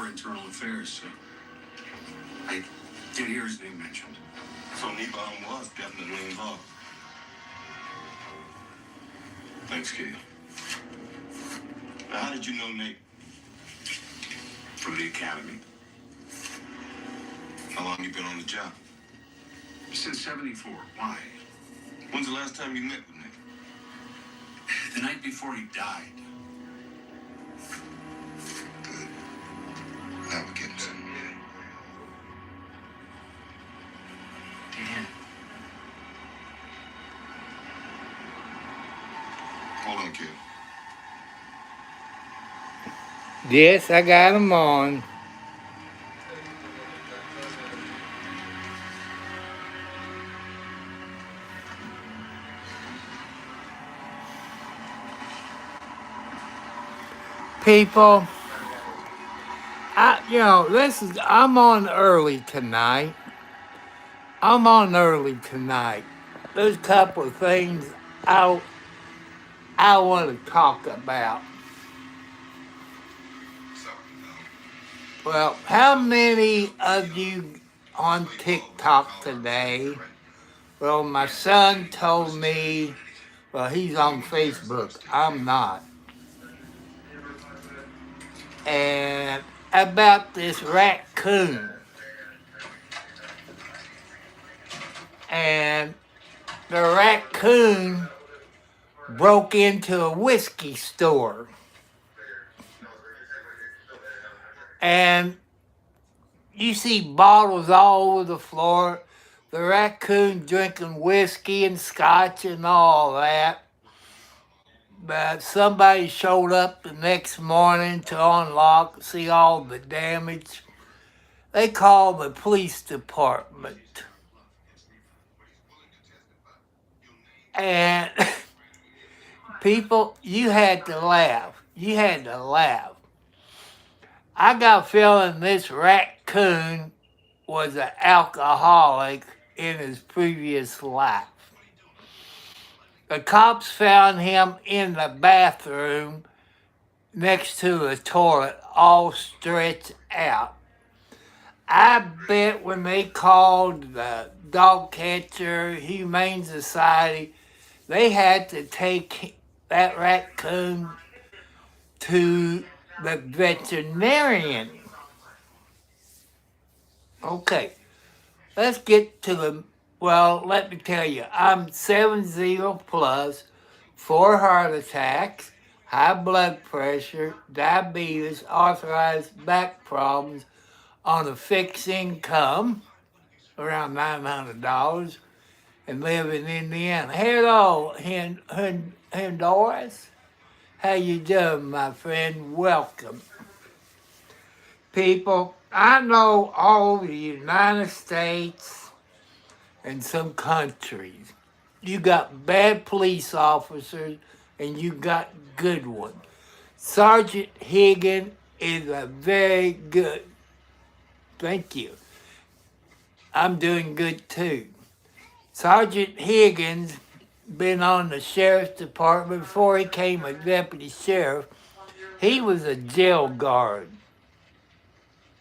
more internal affairs, so I did hear his name mentioned. So Nebom was definitely involved. Thanks, kid. Now, how did you know Nate? From the academy. How long you been on the job? Since 74. Why? When's the last time you met with Nate? The night before he died. Good. Now we're getting somewhere. Dan. Hold on, kid. Yes, I got them on. People, I'm on early tonight. There's a couple of things I want to talk about. Well, how many of you on TikTok today? Well, my son told me, well, he's on Facebook. I'm not. And about this raccoon. And the raccoon broke into a whiskey store. And you see bottles all over the floor. The raccoon drinking whiskey and scotch and all that. But somebody showed up the next morning to unlock, see all the damage. They called the police department. And people, you had to laugh. I got a feeling this raccoon was an alcoholic in his previous life. The cops found him in the bathroom next to a toilet, all stretched out. I bet when they called the dog catcher, Humane Society, they had to take that raccoon to the veterinarian. Okay, let's get to let me tell you, I'm 70 plus, 4 heart attacks, high blood pressure, diabetes, arthritis, back problems, on a fixed income, around $900, and live in Indiana. Hello, Honduras. How you doing, my friend? Welcome. People, I know all the United States and some countries. You got bad police officers and you got good ones. Sergeant Higdon is a very good. Thank you. I'm doing good too. Sergeant Higgins been on the sheriff's department before he became a deputy sheriff. He was a jail guard.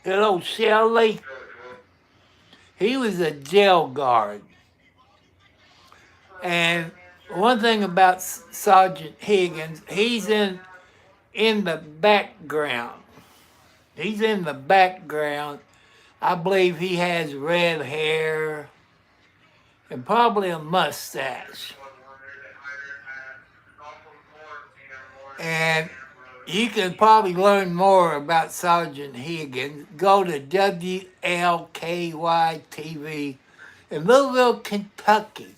Hello, Shelley. He was a jail guard. And one thing about Sergeant Higgins, he's in the background. He's in the background. I believe he has red hair and probably a mustache. And you can probably learn more about Sergeant Higgins. Go to WLKY TV in Louisville, Kentucky.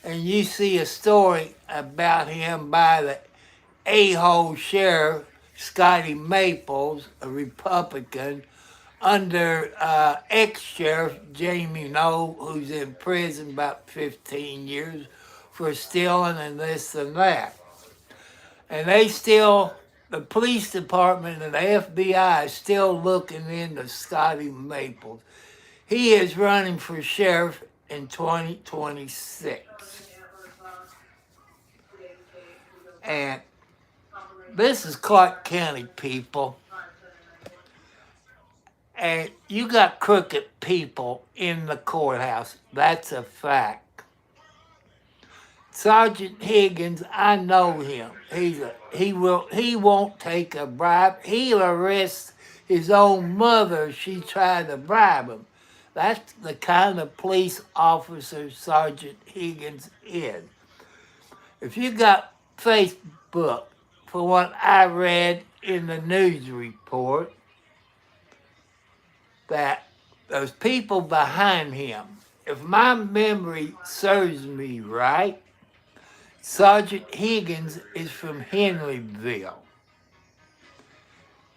And you see a story about him by the a-hole sheriff, Scotty Maples, a Republican, under ex-sheriff Jamie Noe, who's in prison about 15 years for stealing and this and that. And the police department and the FBI is still looking into Scotty Maples. He is running for sheriff in 2026. And this is Clark County, people. And you got crooked people in the courthouse. That's a fact. Sergeant Higgins, I know him. He won't take a bribe. He'll arrest his own mother if she tried to bribe him. That's the kind of police officer Sergeant Higgins is. If you got Facebook, for what I read in the news report, that those people behind him, if my memory serves me right, Sergeant Higgins is from Henryville.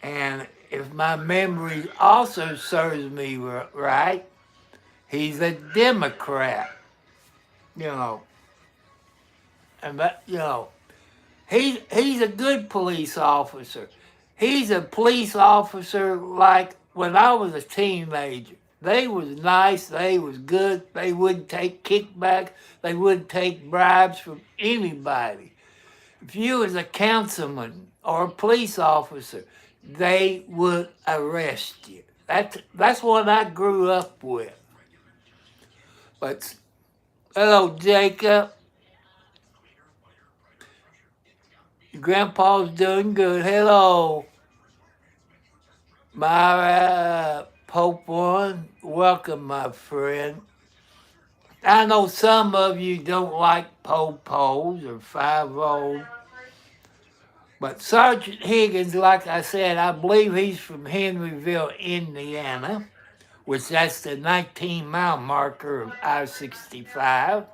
And if my memory also serves me right, he's a Democrat. You know, and that, you know, he's a good police officer. He's a police officer like when I was a teenager. They was nice, they was good, they wouldn't take kickbacks, they wouldn't take bribes from anybody. If you was a councilman or a police officer, they would arrest you. That's what I grew up with. But hello, Jacob. Your grandpa's doing good. Hello, Myra Pope One. Welcome, my friend. I know some of you don't like po-pos or 5-0, but Sergeant Higgins, like I said, I believe he's from Henryville, Indiana, which that's the 19-mile marker of I-65.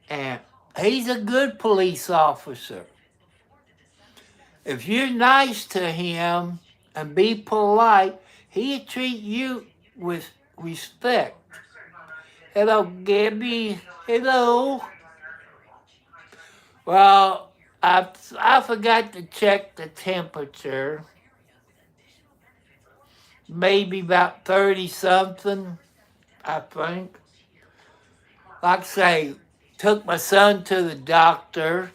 And he's a good police officer. If you're nice to him and be polite, he'll treat you with respect. Hello, Gabby. Hello. Well, I forgot to check the temperature. Maybe about 30-something, I think. Like I say, took my son to the doctor.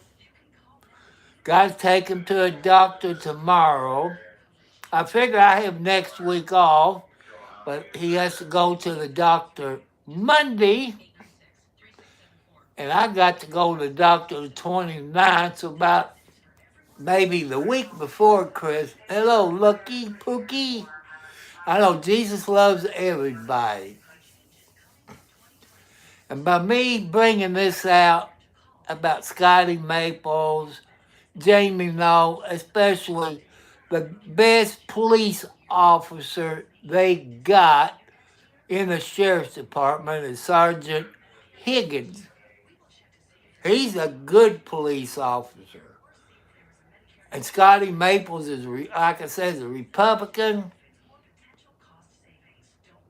Got to take him to a doctor tomorrow. I figure I have next week off, but he has to go to the doctor Monday. And I got to go to the doctor the 29th, so about maybe the week before Chris. Hello, Lucky, Pookie. I know Jesus loves everybody. And by me bringing this out about Scotty Maples, Jamie Knoll, especially the best police officer they got in the sheriff's department is Sergeant Higgins. He's a good police officer. And Scotty Maples is, like I said, is a Republican.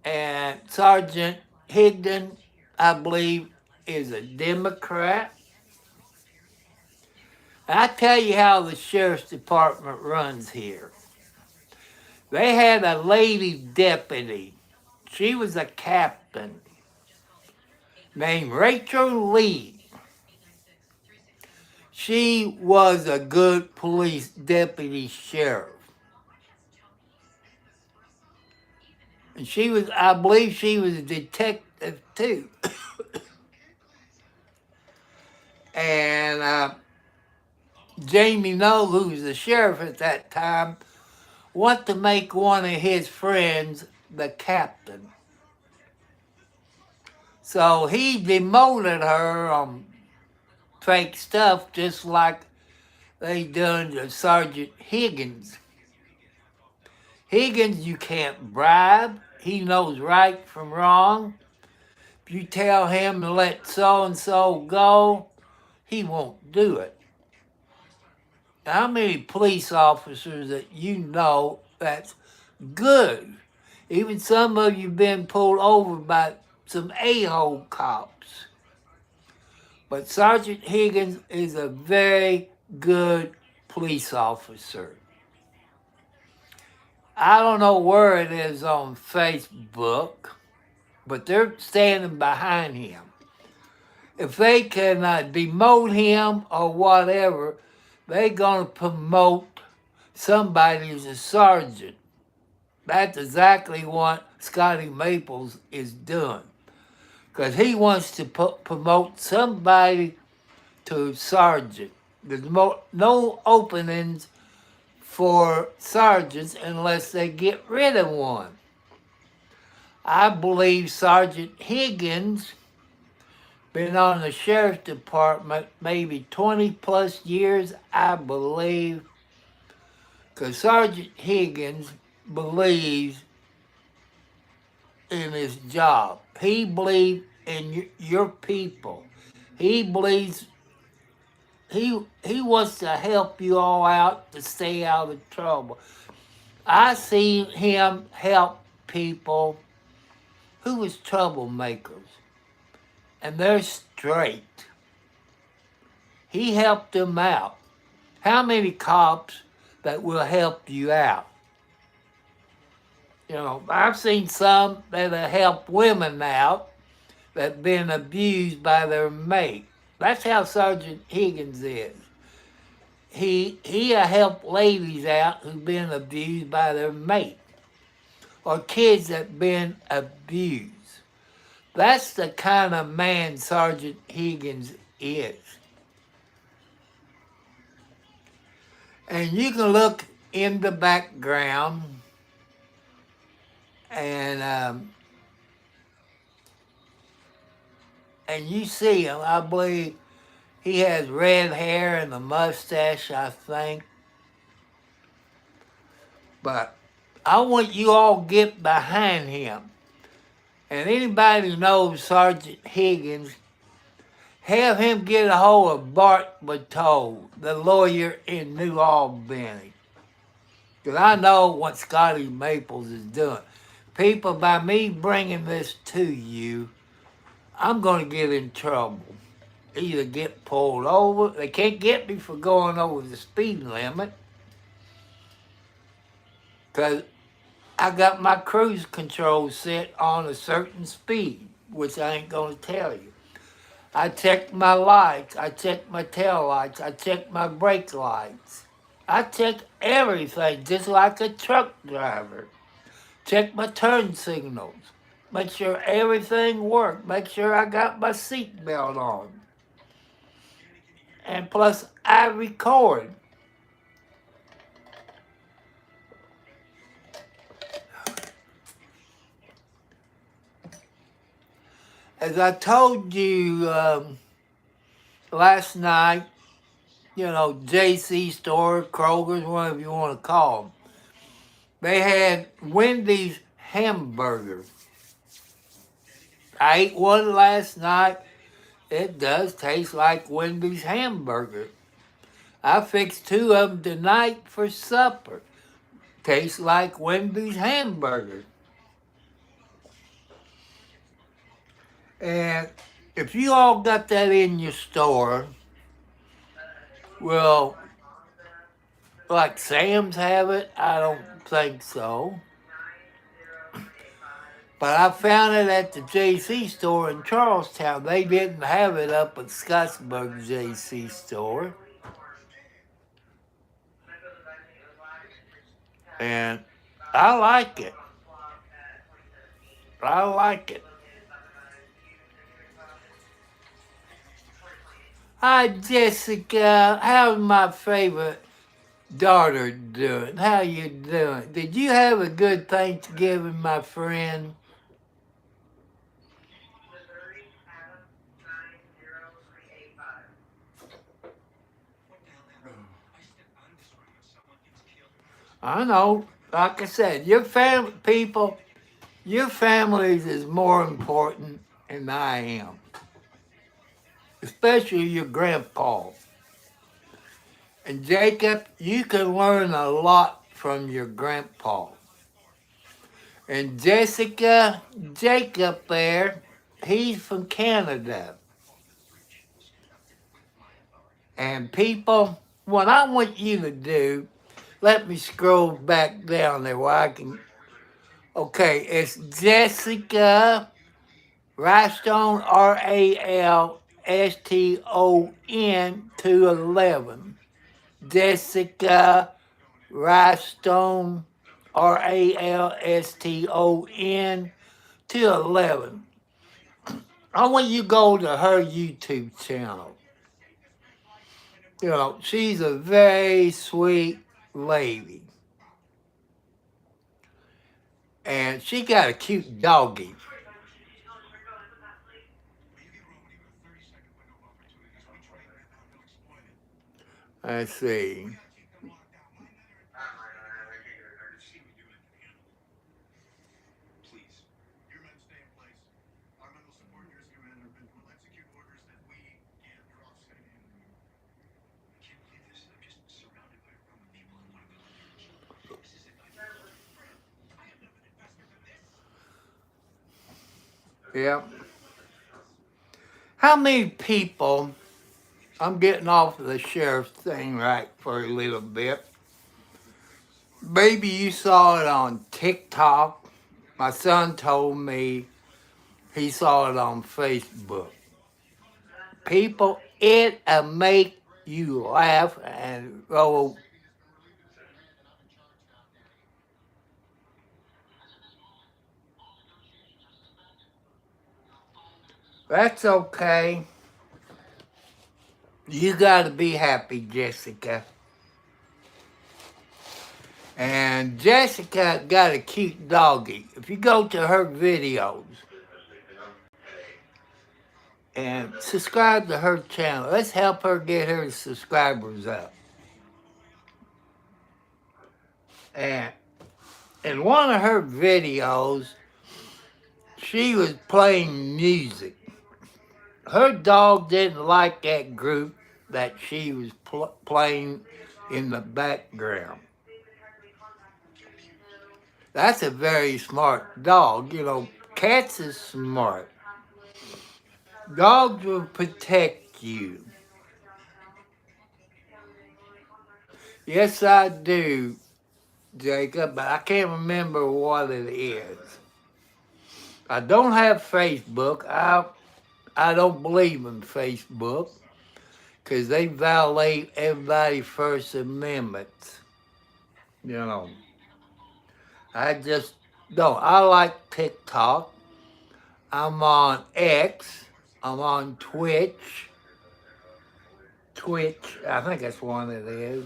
And Sergeant Higdon, I believe, is a Democrat. And I tell you how the sheriff's department runs here. They had a lady deputy. She was a captain named Rachel Lee. She was a good police deputy sheriff. And she was, I believe she was a detective too. And Jamie Knoll, who was the sheriff at that time, wanted to make one of his friends the captain. So he demoted her on fake stuff just like they done to Sergeant Higgins. Higgins, you can't bribe. He knows right from wrong. If you tell him to let so-and-so go, he won't do it. How many police officers that you know that's good? Even some of you been pulled over by some a-hole cops. But Sergeant Higgins is a very good police officer. I don't know where it is on Facebook, but they're standing behind him. If they can demote him or whatever, they're going to promote somebody's a sergeant. That's exactly what Scotty Maples is doing. Because he wants to promote somebody to sergeant. There's no openings for sergeants unless they get rid of one. I believe Sergeant Higgins been on the sheriff's department maybe 20 plus years, I believe, because Sergeant Higgins believes in his job. He believes in your people. He believes he wants to help you all out to stay out of trouble. I see him help people who was troublemakers, and they're straight. He helped them out. How many cops that will help you out? You know, I've seen some that have helped women out that have been abused by their mate. That's how Sergeant Higgins is. He helped ladies out who've been abused by their mate, or kids that been abused. That's the kind of man Sergeant Higgins is. And you can look in the background and you see him. I believe he has red hair and a mustache, I think. But I want you all to get behind him. And anybody who knows Sergeant Higgins, have him get a hold of Bart Bateau, the lawyer in New Albany. Because I know what Scotty Maples is doing. People, by me bringing this to you, I'm going to get in trouble. Either get pulled over. They can't get me for going over the speed limit, because I got my cruise control set on a certain speed, which I ain't going to tell you. I check my lights. I check my tail lights. I check my brake lights. I check everything just like a truck driver. Check my turn signals. Make sure everything works. Make sure I got my seatbelt on. And plus, I record. As I told you last night, you know, JC store, Kroger's, whatever you want to call them, they had Wendy's hamburgers. I ate one last night. It does taste like Wendy's hamburger. I fixed 2 of them tonight for supper. Tastes like Wendy's hamburger. And if you all got that in your store, well, like Sam's have it, I don't think so. But I found it at the JC store in Charlestown. They didn't have it up at Scottsburg JC store. And I like it. I like it. Hi, Jessica. How's my favorite daughter doing? How you doing? Did you have a good Thanksgiving, my friend? I know. Like I said, your family, people, your families is more important than I am. Especially your grandpa. And Jacob, you can learn a lot from your grandpa. And Jessica, Jacob there, he's from Canada. And people, what I want you to do, let me scroll back down there where I can. Okay, it's Jessica Ralston, Ralston 211. Jessica Ralston, Ralston, to 11. I want you to go to her YouTube channel. You know, she's a very sweet lady. And she got a cute doggy. Let's see. Yep. How many people, I'm getting off of the sheriff thing right for a little bit. Maybe you saw it on TikTok. My son told me he saw it on Facebook. People, it'll make you laugh and go. That's okay. You got to be happy, Jessica. And Jessica got a cute doggy. If you go to her videos and subscribe to her channel, let's help her get her subscribers up. And in one of her videos, she was playing music. Her dog didn't like that group that she was playing in the background. That's a very smart dog. You know, cats is smart. Dogs will protect you. Yes, I do, Jacob, but I can't remember what it is. I don't have Facebook. I don't believe in Facebook because they violate everybody's First Amendments. You know, I just don't. I like TikTok. I'm on X. I'm on Twitch. I think that's one it is.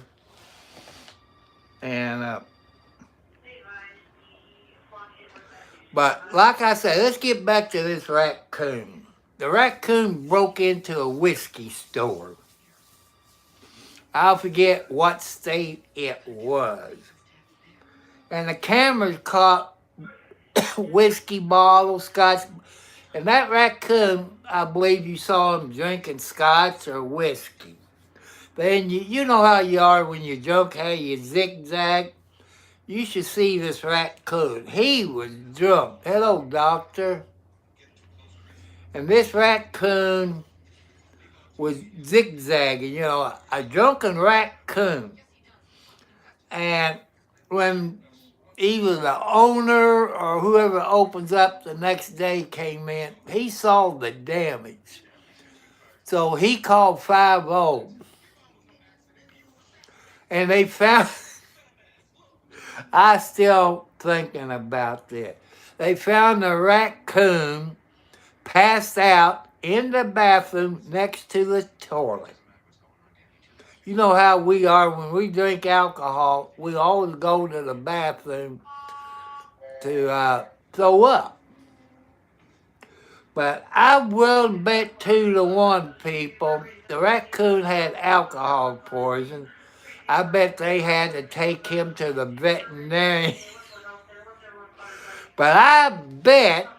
And, but like I said, let's get back to this raccoon. The raccoon broke into a whiskey store. I'll forget what state it was. And the cameras caught whiskey bottles, scotch. And that raccoon, I believe you saw him drinking scotch or whiskey. Then you know how you are when you're drunk, how you zigzag. You should see this raccoon. He was drunk. Hello, doctor. And this raccoon was zigzagging, you know, a drunken raccoon. And when either the owner or whoever opens up the next day came in, he saw the damage. So he called 5-0. And they found, I still thinking about this. They found the raccoon passed out in the bathroom next to the toilet. You know how we are when we drink alcohol, we always go to the bathroom to throw up. But I will bet 2-1, people, the raccoon had alcohol poison. I bet they had to take him to the veterinarian. But I bet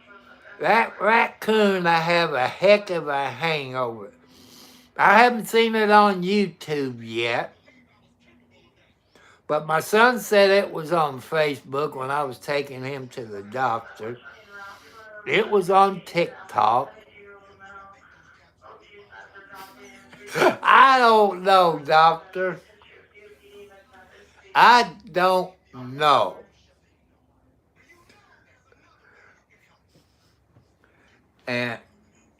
that raccoon I have a heck of a hangover. I haven't seen it on YouTube yet. But my son said it was on Facebook when I was taking him to the doctor. It was on TikTok. I don't know, doctor. I don't know. And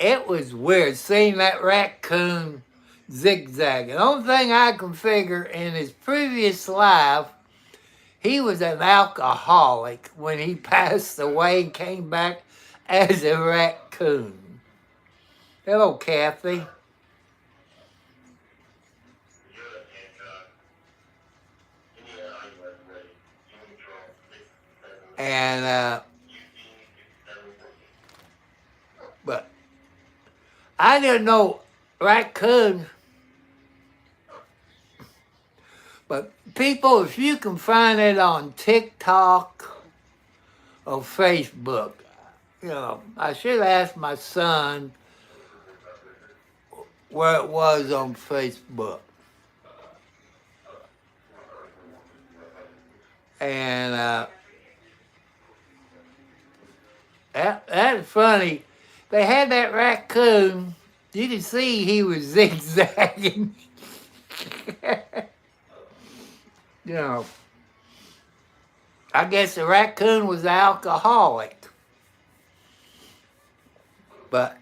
it was weird seeing that raccoon zigzagging. The only thing I can figure in his previous life, he was an alcoholic when he passed away and came back as a raccoon. Hello, Kathy. And but I didn't know raccoons. But people, if you can find it on TikTok or Facebook, I should ask my son where it was on Facebook. And that's funny. They had that raccoon. You can see he was zigzagging. I guess the raccoon was alcoholic. But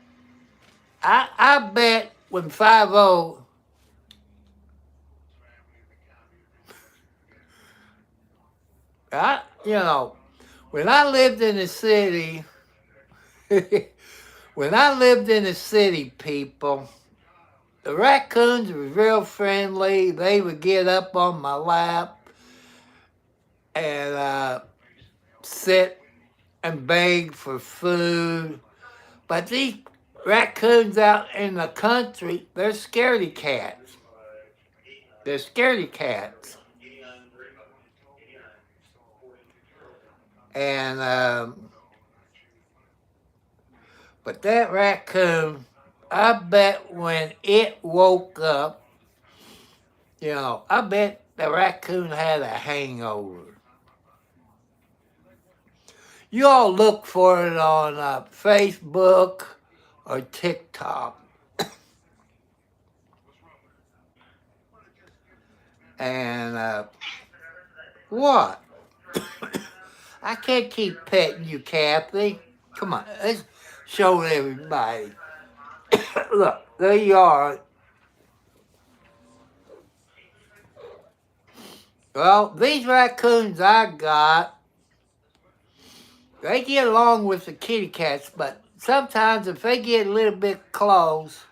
I bet when 5-0, when I lived in the city, people, the raccoons were real friendly. They would get up on my lap and sit and beg for food. But these raccoons out in the country, they're scaredy cats. They're scaredy cats. And but that raccoon, I bet when it woke up, I bet the raccoon had a hangover. You all look for it on Facebook or TikTok. And what? I can't keep petting you, Kathy. Come on, let's show everybody. Look, there you are. Well, these raccoons I got, they get along with the kitty cats, but sometimes if they get a little bit close,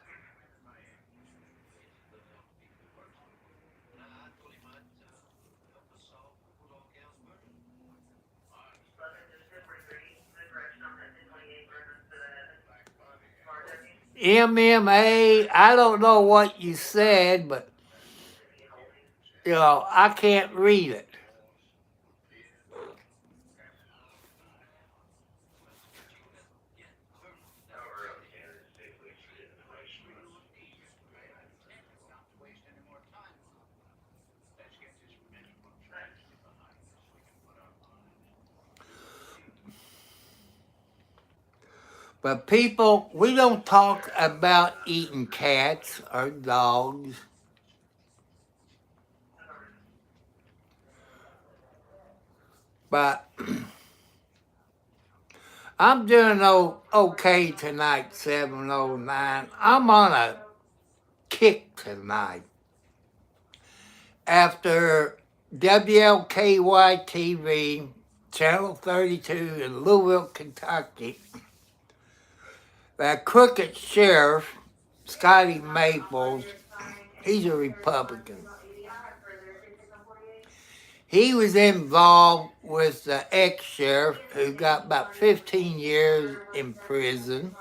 MMA, I don't know what you said, but, I can't read it. But people, we don't talk about eating cats or dogs. But I'm doing okay tonight, 7:09. I'm on a kick tonight. After WLKY TV, Channel 32 in Louisville, Kentucky, that crooked sheriff, Scotty Maples, he's a Republican. He was involved with the ex-sheriff who got about 15 years in prison.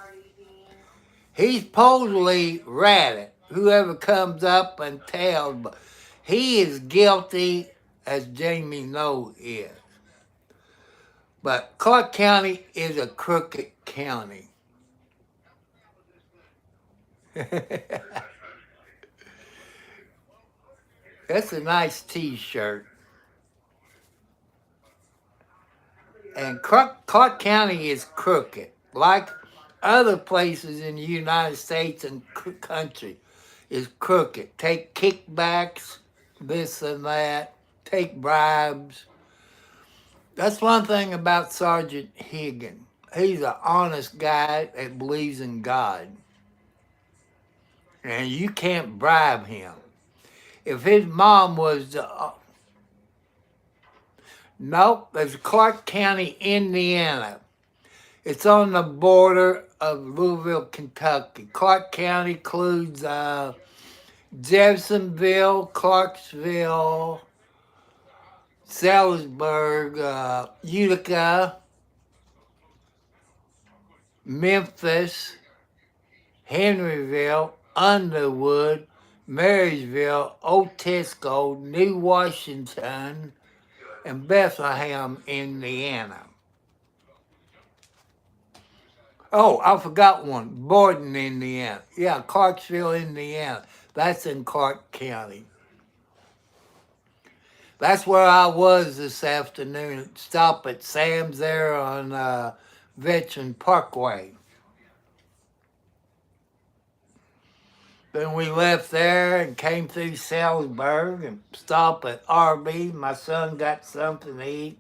He's supposedly ratted, whoever comes up and tells, but he is guilty as Jamie Noe is. But Clark County is a crooked county. That's a nice t-shirt. And Clark County is crooked, like other places in the United States and country is crooked. Take kickbacks, this and that, take bribes. That's one thing about Sergeant Higdon. He's an honest guy that believes in God. And you can't bribe him. If his mom was Nope, it's Clark County, Indiana. It's on the border of Louisville, Kentucky. Clark County includes Jeffersonville, Clarksville, Salisbury, Utica, Memphis, Henryville, Underwood, Marysville, Otisco, New Washington, and Bethlehem, Indiana. Oh, I forgot one. Borden, Indiana. Yeah, Clarksville, Indiana. That's in Clark County. That's where I was this afternoon. Stop at Sam's there on Veteran Parkway. Then we left there and came through Salisbury and stopped at RB. My son got something to eat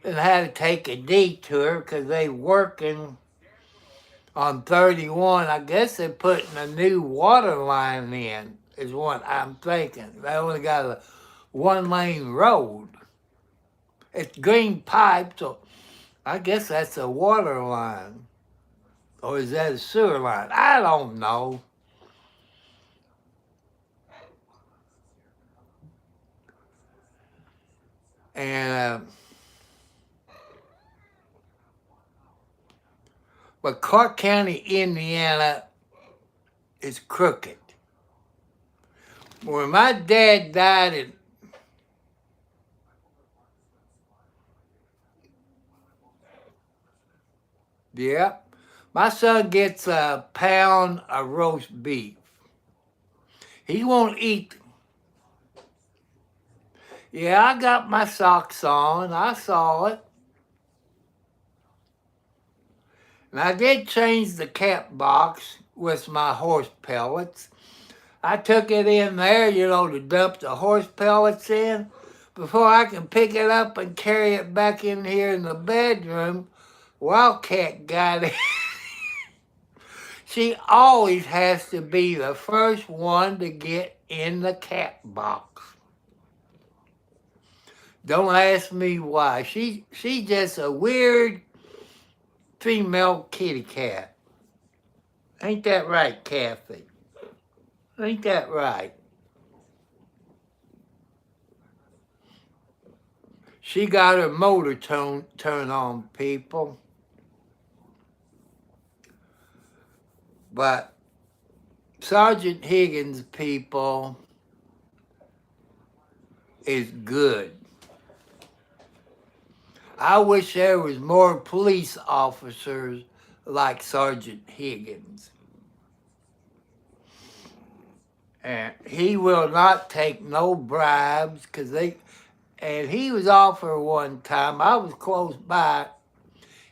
and had to take a detour because they working on 31. I guess they're putting a new water line in, is what I'm thinking. They only got a one-lane road. It's green pipe, so I guess that's a water line. Or is that a sewer line? I don't know. And but Clark County, Indiana is crooked. When my dad died my son gets a pound of roast beef. He won't eat. Yeah, I got my socks on. I saw it. And I did change the cap box with my horse pellets. I took it in there, to dump the horse pellets in. Before I can pick it up and carry it back in here in the bedroom, Wildcat got it. She always has to be the first one to get in the cat box. Don't ask me why. She's just a weird female kitty cat. Ain't that right, Kathy? Ain't that right? She got her motor turn on, people. But Sergeant Higgins, people, is good. I wish there was more police officers like Sergeant Higgins. And he will not take no bribes and he was offered one time. I was close by.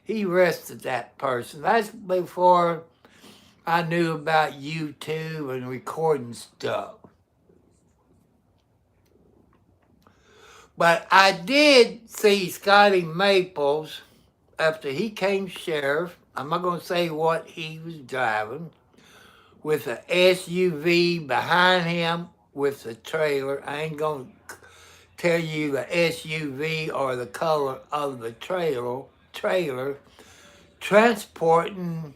He arrested that person. That's before I knew about YouTube and recording stuff. But I did see Scotty Maples after he came sheriff. I'm not going to say what he was driving, with an SUV behind him with the trailer. I ain't going to tell you the SUV or the color of the trailer, transporting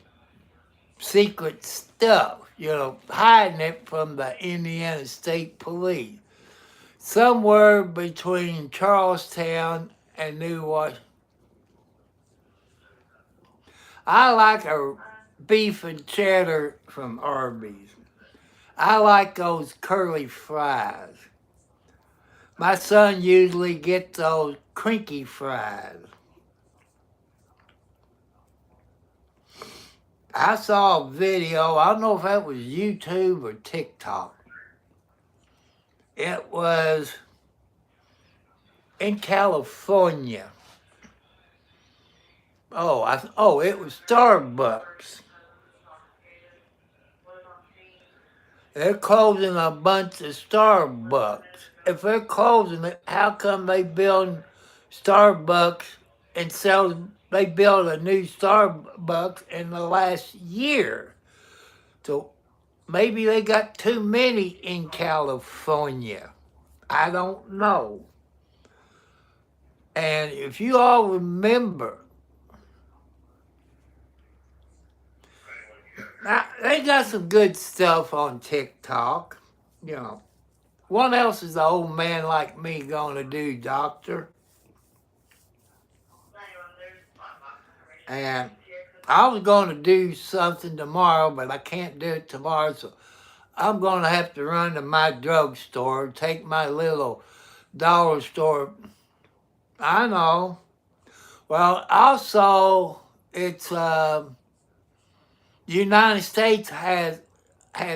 secret stuff, hiding it from the Indiana State Police. Somewhere between Charlestown and New Washington. I like a beef and cheddar from Arby's. I like those curly fries. My son usually gets those crinky fries. I saw a video, I don't know if that was YouTube or TikTok. It was in California. It was Starbucks. They're closing a bunch of Starbucks. If they're closing it, how come they build Starbucks and they build a new Starbucks in the last year? So maybe they got too many in California. I don't know. And if you all remember, now, they got some good stuff on TikTok. You know, what else is an old man like me gonna do, doctor? And I was gonna do something tomorrow, but I can't do it tomorrow, so I'm gonna have to run to my drugstore, take my little dollar store. I know. Well, also, it's the United States has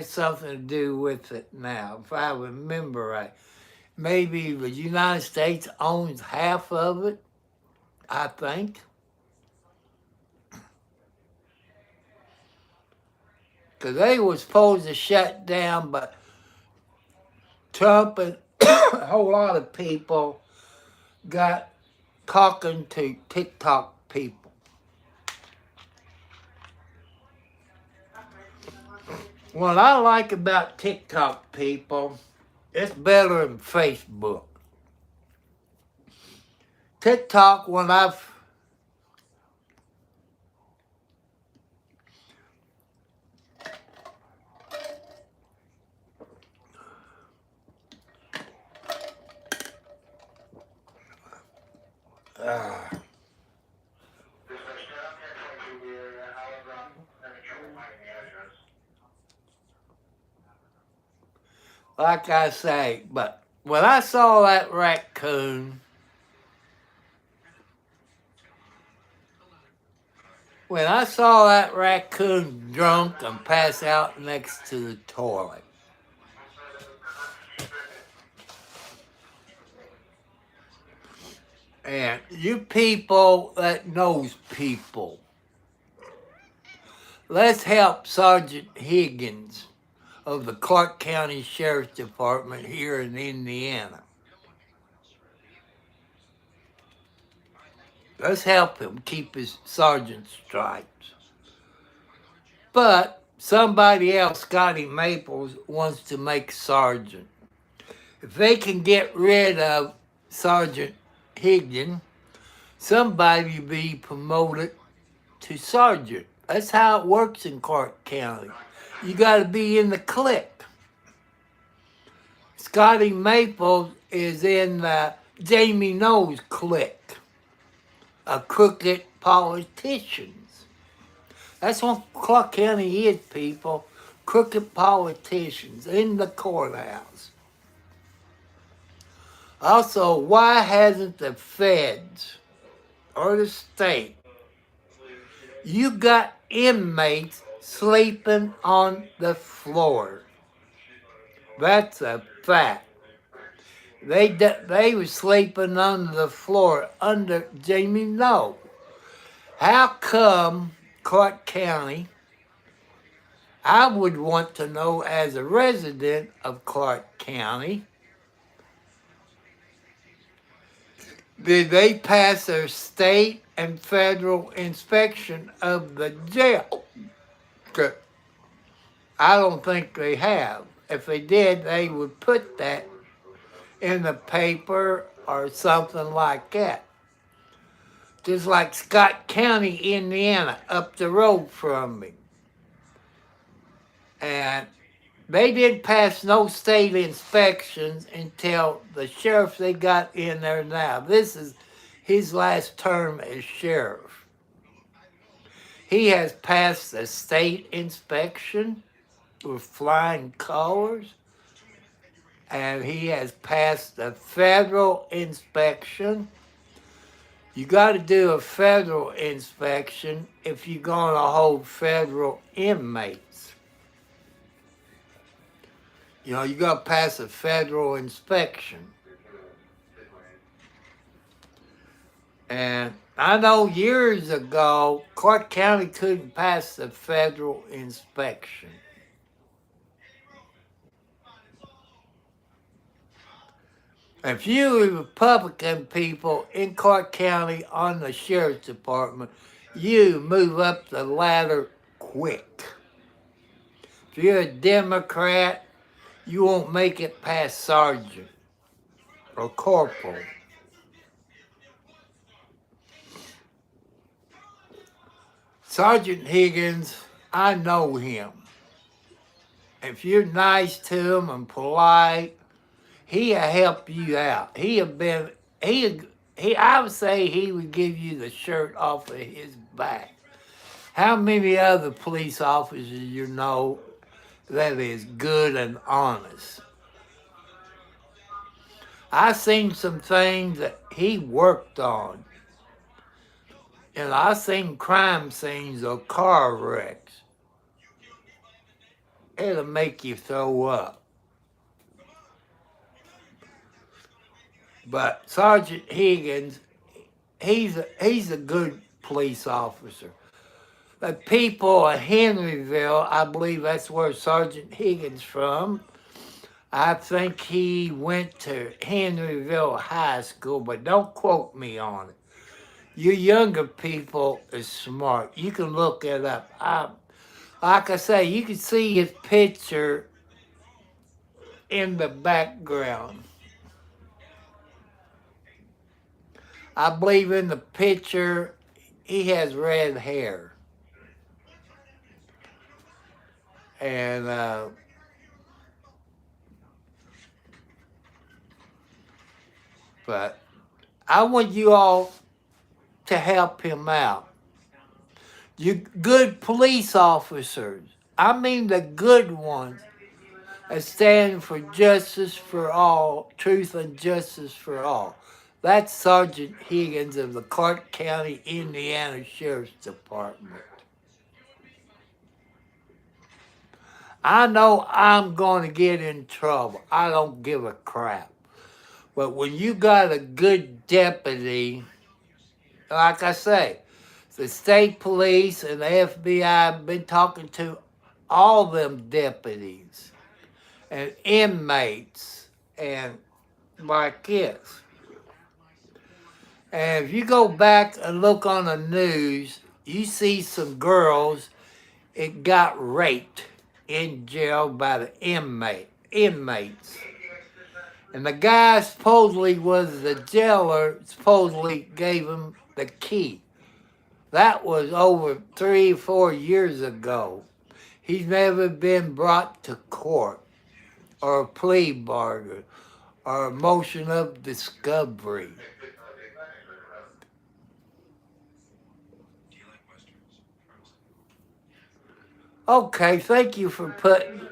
something to do with it now, if I remember right. Maybe the United States owns half of it, I think. Because they were supposed to shut down, but Trump and a whole lot of people got talking to TikTok people. What I like about TikTok people, it's better than Facebook. TikTok, when I've like I say, but when I saw that raccoon, drunk and pass out next to the toilet, and you people that knows people, let's help Sergeant Higgins of the Clark County Sheriff's Department here in Indiana. Let's help him keep his sergeant's stripes. But somebody else, Scotty Maples, wants to make sergeant. If they can get rid of Sergeant Higdon, somebody will be promoted to sergeant. That's how it works in Clark County. You got to be in the clique. Scotty Maples is in the Jamie Knowles clique of crooked politicians. That's what Clark County is, people. Crooked politicians in the courthouse. Also, why hasn't the feds or the state, you got inmates sleeping on the floor. That's a fact. They were sleeping on the floor under Jamie Knowles. How come Clark County, I would want to know as a resident of Clark County, did they pass their state and federal inspection of the jail? I don't think they have. If they did, they would put that in the paper or something like that. Just like Scott County, Indiana, up the road from me. And they didn't pass no state inspections until the sheriff they got in there now. This is his last term as sheriff. He has passed the state inspection with flying colors, and he has passed the federal inspection. You got to do a federal inspection if you're going to hold federal inmates. You know, you got to pass a federal inspection. And I know years ago, Clark County couldn't pass the federal inspection. If you Republican people in Clark County on the Sheriff's Department, you move up the ladder quick. If you're a Democrat, you won't make it past sergeant or corporal. Sergeant Higgins, I know him. If you're nice to him and polite, he'll help you out. I would say he would give you the shirt off of his back. How many other police officers you know that is good and honest? I seen some things that he worked on. And I seen crime scenes of car wrecks. It'll make you throw up. But Sergeant Higgins, he's a good police officer. The people of Henryville, I believe that's where Sergeant Higgins from. I think he went to Henryville High School, but don't quote me on it. You younger people is smart. You can look it up. Like I say, you can see his picture in the background. I believe in the picture, he has red hair. And but I want you all to help him out. You good police officers, I mean the good ones, that stand for justice for all, truth and justice for all. That's Sergeant Higgins of the Clark County, Indiana Sheriff's Department. I know I'm going to get in trouble. I don't give a crap. But when you got a good deputy, like I say, the state police and the FBI have been talking to all them deputies and inmates and like this. And if you go back and look on the news, you see some girls that got raped in jail by the inmates. And the guy supposedly was the jailer, supposedly gave him the key. That was over 3 or 4 years ago. He's never been brought to court or a plea bargain or a motion of discovery. Okay, thank you for putting...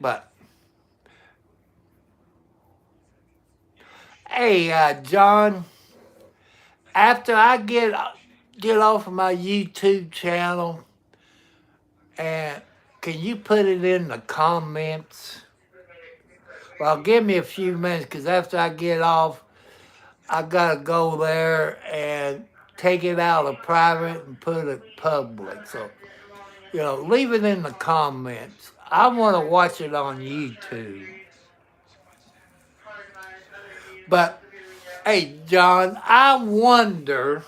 But, hey, John, after I get off of my YouTube channel, and can you put it in the comments? Well, give me a few minutes, because after I get off, I got to go there and take it out of private and put it public. So, leave it in the comments. I want to watch it on YouTube. But, hey, John, I wonder,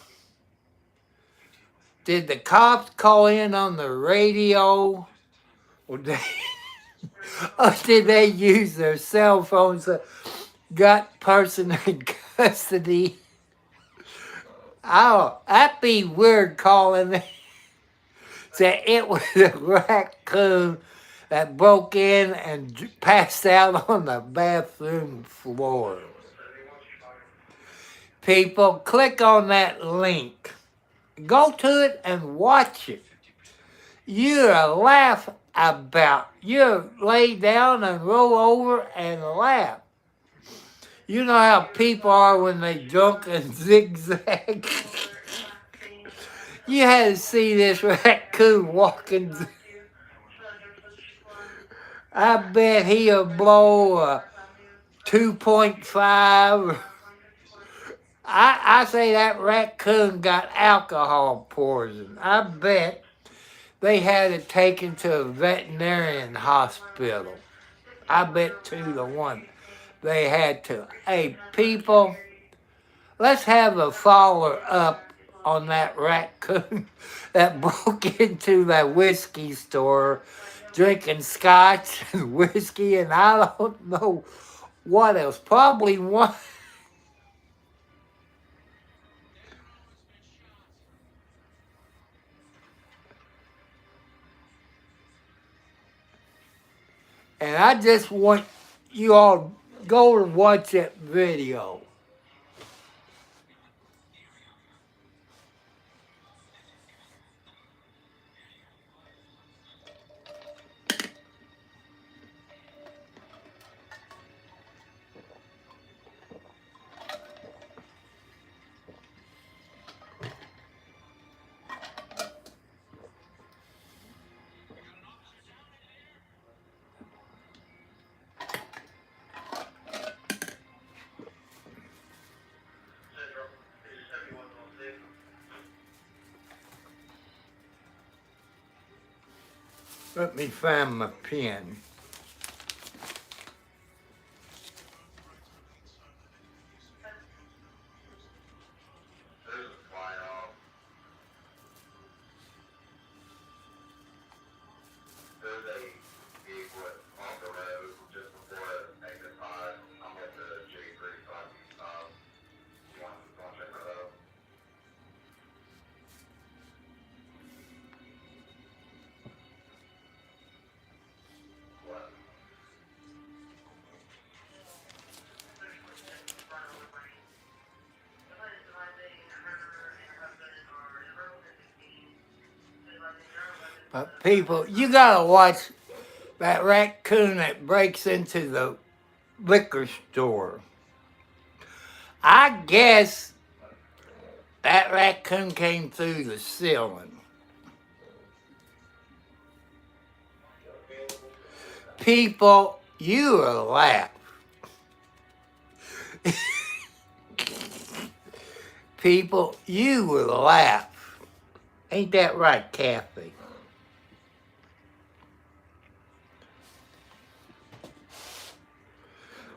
did the cops call in on the radio? Or did they use their cell phones that got person in custody? Oh, that'd be weird calling it. Say it was a raccoon that broke in and passed out on the bathroom floor. People, click on that link. Go to it and watch it. You'll laugh about. You'll lay down and roll over and laugh. You know how people are when they drunk and zigzag? You had to see this raccoon walking. I bet he'll blow a 2.5. I say that raccoon got alcohol poison. I bet they had it taken to a veterinarian hospital. I bet 2-1 they had to. Hey, people, let's have a follow-up on that raccoon that broke into that whiskey store drinking scotch and whiskey, and I don't know What else? Probably one. And I just want you all go and watch that video. Let me find my pen. But people, you gotta watch that raccoon that breaks into the liquor store. I guess that raccoon came through the ceiling. People, you will laugh. People, you will laugh. Ain't that right, Kathy?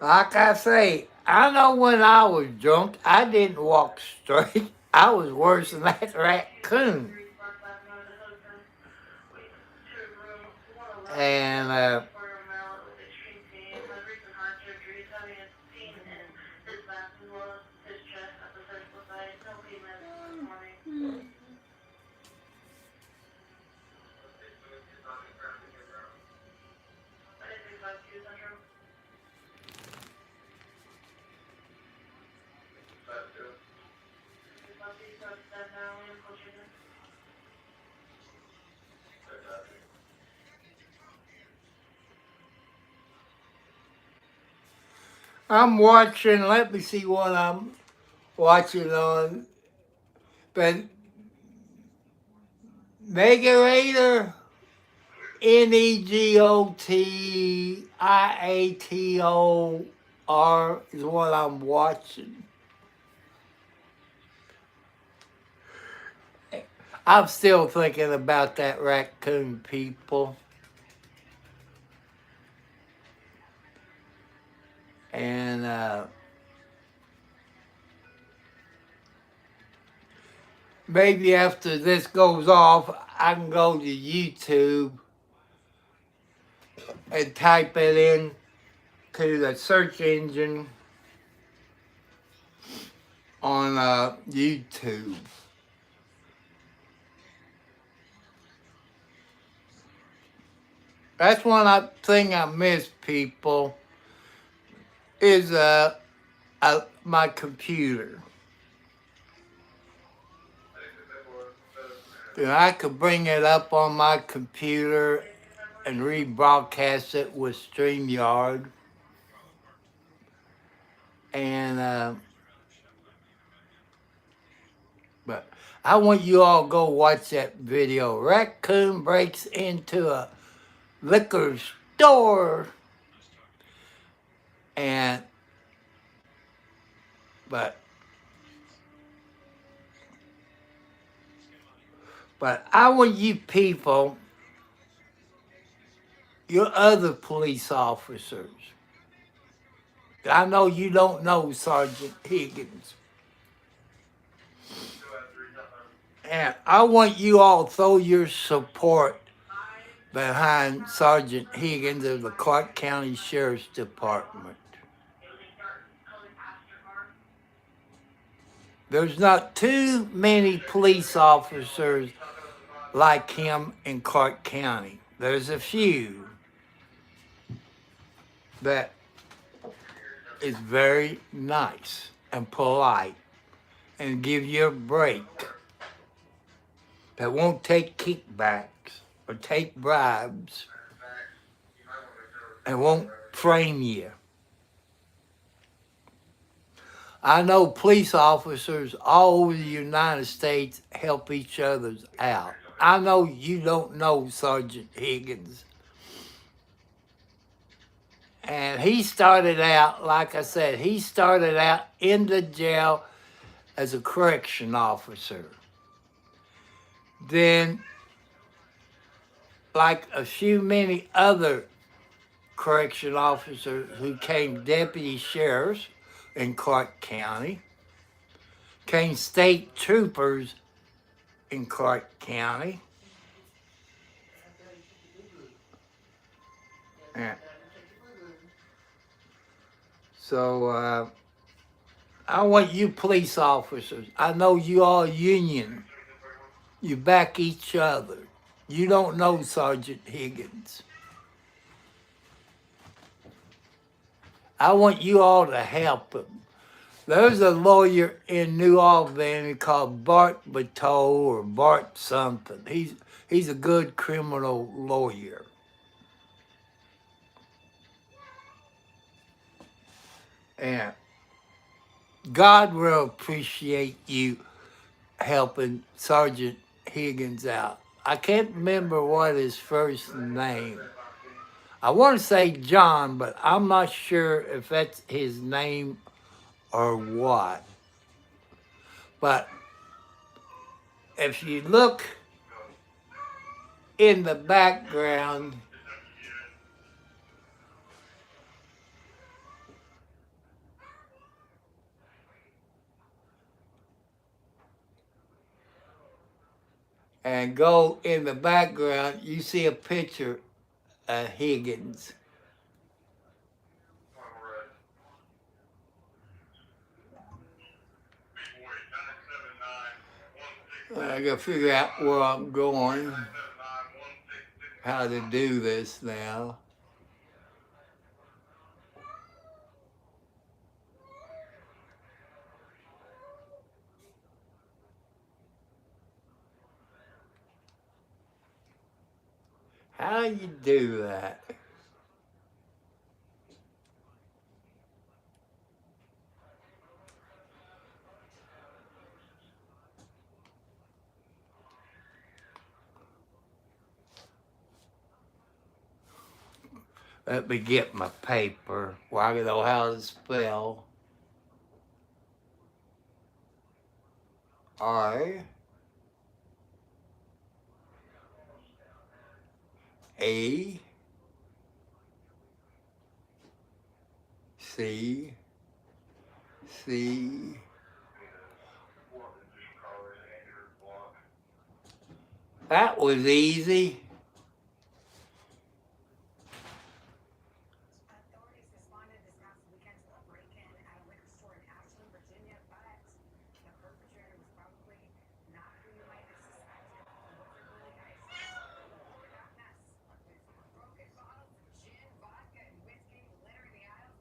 Like I say, I know when I was drunk, I didn't walk straight. I was worse than that raccoon. And I'm watching, let me see what I'm watching on. But Negator, NegotIator is what I'm watching. I'm still thinking about that raccoon, people. And maybe after this goes off, I can go to YouTube and type it in to the search engine on YouTube. That's one thing I miss, people, is my computer. And I could bring it up on my computer and rebroadcast it with StreamYard. And but I want you all to go watch that video. Raccoon breaks into a liquor store, and but I want you people, your other police officers. I know you don't know Sergeant Higgins. And I want you all to throw your support behind Sergeant Higgins of the Clark County Sheriff's Department. There's not too many police officers like him in Clark County. There's a few that is very nice and polite and give you a break, that won't take kickbacks or take bribes and won't frame you. I know police officers all over the United States help each other out. I know you don't know Sergeant Higgins. And he started out, like I said, he started out in the jail as a correction officer. Then, like a few many other correction officers who came deputy sheriffs in Clark County, came state troopers in Clark County. And so I want you police officers, I know you all union, you back each other. You don't know Sergeant Higgins. I want you all to help him. There's a lawyer in New Albany called Bart Bateau or Bart something. He's a good criminal lawyer. And God will appreciate you helping Sergeant Higgins out. I can't remember what his first name. I want to say John, but I'm not sure if that's his name or what. But if you look in the background, and go in the background, you see a picture of Higgins. I gotta figure out where I'm going, how to do this now. How you do that? Let me get my paper where I know how to spell R A C C. That was easy. Authorities responded this past weekend to a break-in at a liquor store in Ashland, Virginia, but the perpetrator was probably not who you might have suspected. Those are really nice. Look at that mess. There's more broken bottles of gin, vodka, and whiskey littering the aisles.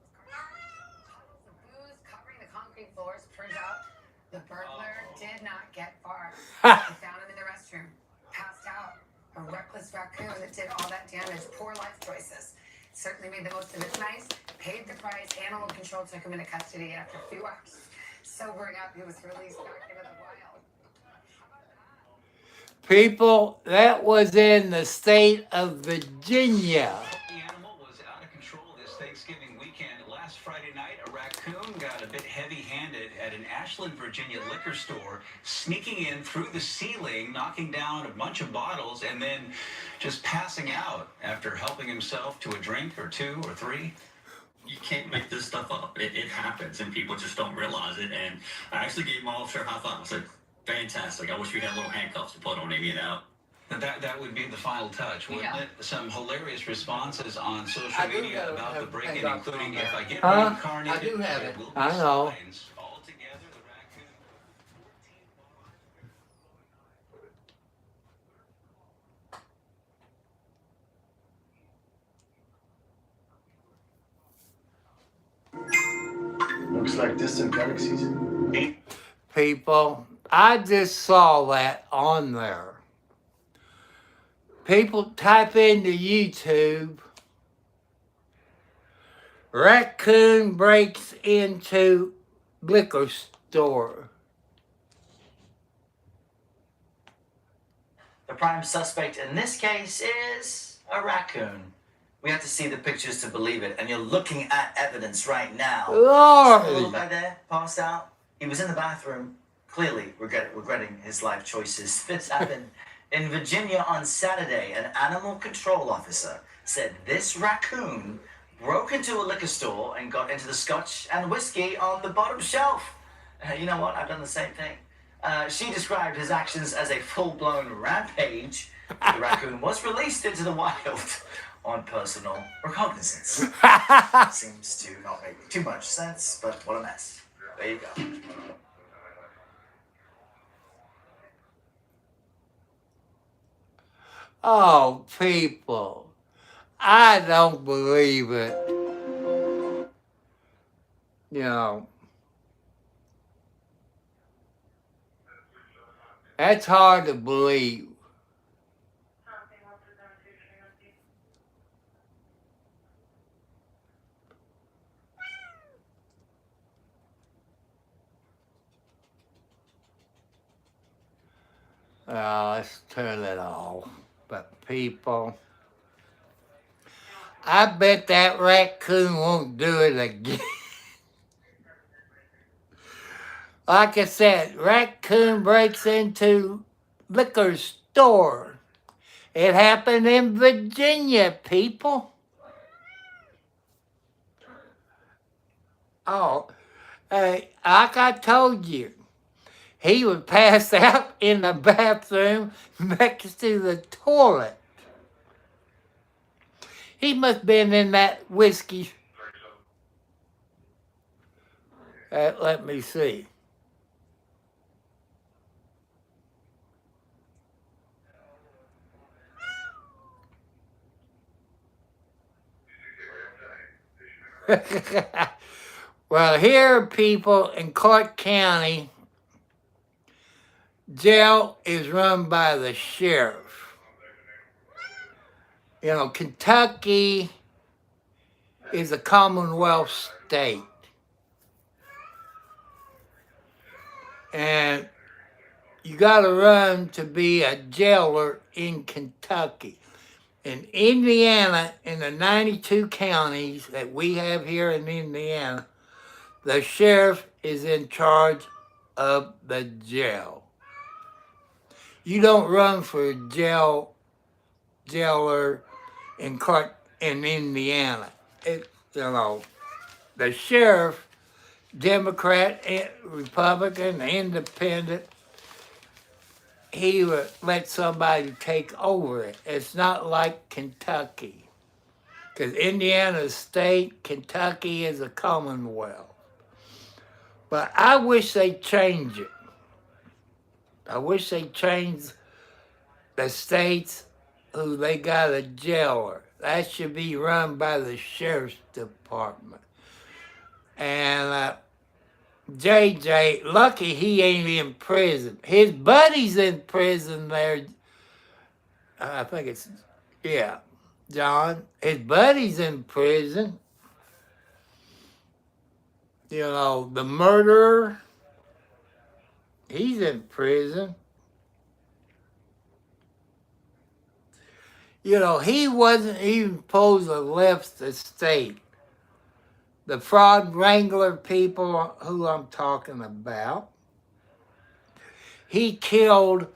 Puddles of booze covering the concrete floors. Turns out the burglar did not get far. They found him in the restroom, passed out. A reckless raccoon that did all that damage. Poor life choices. Certainly made the most of it. Nice, paid the price. Animal control took him into custody after a few hours. Sobering up, he was released back into the wild. People, that was in the state of Virginia. The animal was out of control this Thanksgiving weekend. Last Friday night, a raccoon got a bit heavy-handed at an Ashland, Virginia liquor store, sneaking in through the ceiling, knocking down a bunch of bottles, and then just passing out after helping himself to a drink or two or three. You can't make this stuff up. It happens, and people just don't realize it. And I actually gave my officer a high five. I said, fantastic. I wish we had little handcuffs to put on him, you know. That would be the final touch, wouldn't Yeah. it? Some hilarious responses on social I do media about the have break-in, handcuffs including on if there. I get Huh? reincarnated, I do have there it. will be I know. signs. Altogether, the raccoon looks like distant galaxies. People, I just saw that on there. People type into YouTube, raccoon breaks into liquor store. The prime suspect in this case is a raccoon. We have to see the pictures to believe it, and you're looking at evidence right now. The little Lord! guy there, passed out. He was in the bathroom, clearly regretting his life choices. This happened in Virginia on Saturday. An animal control officer said this raccoon broke into a liquor store and got into the scotch and whiskey on the bottom shelf. You know what? I've done the same thing. She described his actions as a full-blown rampage. The raccoon was released into the wild on personal recognizance. Seems to not make too much sense, but what a mess. There you go. Oh, people, I don't believe it. You know, that's hard to believe. Let's turn it off. But people, I bet that raccoon won't do it again. Like I said, raccoon breaks into liquor store. It happened in Virginia, people. Oh, like I told you, he would pass out in the bathroom next to the toilet. He must have been in that whiskey. Let me see. Well, here, people, in Clark County, jail is run by the sheriff. You know, Kentucky is a Commonwealth state. And you got to run to be a jailer in Kentucky. In Indiana, in the 92 counties that we have here in Indiana, the sheriff is in charge of the jail. You don't run for jailer in Indiana. The sheriff, Democrat, Republican, Independent, he would let somebody take over it. It's not like Kentucky. Because Indiana's state, Kentucky is a Commonwealth. But I wish they'd change it. I wish they'd change the states who they got a jailer. That should be run by the sheriff's department. And JJ, lucky he ain't in prison. His buddy's in prison there. I think it's, yeah, John. His buddy's in prison. You know, the murderer, he's in prison. You know, he wasn't even supposed to have left the state. The fraud wrangler people who I'm talking about, he killed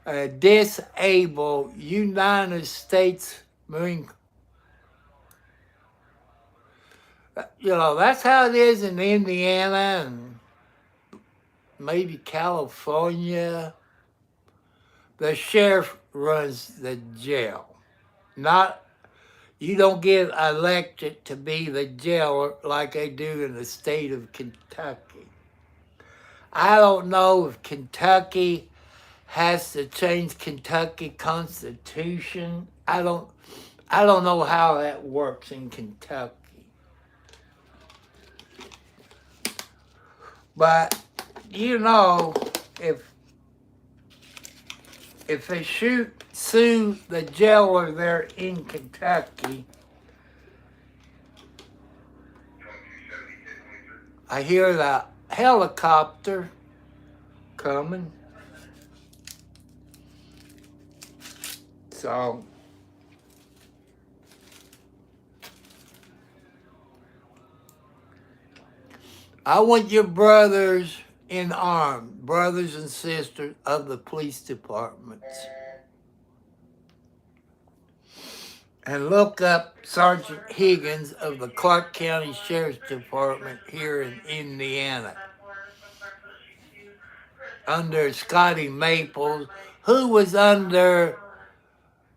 a disabled United States Marine. You know, that's how it is in Indiana and maybe California. The sheriff runs the jail. You don't get elected to be the jailer like they do in the state of Kentucky. I don't know if Kentucky has to change Kentucky Constitution. I don't know how that works in Kentucky. But you know, if they sue the jailer there in Kentucky, I hear the helicopter coming. So I want your brothers in arms, brothers and sisters of the police departments, and look up Sergeant Higgins of the Clark County Sheriff's Department here in Indiana, under Scotty Maples, who was under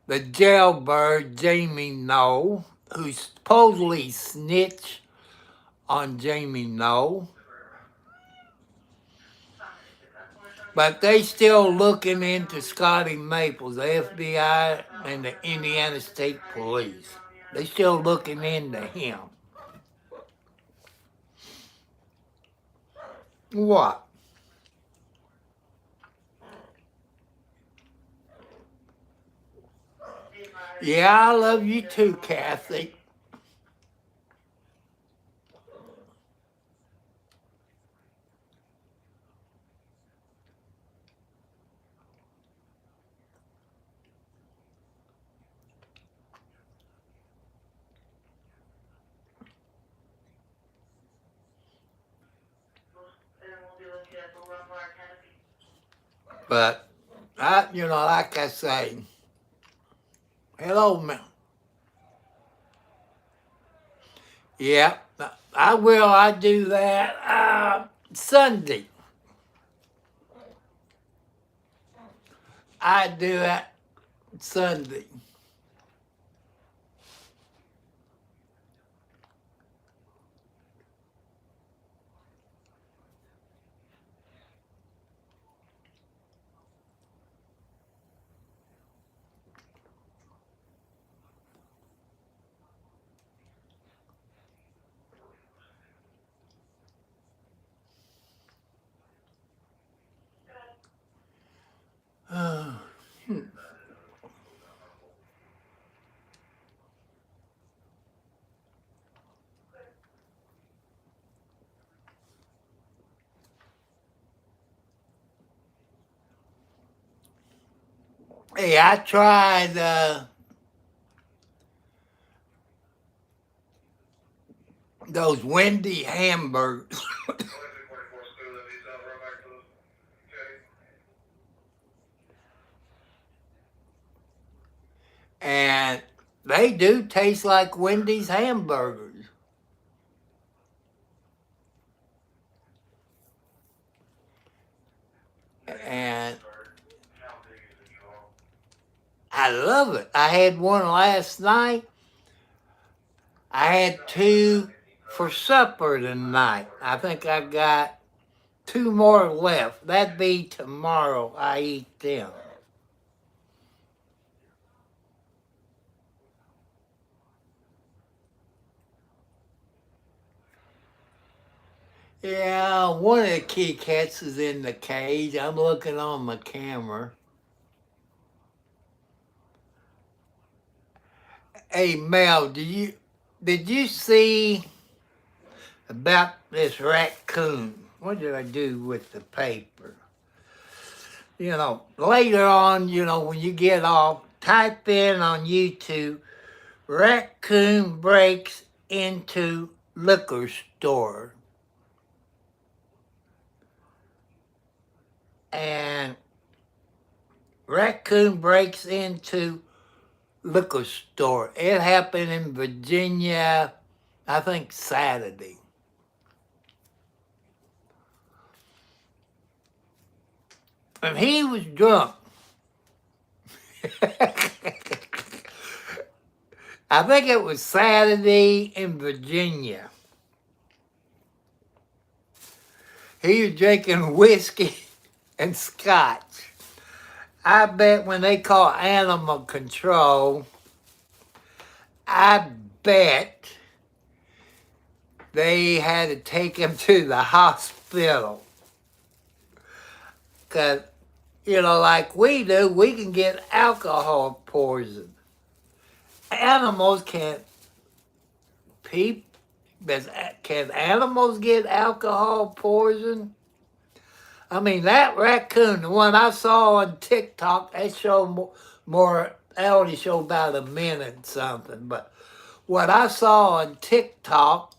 the jailbird Jamie Noel, who supposedly snitched on Jamie Noel. But they still looking into Scotty Maples, the FBI and the Indiana State Police. They still looking into him. What? Yeah, I love you too, Kathy. But like I say, hello, man. Yeah, I will. I do that Sunday. I do it Sunday. Hey, I tried those Wendy hamburgers. And they do taste like Wendy's hamburgers. And I love it. I had one last night. I had 2 for supper tonight. I think I got 2 more left. That'd be tomorrow I eat them. Yeah, one of the kitty cats is in the cage. I'm looking on the camera. Hey Mel, did you see about this raccoon? What did I do with the paper? Later on, when you get off, type in on YouTube, raccoon breaks into liquor store. And raccoon breaks into liquor store. It happened in Virginia, I think Saturday. And he was drunk. I think it was Saturday in Virginia. He was drinking whiskey and scotch. I bet when they call animal control, I bet they had to take him to the hospital. hospital. Because, like we do, we can get alcohol poison. Animals can't. Can animals get alcohol poison? I mean, that raccoon, the one I saw on TikTok, that showed more, that only showed about a minute and something. But what I saw on TikTok,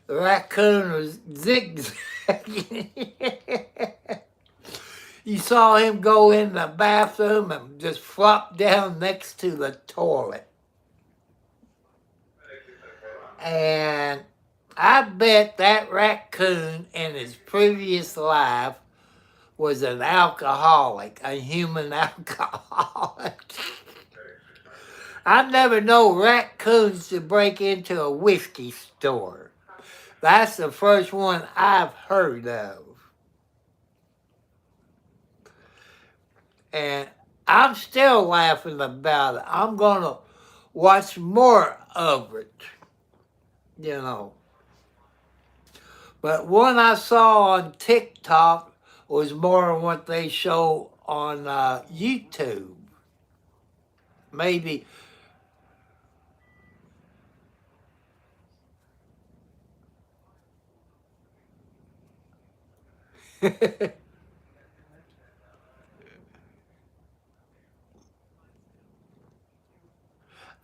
the raccoon was zigzagging. You saw him go in the bathroom and just flop down next to the toilet. And I bet that raccoon in his previous life was an alcoholic, a human alcoholic. I never know raccoons to break into a whiskey store. That's the first one I've heard of. And I'm still laughing about it. I'm going to watch more of it, But one I saw on TikTok was more than what they show on YouTube. Maybe.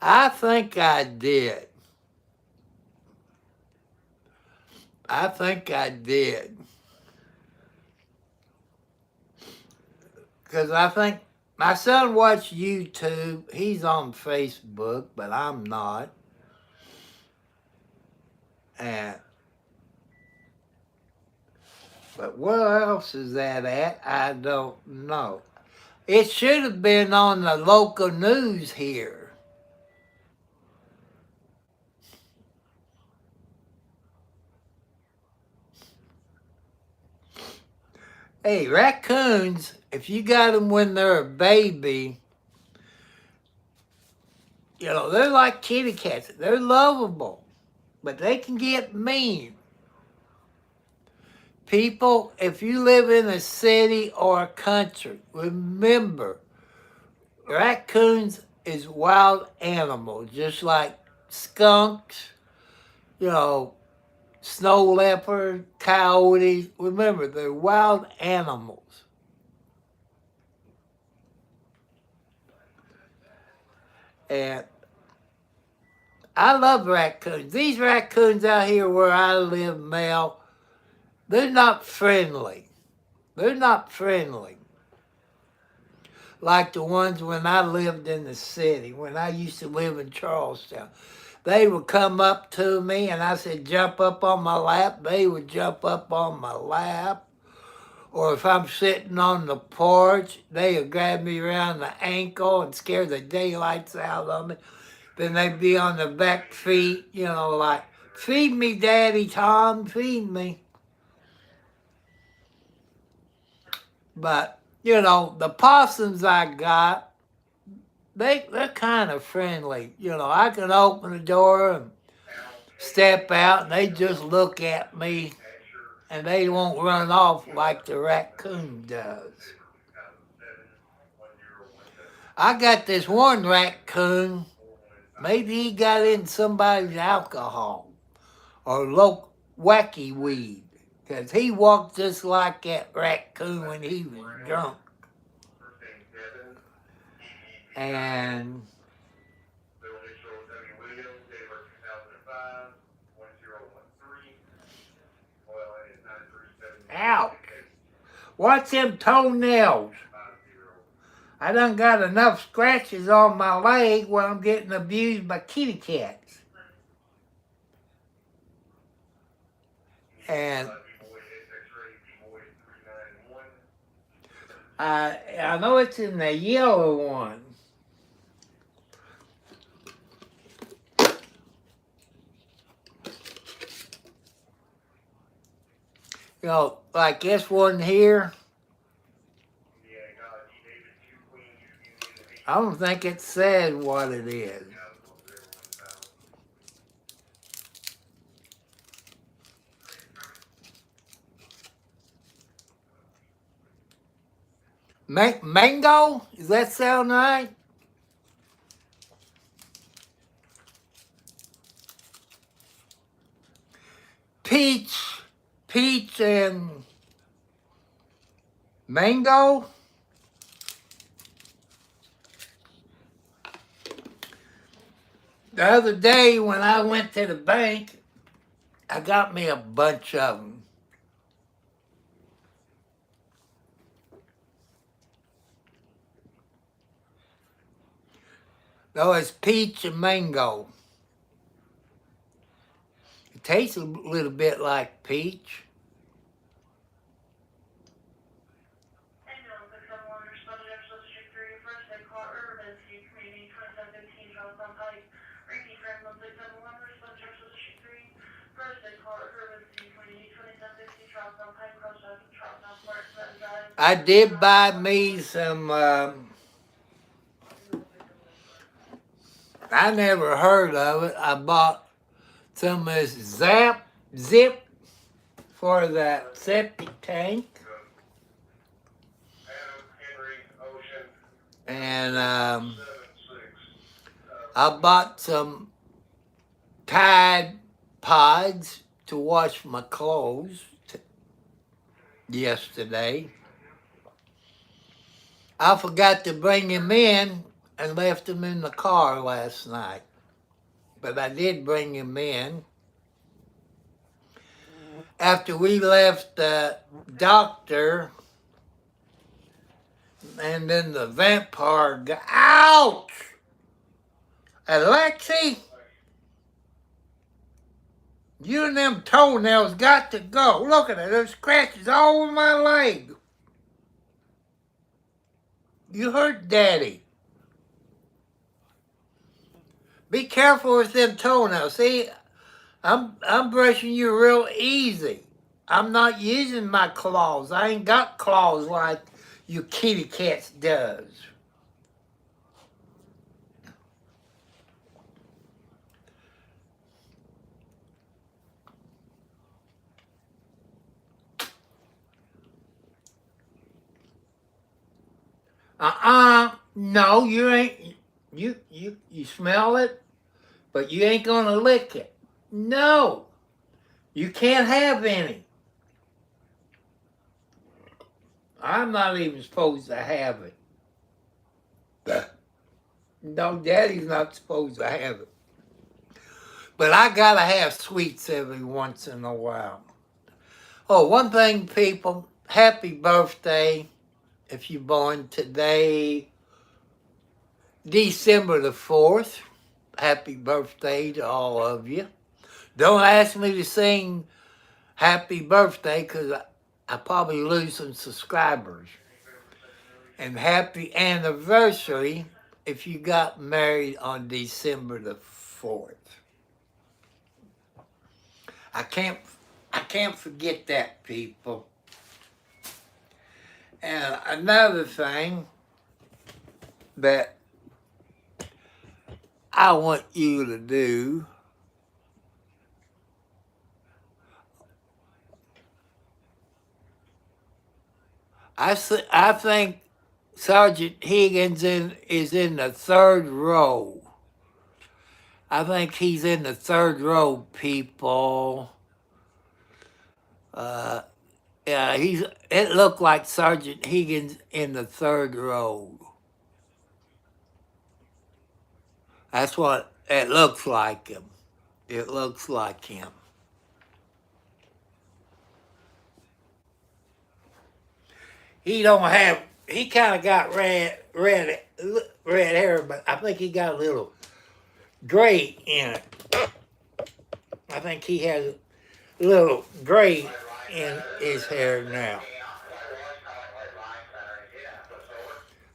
I think I did. I think I did. Because I think my son watched YouTube. He's on Facebook, but I'm not. But where else is that at? I don't know. It should have been on the local news here. Hey, raccoons, if you got them when they're a baby, they're like kitty cats. They're lovable, but they can get mean. People, if you live in a city or a country, remember, raccoons is wild animals, just like skunks, snow leopard, coyotes. Remember, they're wild animals. And I love raccoons. These raccoons out here where I live, Mel, they're not friendly. They're not friendly. Like the ones when I lived in the city, when I used to live in Charlestown. They would come up to me and I said, jump up on my lap. They would jump up on my lap. Or if I'm sitting on the porch, they would grab me around the ankle and scare the daylights out of me. Then they'd be on the back feet, like, feed me, Daddy Tom, feed me. But, the possums I got, they're kind of friendly. I can open the door and step out and they just look at me and they won't run off like the raccoon does. I got this one raccoon, maybe he got in somebody's alcohol or wacky weed, because he walked just like that raccoon when he was drunk. And ouch! Watch them toenails. I done got enough scratches on my leg where I'm getting abused by kitty cats. And I know it's in the yellow one. Like this one here. I don't think it said what it is. Mango? Does that sound right? Peach and mango? The other day when I went to the bank, I got me a bunch of them. No, it's peach and mango. It tastes a little bit like peach. I did buy me some, I never heard of it. I bought some of this Zip for that septic tank. And I bought some Tide Pods to wash my clothes yesterday. I forgot to bring them in and left them in the car last night. But I did bring them in. After we left the doctor, and then the vampire got, ouch! Alexi, you and them toenails got to go. Look at it, there's scratches all over my leg. You hurt Daddy. Be careful with them toenails. See, I'm brushing you real easy. I'm not using my claws. I ain't got claws like you kitty cats does. No, you ain't. You smell it, but you ain't gonna lick it. No, you can't have any. I'm not even supposed to have it. No, Daddy's not supposed to have it. But I gotta have sweets every once in a while. Oh, one thing, people, happy birthday if you're born today, December the 4th. Happy birthday to all of you. Don't ask me to sing happy birthday because I probably lose some subscribers. And happy anniversary if you got married on December the 4th. I can't forget that, people. And another thing that I want you to do, I think Sergeant Higgins is in the third row. I think he's in the third row, people. Yeah, it looked like Sergeant Higgins in the third row. That's what it looks like him. It looks like him. He kind of got red hair, but I think he got a little gray in it. I think he has a little gray in his hair now.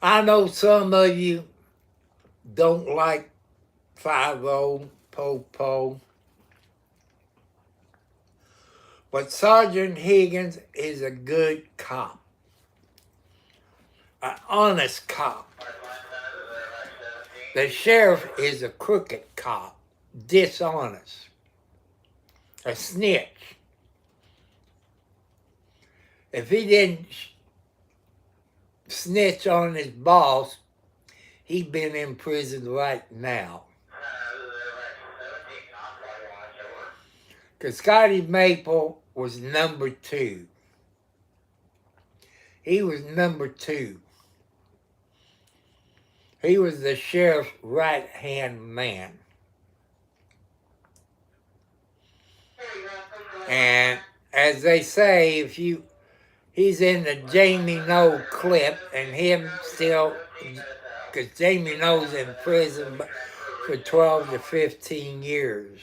I know some of you don't like 5-0 Po, but Sergeant Higgins is a good cop, an honest cop. The sheriff is a crooked cop, dishonest, a snitch. If he didn't snitch on his boss, he'd been in prison right now. Because Scotty Maple was number 2. He was number 2. He was the sheriff's right-hand man. And as they say, he's in the Jamie Noe clip, and him still, because Jamie Noe's in prison for 12 to 15 years.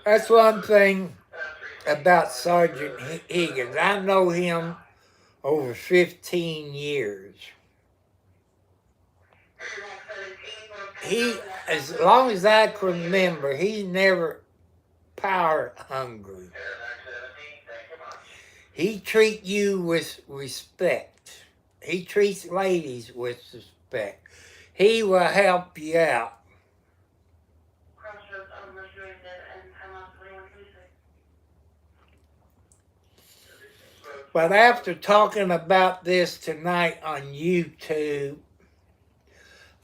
That's one thing about Sergeant Higgins. I know him over 15 years. As long as I can remember, he's never power hungry. He treats you with respect. He treats ladies with respect. He will help you out. But after talking about this tonight on YouTube,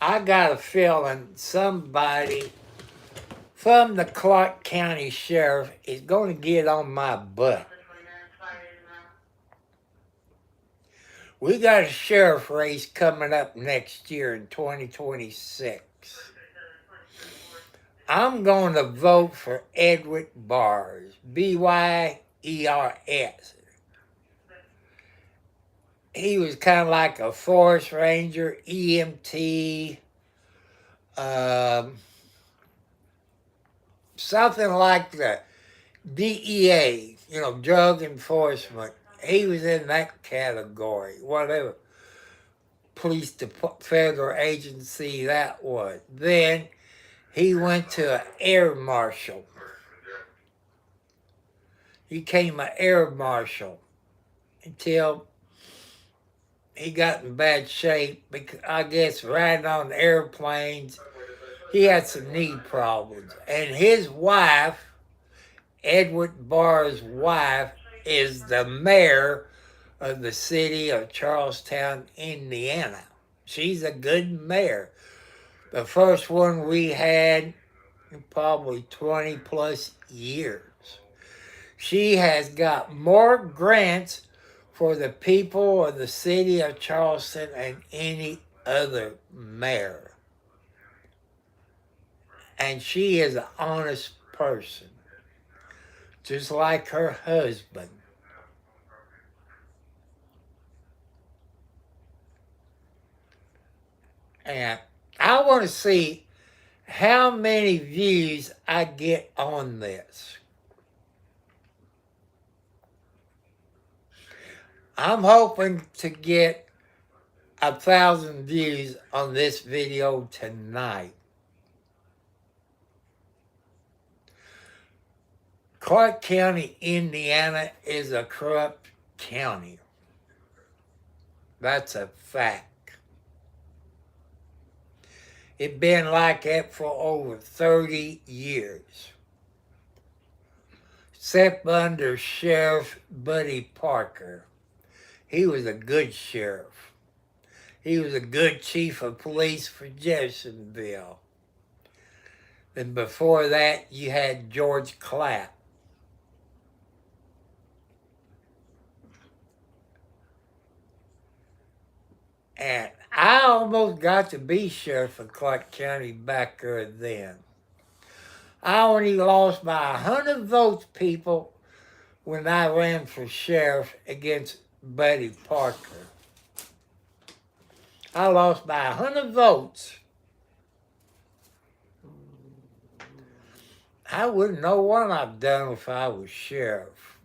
I got a feeling somebody from the Clark County Sheriff is going to get on my butt. We got a sheriff race coming up next year in 2026. I'm going to vote for Edward Bars, B-Y-E-R-S. He was kind of like a forest ranger, EMT, something like the DEA, drug enforcement. He was in that category, whatever police federal agency that was. Then he went to an air marshal. He became an air marshal until he got in bad shape, because I guess riding on airplanes, he had some knee problems. And his wife, Edward Barr's wife, is the mayor of the city of Charlestown, Indiana. She's a good mayor. The first one we had in probably 20 plus years. She has got more grants for the people of the city of Charleston than any other mayor. And she is an honest person, just like her husband. And I want to see how many views I get on this. I'm hoping to get 1,000 views on this video tonight. Clark County, Indiana is a corrupt county. That's a fact. It's been like that for over 30 years. Except under Sheriff Buddy Parker. He was a good sheriff. He was a good chief of police for Jeffersonville. And before that, you had George Clapp. And I almost got to be sheriff of Clark County back there then. I only lost by 100 votes, people, when I ran for sheriff against Buddy Parker. I lost by 100 votes. I wouldn't know what I've done if I was sheriff.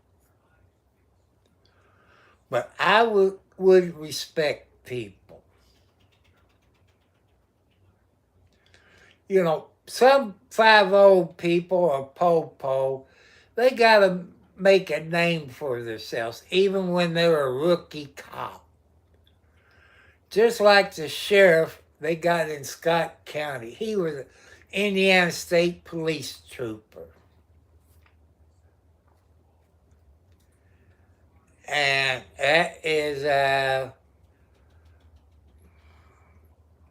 But I would respect people. Some 5-0 people or po-po, they got to make a name for themselves, even when they were a rookie cop. Just like the sheriff they got in Scott County. He was an Indiana State Police trooper. And that is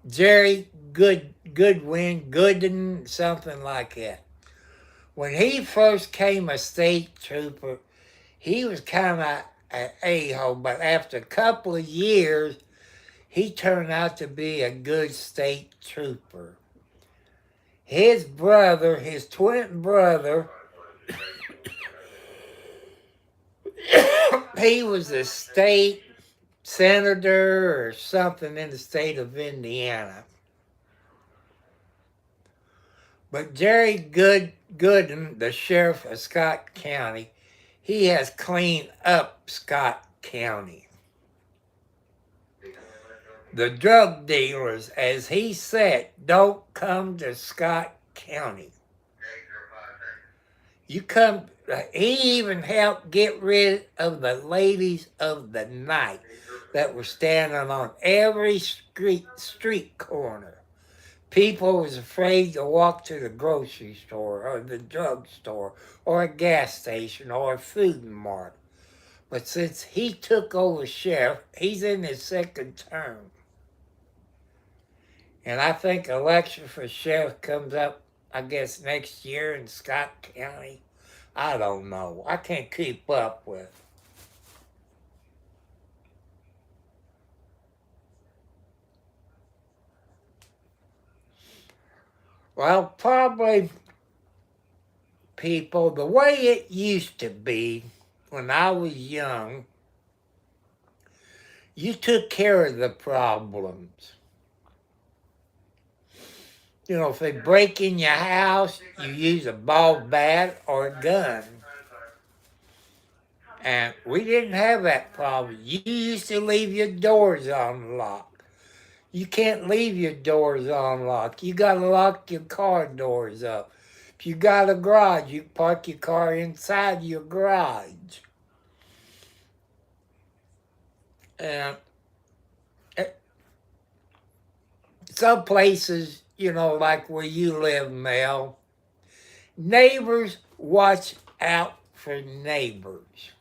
Jerry Gooden, something like that. When he first came a state trooper, he was kind of an a-hole, but after a couple of years, he turned out to be a good state trooper. His brother, his twin brother, he was a state senator or something in the state of Indiana. But Jerry Gooden, the sheriff of Scott County, he has cleaned up Scott County. The drug dealers, as he said, don't come to Scott County. You come, he even helped get rid of the ladies of the night that were standing on every street corner. People was afraid to walk to the grocery store or the drugstore or a gas station or a food mart. But since he took over sheriff, he's in his second term. And I think election for sheriff comes up, I guess, next year in Scott County. I don't know. I can't keep up with. Well, probably people, the way it used to be when I was young, you took care of the problems. You know, if they break in your house, you use a ball bat or a gun. And we didn't have that problem. You used to leave your doors unlocked. You can't leave your doors unlocked. You got to lock your car doors up. If you got a garage, you park your car inside your garage. And some places, you know, like where you live, Mel, neighbors watch out for neighbors.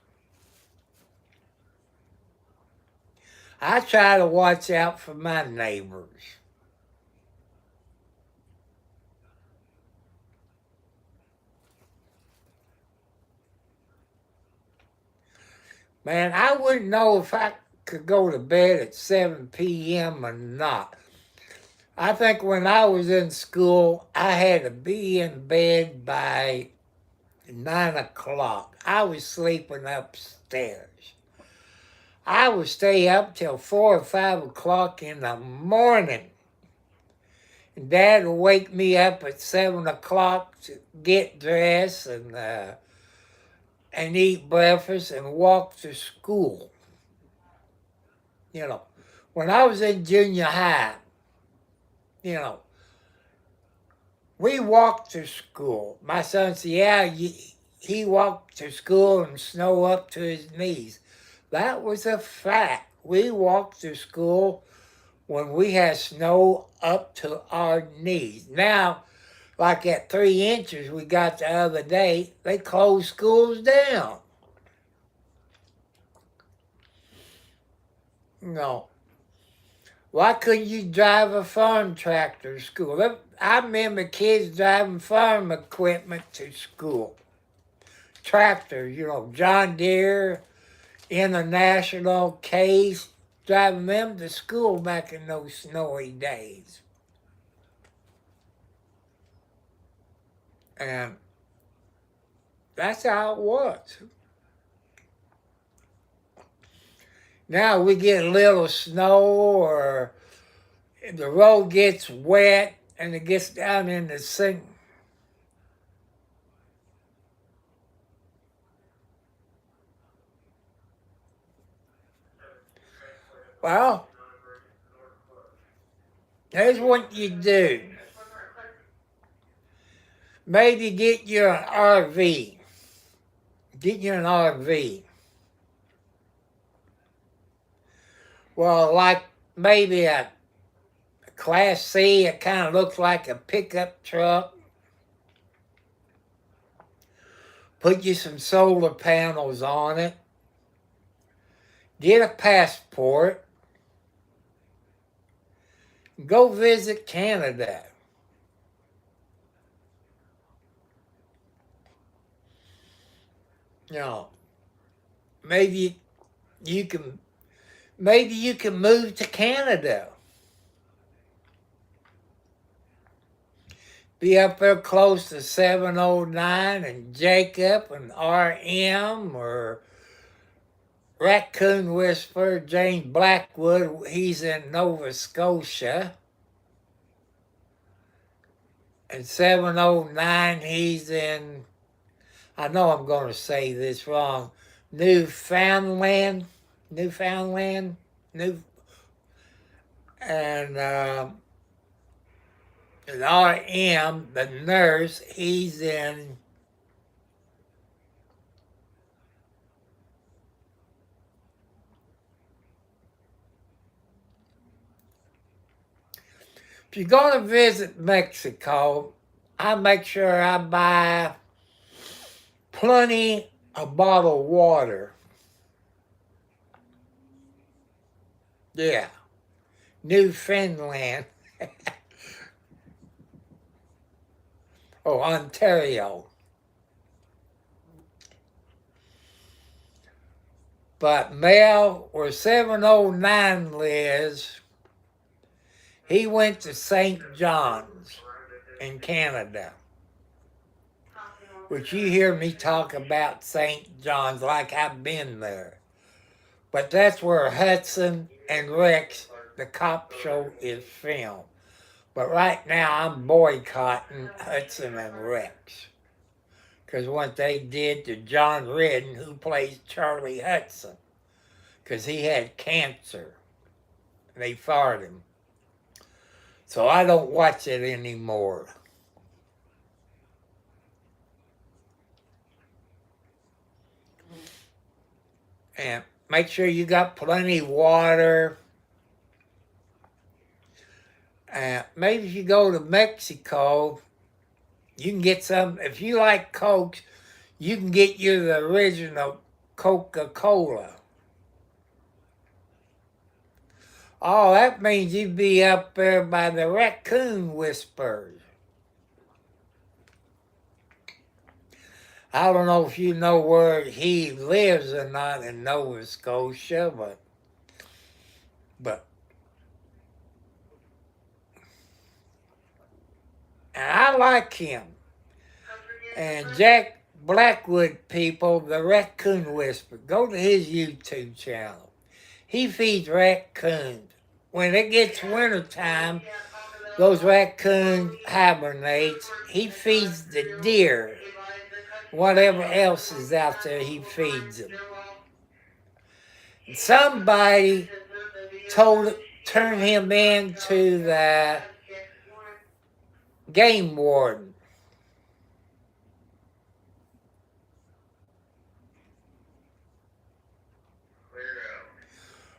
I try to watch out for my neighbors. Man, I wouldn't know if I could go to bed at 7 p.m. or not. I think when I was in school, I had to be in bed by 9 o'clock. I was sleeping upstairs. I would stay up till 4 or 5 o'clock in the morning. And Dad would wake me up at 7 o'clock to get dressed and eat breakfast and walk to school. You know, when I was in junior high, you know, we walked to school. My son said, yeah, he walked to school in snow up to his knees. That was a fact. We walked to school when we had snow up to our knees. Now, like at 3 inches we got the other day, they closed schools down. No. Why couldn't you drive a farm tractor to school? I remember kids driving farm equipment to school. Tractors, you know, John Deere, International, Case, driving them to school back in those snowy days. And that's how it was. Now we get a little snow or the road gets wet and it gets down in the sink. Well, here's what you do. Maybe get you an RV. Get you an RV. Well, like maybe a Class C, it kind of looks like a pickup truck. Put you some solar panels on it. get a passport, go visit Canada. You know, maybe you can move to Canada. Be up there close to 709 and Jacob and RM or Raccoon Whisperer, James Blackwood. He's in Nova Scotia. And 709, he's in, I know I'm going to say this wrong, Newfoundland, and an RM, the nurse, he's in if you're going to visit Mexico, I make sure I buy plenty of bottled water. Yeah, Newfoundland. Oh, Ontario. But Mel, where 709 lives, he went to St. John's in Canada. Which you hear me talk about St. John's like I've been there. But that's where Hudson and Rex, the cop show, is filmed. But right now I'm boycotting Hudson and Rex. Because what they did to John Redden, who plays Charlie Hudson. Because he had cancer. They fired him. So I don't watch it anymore. And make sure you got plenty of water. Maybe if you go to Mexico, you can get some, if you like Coke, you can get you the original Coca-Cola. Oh, that means you'd be up there by the Raccoon Whisperers. I don't know if you know where he lives or not in Nova Scotia, but and I like him. And Jack Blackwood, people, the Raccoon Whisperer, go to his YouTube channel. He feeds raccoons. When it gets wintertime, those raccoons hibernate. He feeds the deer. Whatever else is out there, he feeds them. Somebody turned him into the game warden.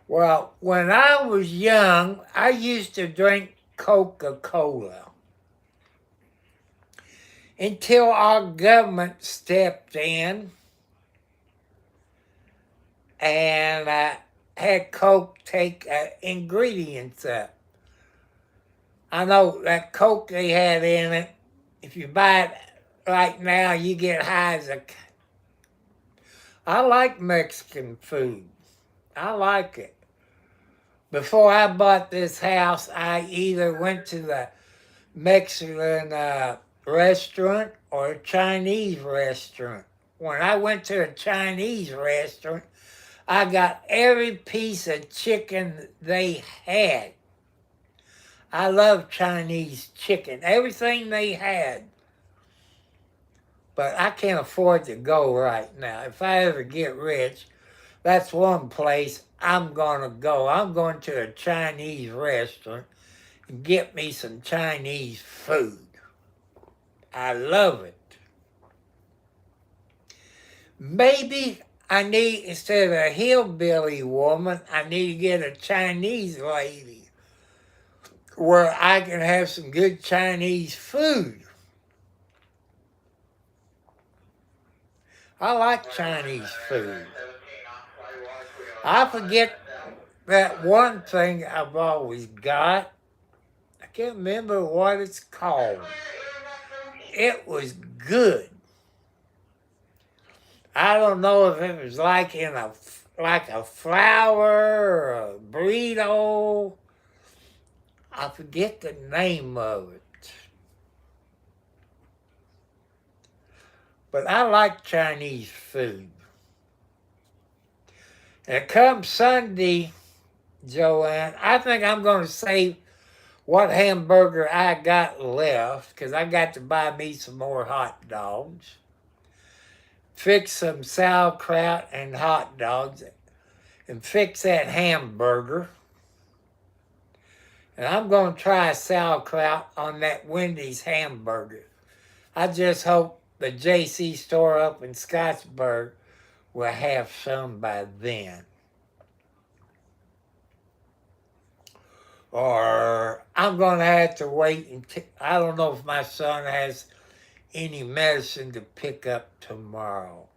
Well, when I was young, I used to drink Coca-Cola until our government stepped in and had Coke take ingredients up. I know that Coke they had in it, if you buy it right now, you get high as a... I like Mexican food. I like it. Before I bought this house, I either went to the Mexican restaurant or a Chinese restaurant. When I went to a Chinese restaurant, I got every piece of chicken they had. I love Chinese chicken, everything they had. But I can't afford to go right now. If I ever get rich, that's one place I'm going to go. I'm going to a Chinese restaurant and get me some Chinese food. I love it. Maybe I need, instead of a hillbilly woman, I need to get a Chinese lady where I can have some good Chinese food. I like Chinese food. I forget that one thing I've always got. I can't remember what it's called. It was good. I don't know if it was like in a flour or a burrito. I forget the name of it. But I like Chinese food. And come Sunday, Joanne, I think I'm going to save what hamburger I got left, because I got to buy me some more hot dogs. Fix some sauerkraut and hot dogs, and fix that hamburger. And I'm going to try sauerkraut on that Wendy's hamburger. I just hope the JC store up in Scottsburg will have some by then. Or I'm going to have to wait until, I don't know if my son has any medicine to pick up tomorrow.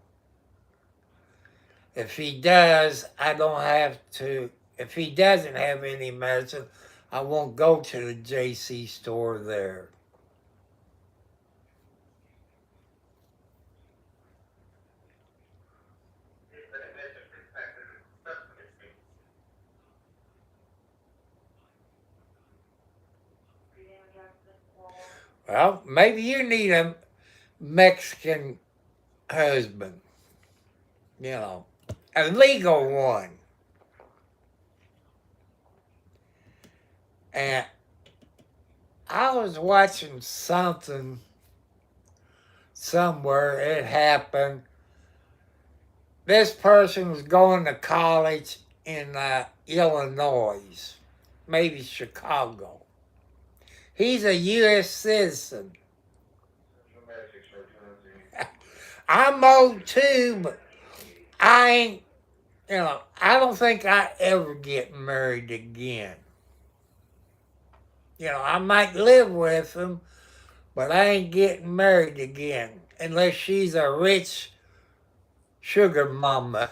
If he does, I don't have to, if he doesn't have any medicine, I won't go to the JC store there. Well, maybe you need a Mexican husband, you know, a legal one. And I was watching something somewhere, it happened. This person was going to college in Illinois, maybe Chicago. He's a U.S. citizen. I'm old too, but I ain't, I don't think I ever get married again. I might live with him, but I ain't getting married again unless she's a rich sugar mama.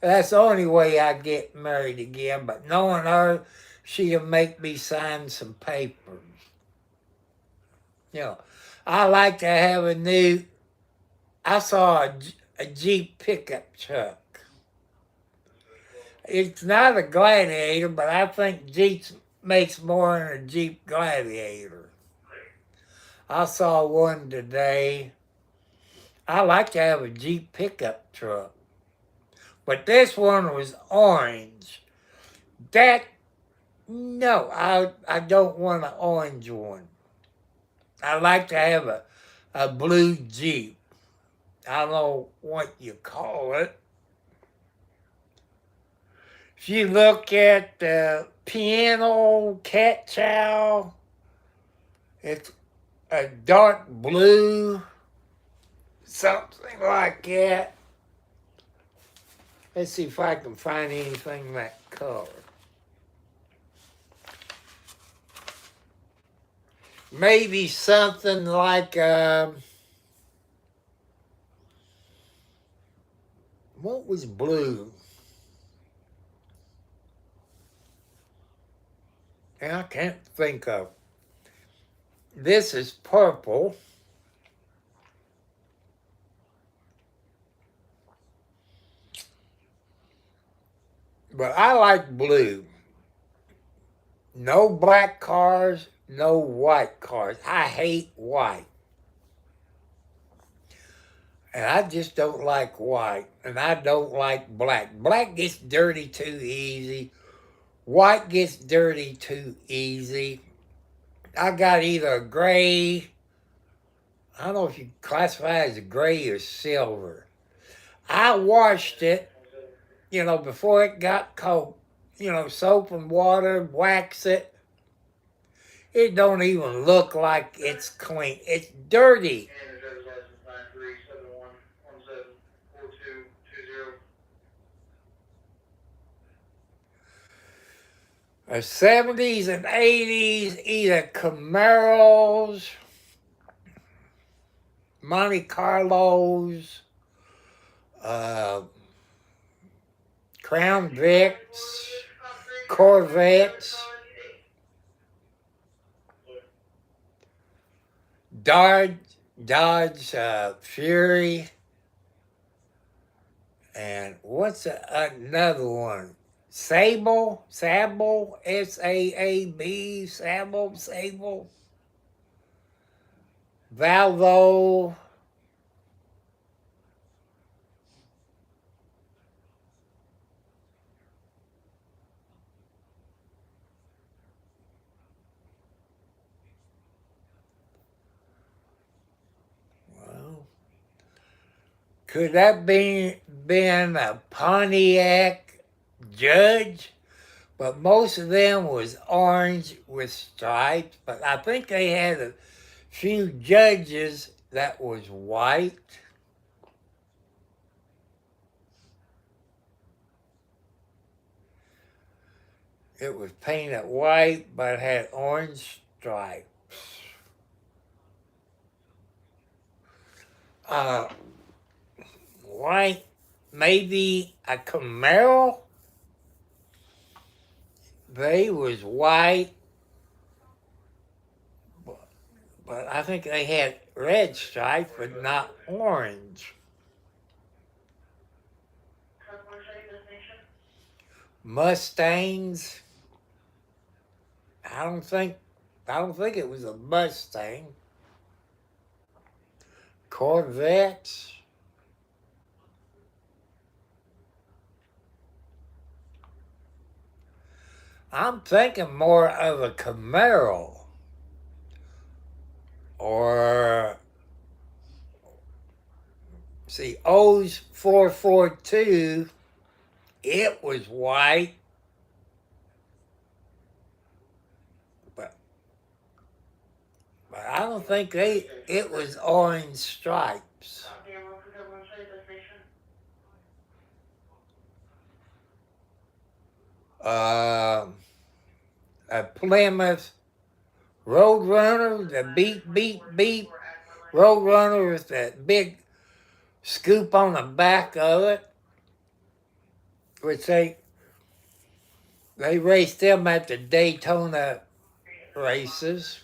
That's the only way I get married again, but knowing her, she'll make me sign some papers. I like to have I saw a Jeep pickup truck. It's not a Gladiator, but I think Jeep makes more than a Jeep Gladiator. I saw one today. I like to have a Jeep pickup truck. But this one was orange. No, I don't want an orange one. I like to have a blue Jeep. I don't know what you call it. If you look at the piano cat chow, it's a dark blue, something like that. Let's see if I can find anything that color. Maybe something like, what was blue? And I can't think of. This is purple. But I like blue. No black cars, no white cars. I hate white. And I just don't like white. And I don't like black. Black gets dirty too easy. White gets dirty too easy. I got either a gray, I don't know if you classify it as a gray or silver. I washed it, before it got cold. Soap and water, wax it. It don't even look like it's clean. It's dirty. The 70s and 80s, either Camaros, Monte Carlos, Crown Vics, Corvettes, Dodge Fury, and what's another one? Sable, S-A-A-B, Sable, Valvo. Well, could that been a Pontiac Judge? But most of them was orange with stripes. But I think they had a few judges that was white. It was painted white, but had orange stripes. White, maybe a Camaro. They was white, but I think they had red stripes, but not orange. Mustangs. I don't think it was a Mustang. Corvettes. I'm thinking more of a Camaro or see O's 442. It was white, but I don't think it was orange stripes. A Plymouth Roadrunner, the beep Roadrunner with that big scoop on the back of it, which they raced them at the Daytona races.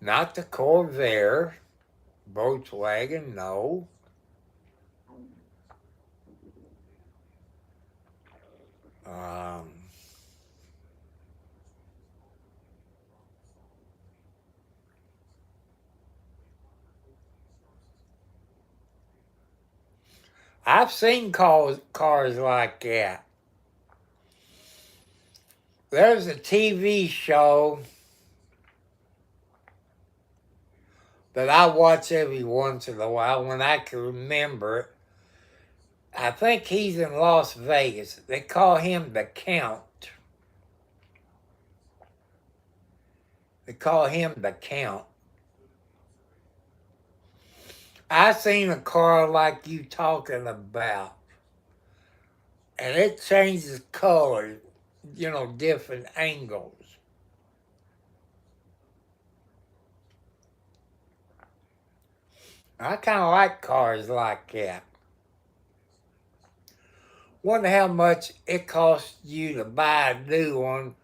Not the Corvair, Volkswagen, no. I've seen cars like that. There's a TV show that I watch every once in a while when I can remember it. I think he's in Las Vegas. They call him the Count. I seen a car like you talking about, and it changes color, different angles. I kind of like cars like that. Wonder how much it costs you to buy a new one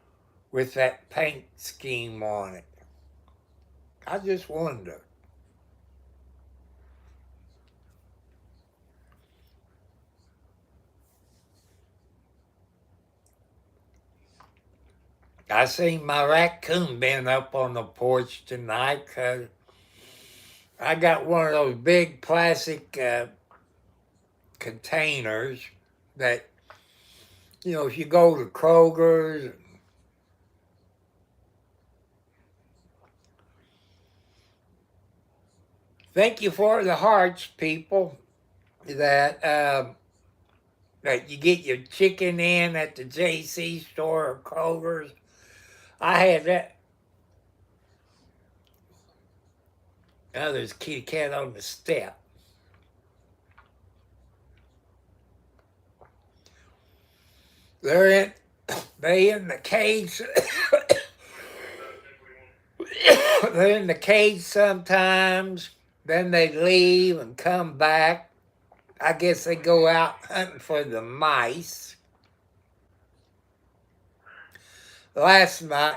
with that paint scheme on it. I just wonder. I seen my raccoon been up on the porch tonight because I got one of those big plastic containers that, if you go to Kroger's. Thank you for the hearts, people, that you get your chicken in at the JC store or Kroger's. I had that. Now there's a kitty cat on the step. They in the cage. They're in the cage sometimes, then they leave and come back. I guess they go out hunting for the mice. Last night,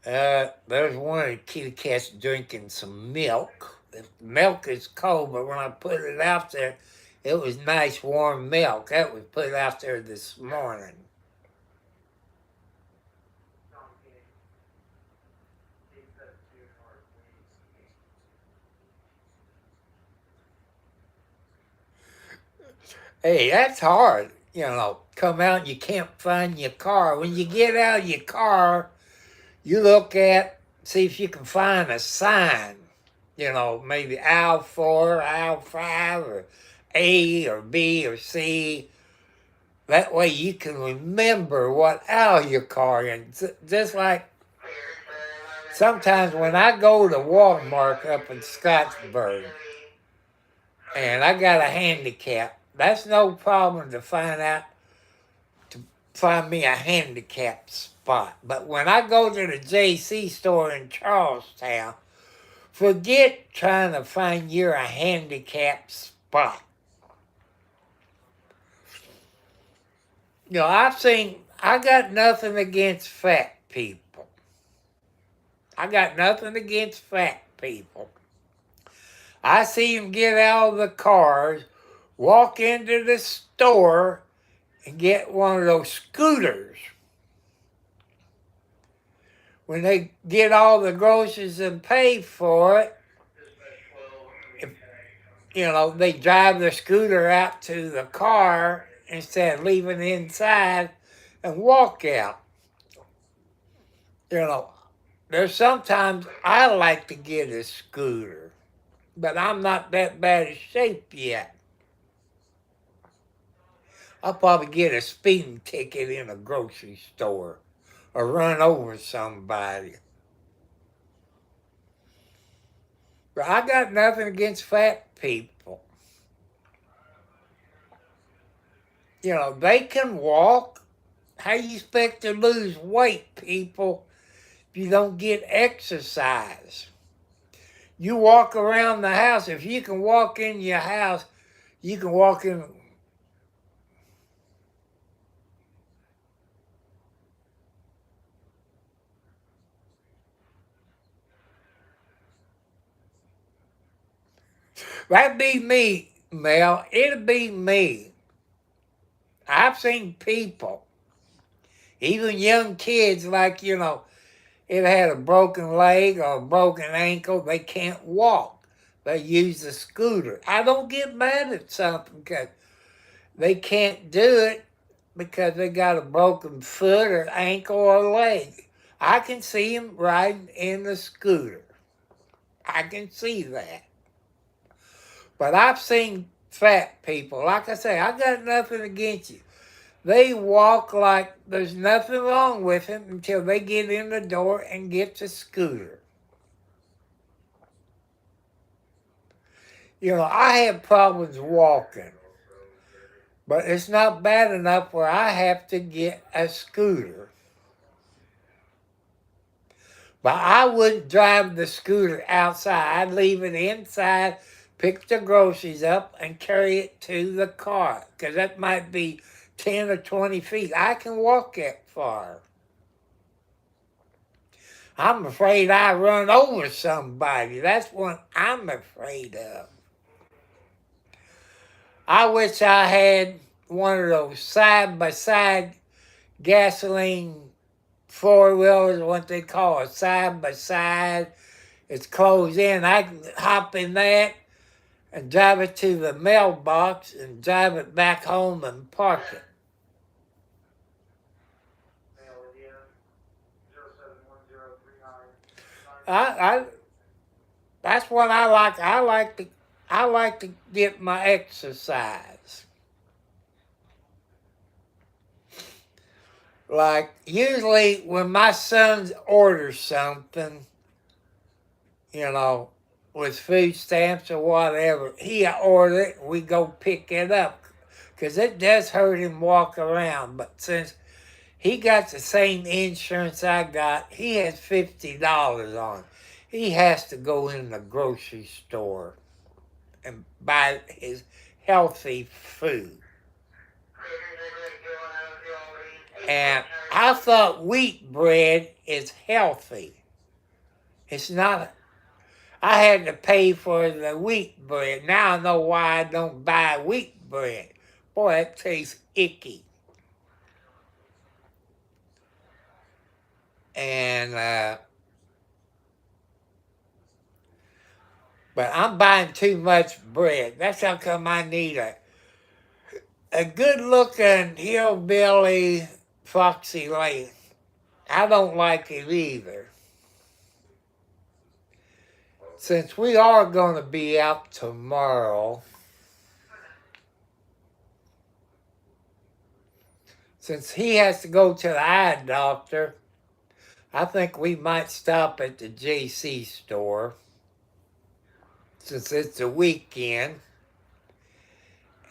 there's one of the kitty cats drinking some milk. The milk is cold, but when I put it out there, it was nice warm milk. That was put out there this morning. Hey, that's hard. Come out and you can't find your car. When you get out of your car, you look see if you can find a sign. Maybe aisle 4, aisle 5, or A or B or C. That way you can remember what aisle your car in. Just like sometimes when I go to Walmart up in Scottsburg and I got a handicap, that's no problem to find me a handicap spot. But when I go to the JC store in Charlestown, forget trying to find you a handicap spot. I got nothing against fat people. I see them get out of the cars, walk into the store, and get one of those scooters. When they get all the groceries and pay for it, they drive the scooter out to the car instead of leaving it inside and walk out. There's sometimes I like to get a scooter, but I'm not that bad of shape yet. I'll probably get a speeding ticket in a grocery store or run over somebody. But I got nothing against fat people. They can walk. How you expect to lose weight, people, if you don't get exercise? You walk around the house. If you can walk in your house, you can walk in. That'd be me, Mel. It'd be me. I've seen people, even young kids, like, it had a broken leg or a broken ankle. They can't walk. They use a scooter. I don't get mad at something because they can't do it because they got a broken foot or ankle or leg. I can see them riding in the scooter. I can see that. But I've seen fat people. Like I say, I got nothing against you. They walk like there's nothing wrong with them until they get in the door and get the scooter. I have problems walking, but it's not bad enough where I have to get a scooter. But I wouldn't drive the scooter outside. I'd leave it inside, pick the groceries up, and carry it to the car, because that might be 10 or 20 feet. I can walk that far. I'm afraid I run over somebody. That's what I'm afraid of. I wish I had one of those side-by-side gasoline four-wheelers, what they call a side-by-side. It's closed in. I can hop in that and drive it to the mailbox and drive it back home and park it. That's what I like. I like to get my exercise. Like, usually when my son orders something, with food stamps or whatever, he'll order it and we go pick it up. Because it does hurt him walk around. But since He got the same insurance I got. He has $50 on. He has to go in the grocery store and buy his healthy food. And I thought wheat bread is healthy. It's not. I had to pay for the wheat bread. Now I know why I don't buy wheat bread. Boy, it tastes icky. And but I'm buying too much bread. That's how come I need a good-looking hillbilly Foxy Lane. I don't like it either. Since we are going to be out tomorrow, since he has to go to the eye doctor, I think we might stop at the JC store since it's a weekend.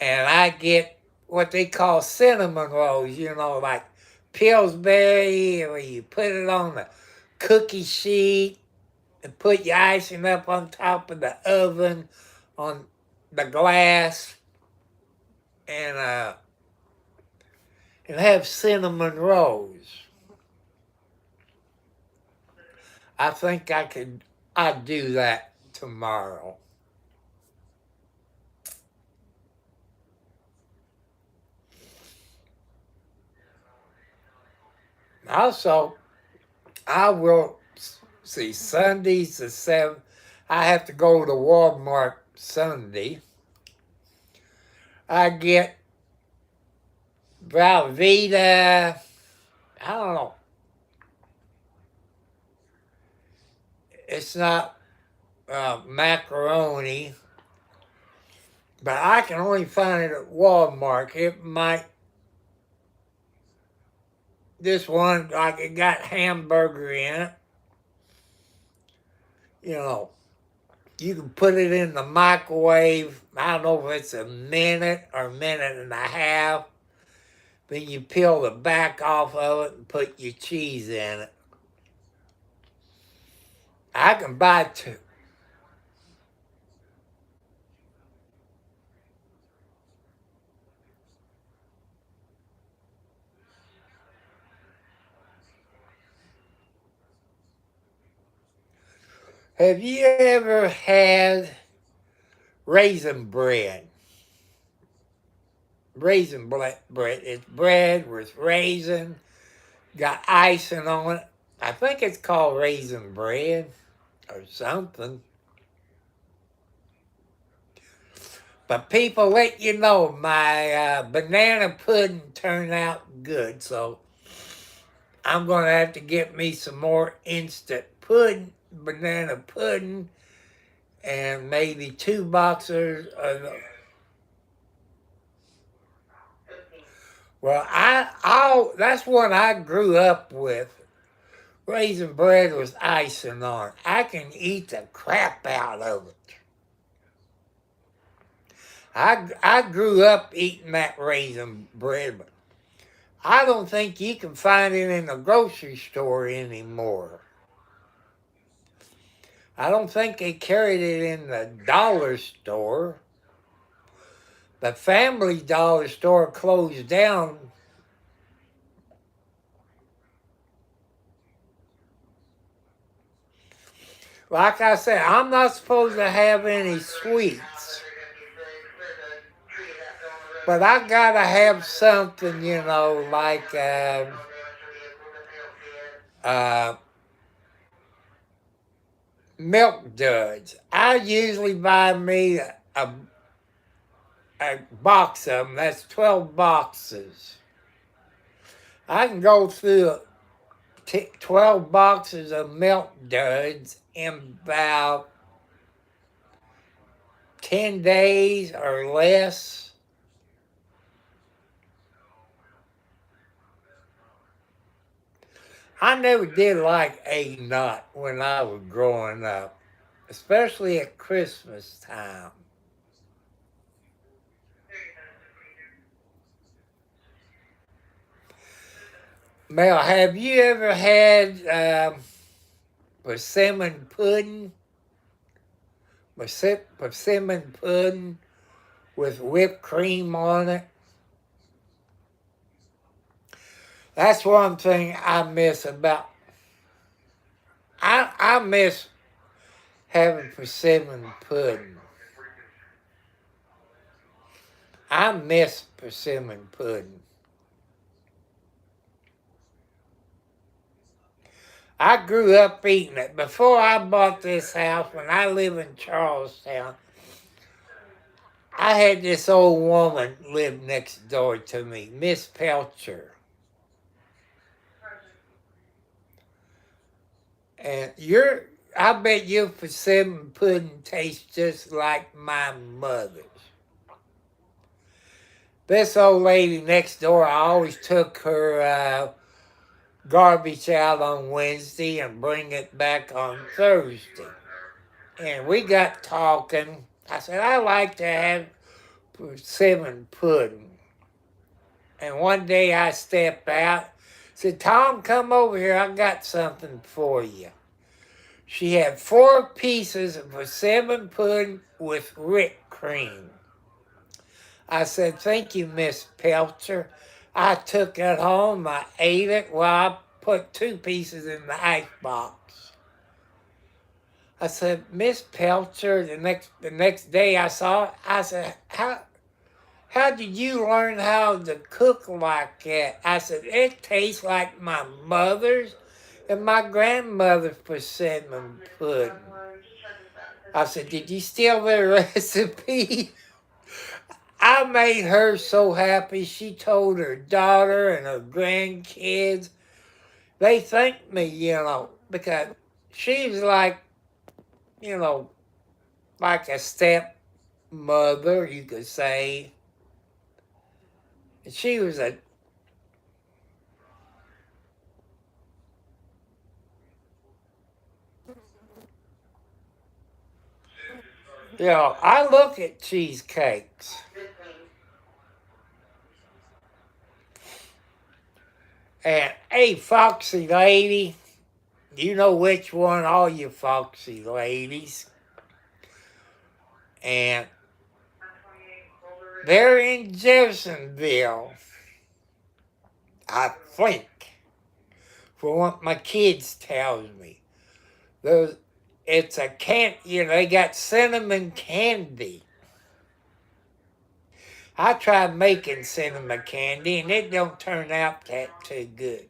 And I get what they call cinnamon rolls, like Pillsbury, where you put it on the cookie sheet and put your icing up on top of the oven on the glass and have cinnamon rolls. I think I'd do that tomorrow. Also, I will see Sundays the 7th. I have to go to Walmart Sunday. I get Velveeta. I don't know. It's not macaroni, but I can only find it at Walmart. It might. This one, like it got hamburger in it. You can put it in the microwave. I don't know if it's a minute or a minute and a half. Then you peel the back off of it and put your cheese in it. I can buy two. Have you ever had raisin bread? Raisin bread. It's bread with raisin, got icing on it. I think it's called raisin bread or something. But people, let you know, my banana pudding turned out good, so I'm going to have to get me some more instant banana pudding, and maybe 2 boxes of the... Well, that's what I grew up with. Raisin bread with icing on it. I can eat the crap out of it. I grew up eating that raisin bread, but I don't think you can find it in the grocery store anymore. I don't think they carried it in the dollar store. The Family Dollar store closed down. Like I said, I'm not supposed to have any sweets. But I gotta have something, like Milk Duds. I usually buy me a box of them. That's 12 boxes. I can go through 12 boxes of Milk Duds in about 10 days or less. I never did like eggnog when I was growing up, especially at Christmas time. Mel, have you ever had persimmon pudding? Persimmon pudding with whipped cream on it? That's one thing I miss about. I miss having persimmon pudding. I miss persimmon pudding. I grew up eating it. Before I bought this house, when I lived in Charlestown, I had this old woman live next door to me, Miss Pelcher. And I bet your persimmon pudding tastes just like my mother's. This old lady next door, I always took her garbage out on Wednesday and bring it back on Thursday. And we got talking. I said, I like to have persimmon pudding. And one day I stepped out, said, Tom, come over here. I got something for you. She had 4 pieces of persimmon pudding with whipped cream. I said, thank you, Miss Pelcher. I took it home. I ate it. Well, I put 2 pieces in the icebox. I said, Miss Pelcher, the next day I saw it, I said, how did you learn how to cook like that? I said, it tastes like my mother's and my grandmother's persimmon pudding. I said, did you steal their recipe? I made her so happy. She told her daughter and her grandkids. They thanked me, because she was like, like a stepmother, you could say. She was I look at cheesecakes. And, hey, Foxy Lady, you know which one, all you Foxy Ladies. And they're in Jeffersonville, I think, for what my kids tells me. It's a they got cinnamon candy. I tried making cinnamon candy and it don't turn out that too good.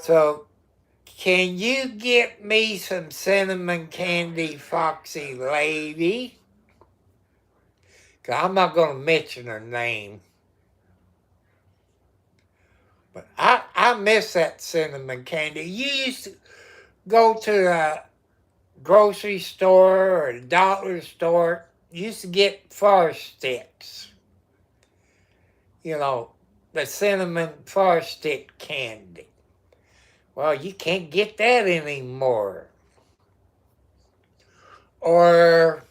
So, can you get me some cinnamon candy, Foxy Lady? 'Cause I'm not going to mention her name. But I miss that cinnamon candy. You used to go to a grocery store or a dollar store. You used to get Forest Sticks. The cinnamon Forest Stick candy. Well, you can't get that anymore. Or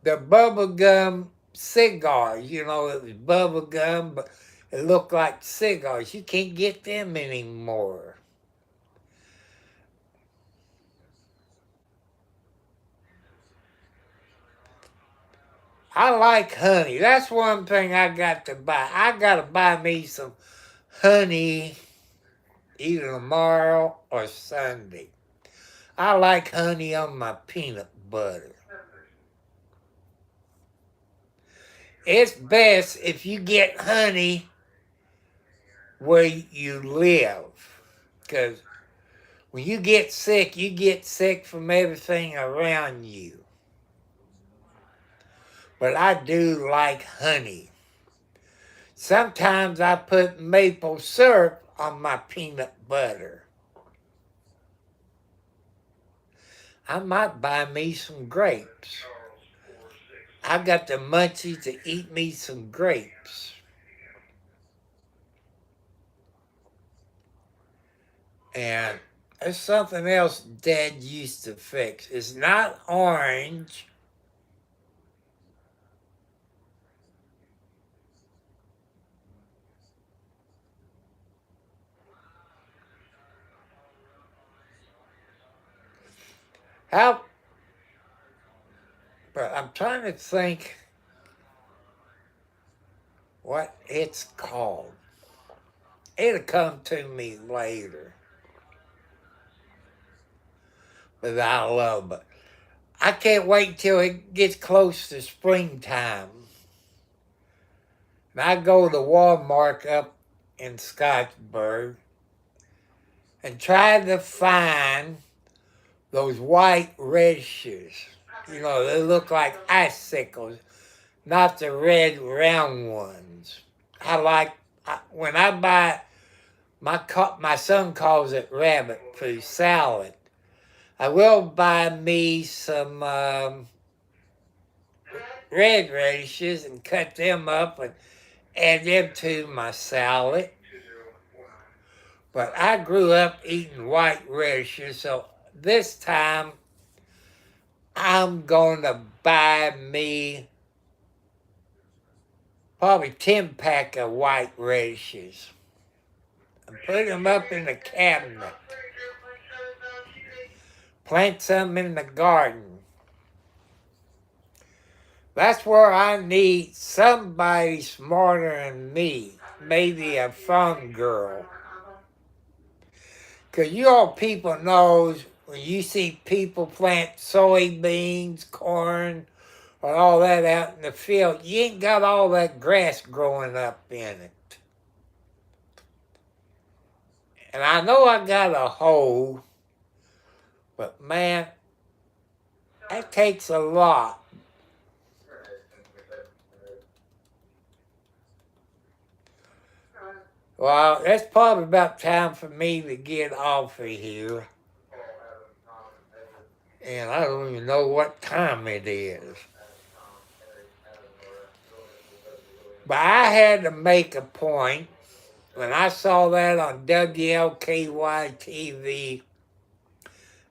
the bubblegum cigars. It was bubblegum, but it looked like cigars. You can't get them anymore. I like honey. That's one thing I got to buy. I got to buy me some honey either tomorrow or Sunday. I like honey on my peanut butter. It's best if you get honey where you live. Because when you get sick from everything around you. But I do like honey. Sometimes I put maple syrup on my peanut butter. I might buy me some grapes. I got the munchies to eat me some grapes. And there's something else Dad used to fix. It's not orange. How, but I'm trying to think what it's called. It'll come to me later. But I love it. I can't wait till it gets close to springtime. And I go to Walmart up in Scottsburg and try to find those white radishes. You know, they look like icicles, not the red round ones. When I buy, my son calls it rabbit food salad. I will buy me some red radishes and cut them up and add them to my salad. But I grew up eating white radishes, so this time I'm going to buy me probably 10-pack of white radishes and put them up in the cabinet. Plant some in the garden. That's where I need somebody smarter than me, maybe a farm girl. Because you all people knows when you see people plant soybeans, corn, or all that out in the field, you ain't got all that grass growing up in it. And I know I got a hoe, but man, that takes a lot. Well, it's probably about time for me to get off of here. And I don't even know what time it is. But I had to make a point when I saw that on WLKY TV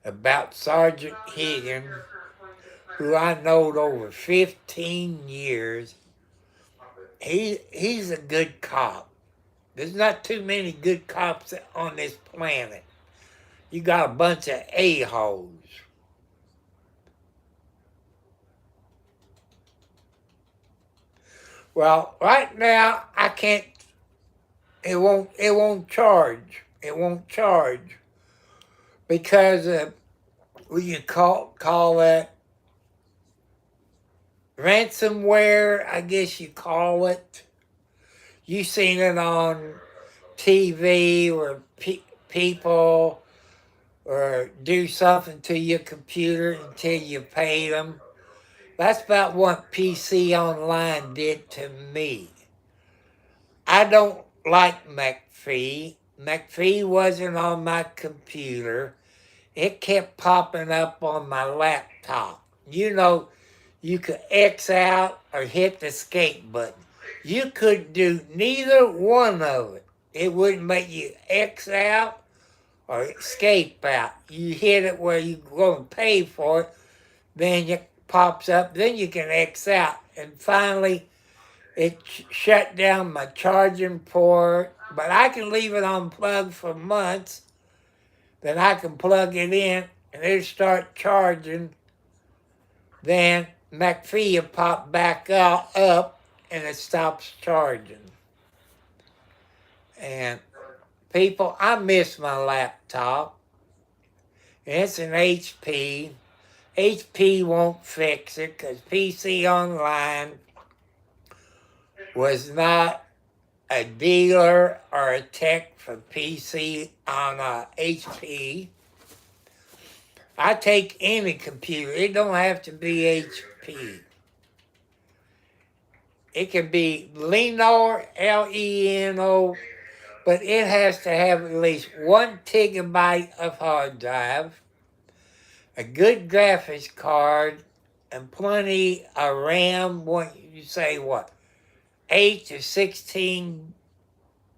about Sergeant Higdon, who I knowed over 15 years. He's a good cop. There's not too many good cops on this planet. You got a bunch of a-holes. Well, right now I can't. It won't charge. It won't charge because what you call that ransomware? I guess you call it. You seen it on TV where people or do something to your computer until you pay them. That's about what PC Online did to me. I don't like McAfee. McAfee wasn't on my computer. It kept popping up on my laptop. You know, you could X out or hit the escape button. You could do neither one of it. It wouldn't make you X out or escape out. You hit it where you're going to pay for it, then it pops up, then you can X out. And finally, it shut down my charging port, but I can leave it unplugged for months. Then I can plug it in and it'll start charging. Then McAfee will pop back up and it stops charging. And people, I miss my laptop. And it's an HP. HP won't fix it because PC Online was not a dealer or a tech for PC on HP. I take any computer. It don't have to be HP. It can be Leno, Leno, but it has to have at least 1 gigabyte of hard drive, a good graphics card, and plenty of RAM. What you say? What? 8 to 16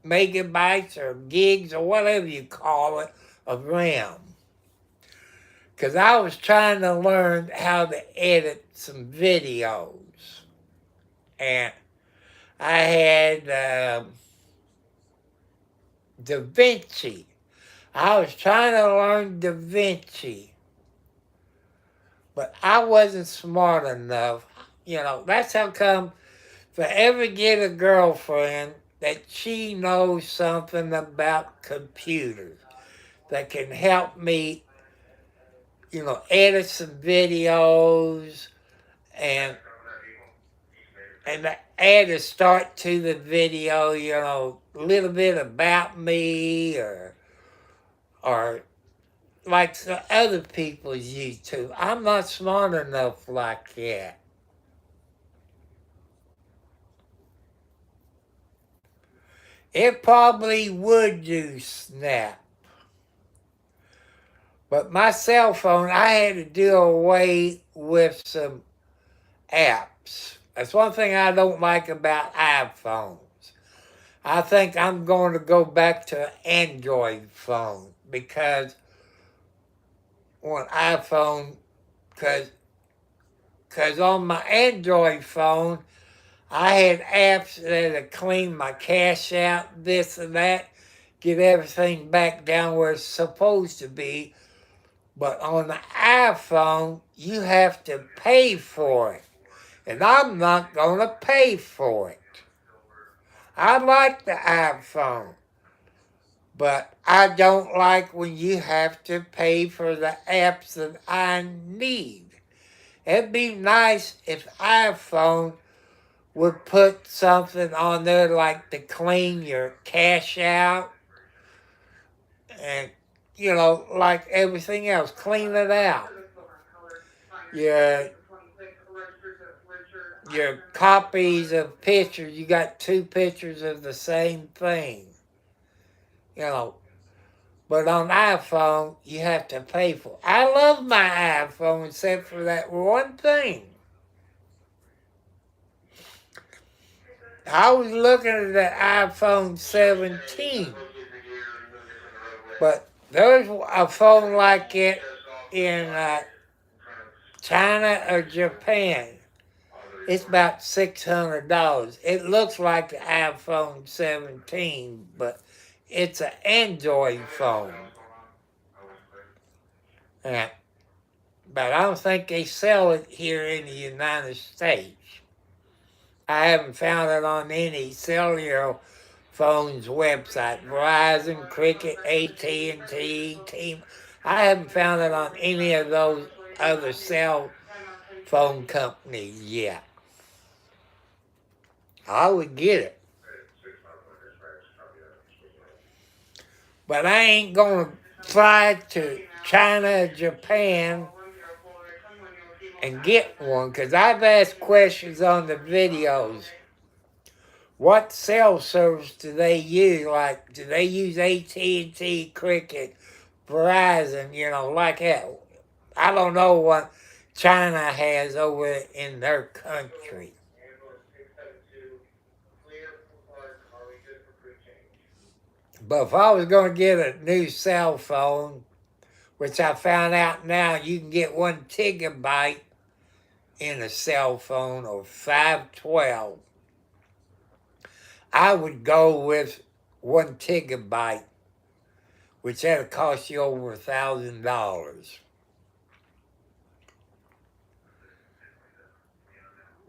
megabytes or gigs or whatever you call it of RAM. Because I was trying to learn how to edit some videos. And I had DaVinci. I was trying to learn DaVinci. But I wasn't smart enough. You know, that's how come if I ever get a girlfriend that she knows something about computers that can help me, you know, edit some videos and add a start to the video, you know, a little bit about me or like the other people's YouTube. I'm not smart enough like that. It probably would do Snap. But my cell phone, I had to do away with some apps. That's one thing I don't like about iPhones. I think I'm going to go back to an Android phone because on iPhone, because on my Android phone, I had apps that would clean my cache out, this and that, get everything back down where it's supposed to be. But on the iPhone, you have to pay for it. And I'm not going to pay for it. I like the iPhone. But I don't like when you have to pay for the apps that I need. It'd be nice if iPhone would put something on there like to clean your cache out and, you know, like everything else, clean it out. Your copies of pictures, you got 2 pictures of the same thing. You know, but on iPhone, you have to pay for it. I love my iPhone except for that one thing. I was looking at the iPhone 17, but there's a phone like it in China or Japan. It's about $600. It looks like the iPhone 17, but it's an Android phone. Yeah. But I don't think they sell it here in the United States. I haven't found it on any cellular phone's website. Verizon, Cricket, AT&T, Team. I haven't found it on any of those other cell phone companies yet. I would get it. But I ain't going to fly to China or Japan and get one, because I've asked questions on the videos. What cell service do they use? Like, do they use AT&T, Cricket, Verizon, you know, like that? I don't know what China has over in their country. But if I was going to get a new cell phone, which I found out now you can get 1 gigabyte in a cell phone or 512, I would go with 1 gigabyte, which that'll cost you over $1,000.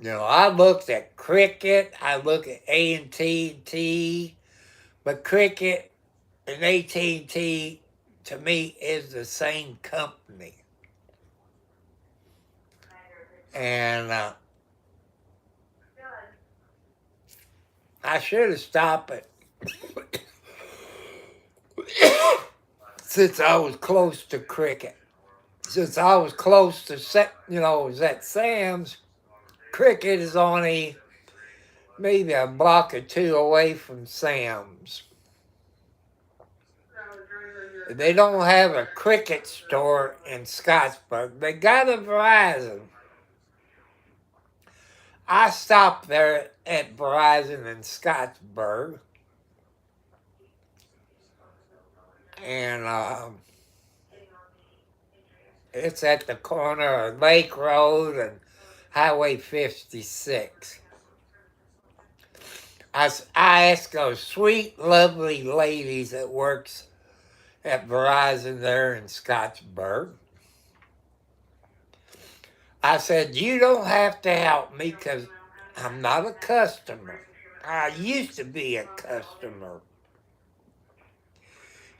You know, I looked at Cricket, I look at AT&T, but Cricket and AT&T, to me, is the same company. And I should have stopped it since I was close to Cricket. Since I was close to, was at Sam's, Cricket is only maybe a block or 2 away from Sam's. They don't have a Cricket store in Scottsburg. They got a Verizon. I stopped there at Verizon in Scottsburg. And it's at the corner of Lake Road and Highway 56. I asked those sweet, lovely ladies that works at Verizon there in Scottsburg. I said, you don't have to help me because I'm not a customer. I used to be a customer.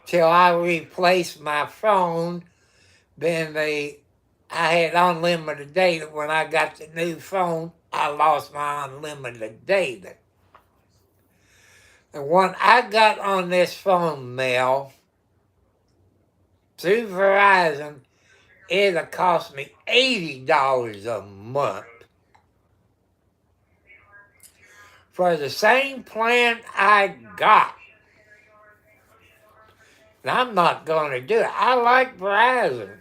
Till I replaced my phone, then I had unlimited data. When I got the new phone, I lost my unlimited data. And when I got on this phone, Mel, through Verizon, it'll cost me $80 a month. For the same plan I got. And I'm not going to do it. I like Verizon.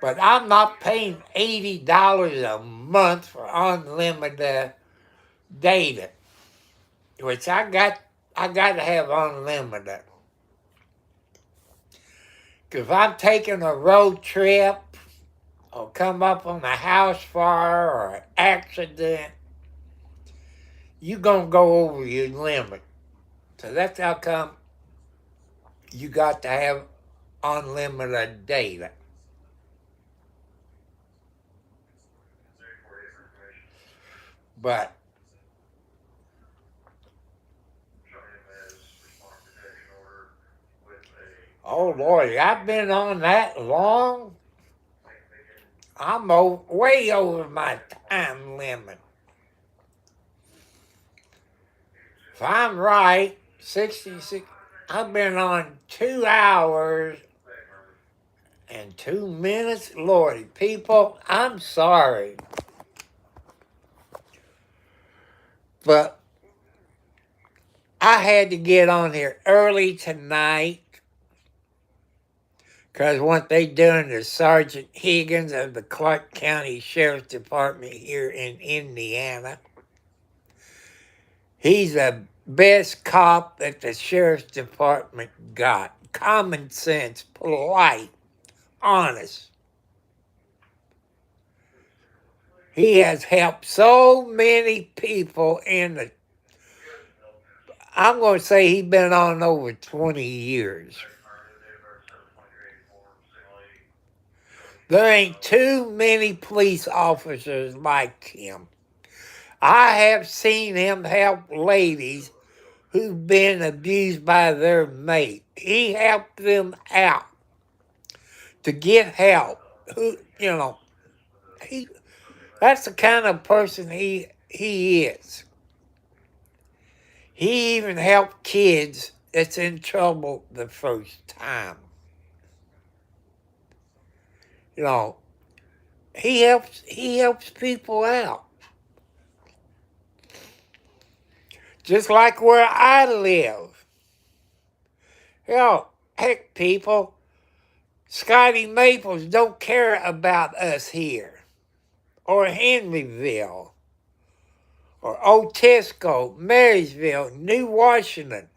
But I'm not paying $80 a month for unlimited data. Which I got to have unlimited. Because if I'm taking a road trip or come up on a house fire or an accident, you're going to go over your limit. So that's how come you got to have unlimited data. But oh Lord, I've been on that long. I'm way over my time limit. If I'm right, 66. I've been on 2 hours and 2 minutes. Lordy, people, I'm sorry. But I had to get on here early tonight because what they doing to Sergeant Higgins of the Clark County Sheriff's Department here in Indiana. He's the best cop that the Sheriff's Department got. Common sense, polite, honest. He has helped so many people I'm going to say he's been on over 20 years. There ain't too many police officers like him. I have seen him help ladies who've been abused by their mate. He helped them out to get help. That's the kind of person he is. He even helped kids that's in trouble the first time. He helps people out. Just like where I live. Heck, people, Scotty Maples don't care about us here. Or Henryville. Or Otisco, Marysville, New Washington.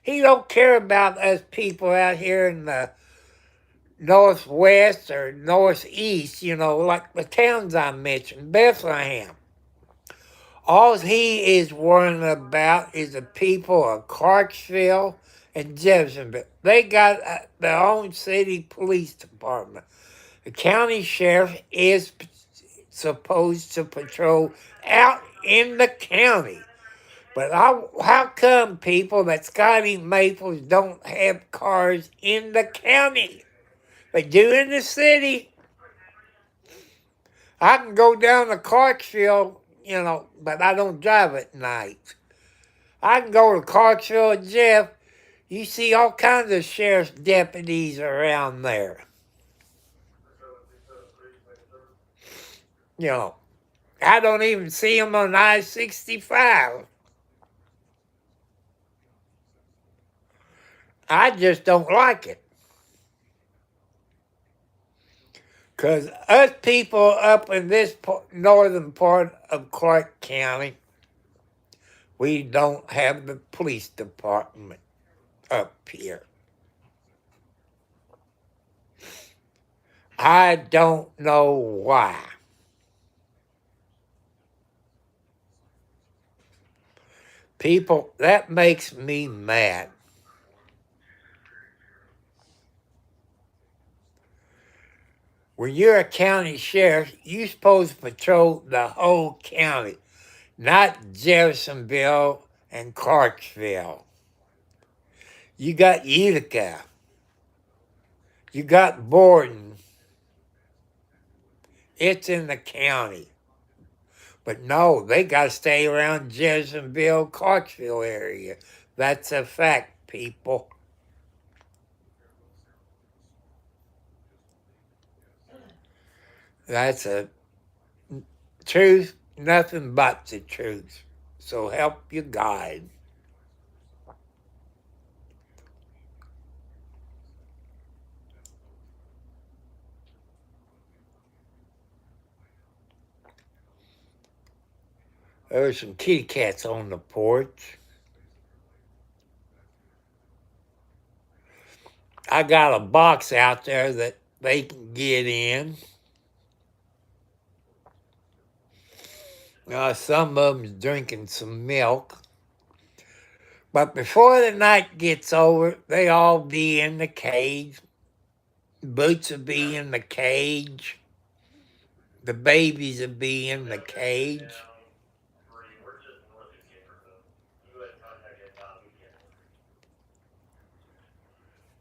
He don't care about us people out here in the northwest or northeast, like the towns I mentioned, Bethlehem. All he is worrying about is the people of Clarksville and Jeffersonville. They got their own city police department. The county sheriff is supposed to patrol out in the county. But how come people that Scotty Maples don't have cars in the county? They do in the city. I can go down to Clarksville, but I don't drive at night. I can go to Clarksville and Jeff. You see all kinds of sheriff's deputies around there. I don't even see them on I-65. I just don't like it. Because us people up in this northern part of Clark County, we don't have the police department up here. I don't know why. People, that makes me mad. When you're a county sheriff, you're supposed to patrol the whole county, not Jeffersonville and Clarksville. You got Utica. You got Borden. It's in the county. But no, they got to stay around Jeffersonville, Clarksville area. That's a fact, people. That's a truth, nothing but the truth. So help you God. There were some kitty cats on the porch. I got a box out there that they can get in. Some of them's drinking some milk. But before the night gets over, they all be in the cage. Boots will be in the cage. The babies will be in the cage.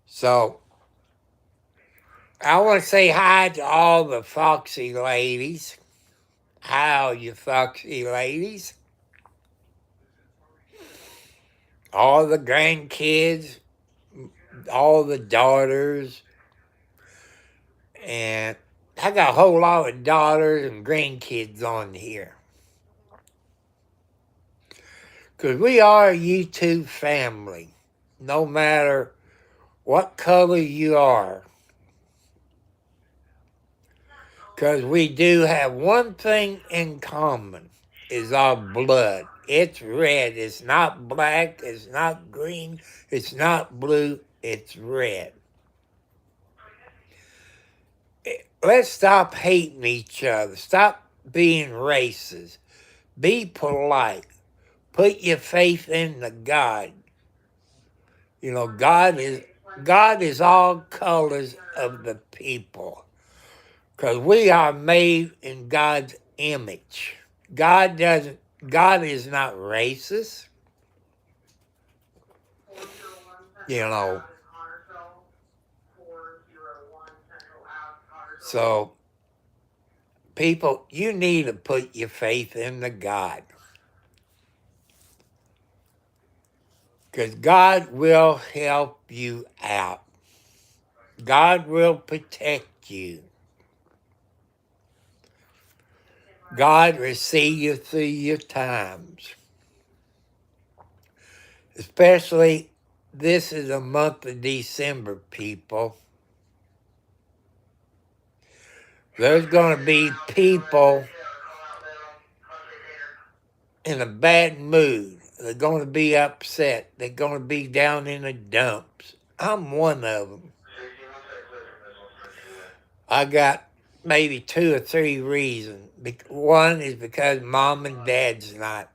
So, I want to say hi to all the foxy ladies. How you foxy ladies? All the grandkids, all the daughters, and I got a whole lot of daughters and grandkids on here. Because we are a YouTube family, no matter what color you are. Because we do have one thing in common, is our blood. It's red. It's not black. It's not green. It's not blue. It's red. Let's stop hating each other. Stop being racist. Be polite. Put your faith in the God. You know, God is all colors of the people. Because we are made in God's image. God is not racist. You know. So, people, you need to put your faith in the God. Because God will help you out. God will protect you. God will see you through your times. Especially, this is the month of December, people. There's going to be people in a bad mood. They're going to be upset. They're going to be down in the dumps. I'm one of them. I got maybe 2 or 3 reasons. One is because mom and dad's not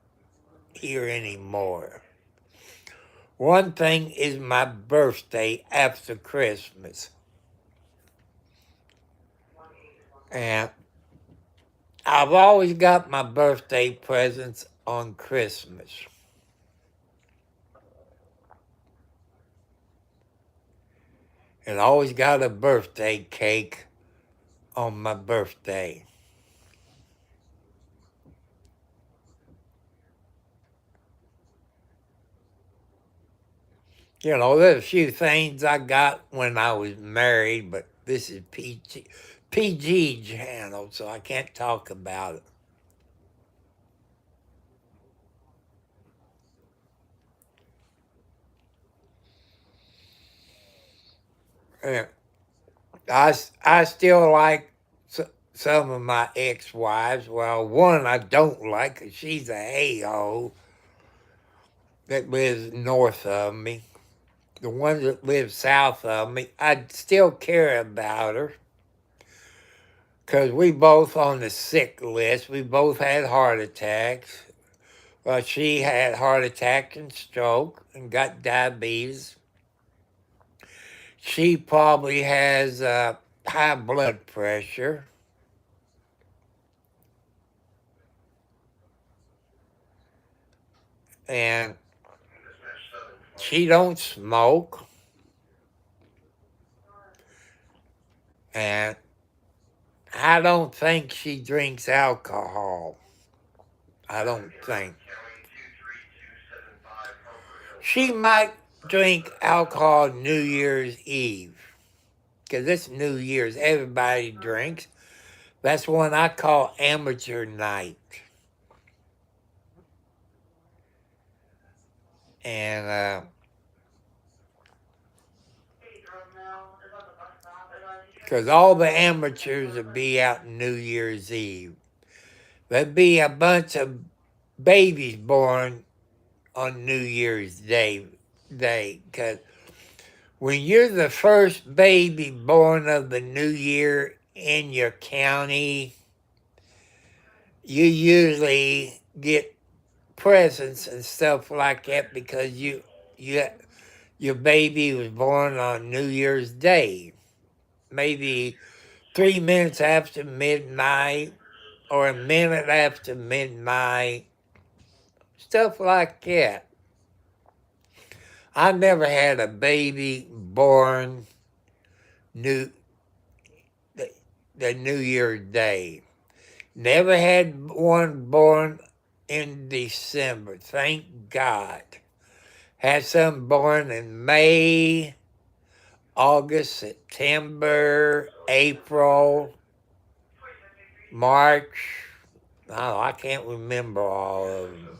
here anymore. One thing is my birthday after Christmas. And I've always got my birthday presents on Christmas. And I always got a birthday cake on my birthday. You know, there's a few things I got when I was married, but this is PG channel, so I can't talk about it. Yeah. I still like some of my ex-wives. Well, one I don't like 'cause she's a a-hole that lives north of me. The one that lives south of me, I still care about her because we both on the sick list. We both had heart attacks. Well, she had heart attack and stroke and got diabetes. She probably has high blood pressure. And she don't smoke. And I don't think she drinks alcohol. I don't think. She might drink alcohol New Year's Eve. Because it's New Year's. Everybody drinks. That's one I call amateur night. And because all the amateurs would be out New Year's Eve. There'd be a bunch of babies born on New Year's Day. Because when you're the first baby born of the new year in your county, you usually get presents and stuff like that because your baby was born on New Year's Day. Maybe 3 minutes after midnight or a minute after midnight, stuff like that. I never had a baby born the New Year's Day. Never had one born in December, thank God. Had some born in May, August, September, April, March. Oh, I can't remember all of them.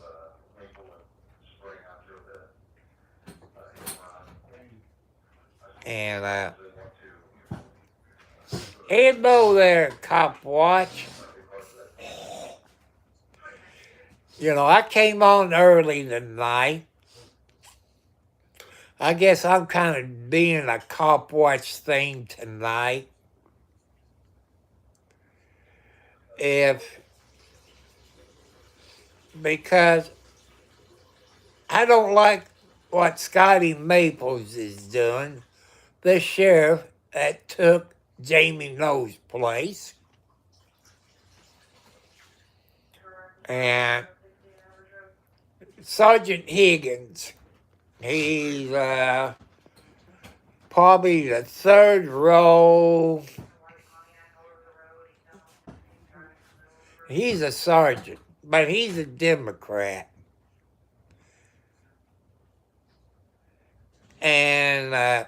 And hello there, Cop Watch. You know, I came on early tonight. I guess I'm kind of being a Cop Watch thing tonight. Because I don't like what Scotty Maples is doing, the sheriff that took Jamie No's place. And Sergeant Higgins, he's probably the third row. He's a sergeant, but he's a Democrat. And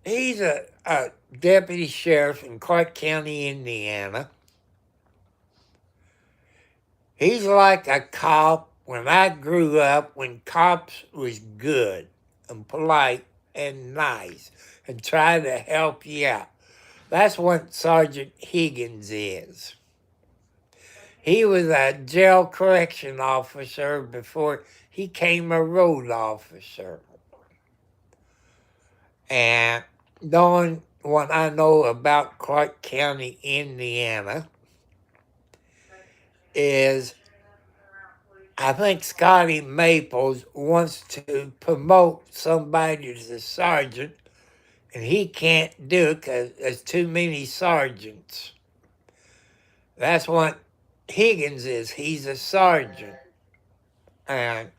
he's a deputy sheriff in Clark County, Indiana. He's like a cop when I grew up, when cops was good and polite and nice and tried to help you out. That's what Sergeant Higgins is. He was a jail correction officer before he became a road officer. And knowing what I know about Clark County, Indiana, is I think Scotty Maples wants to promote somebody as a sergeant, and he can't do it because there's too many sergeants. That's what Higgins is. He's a sergeant. And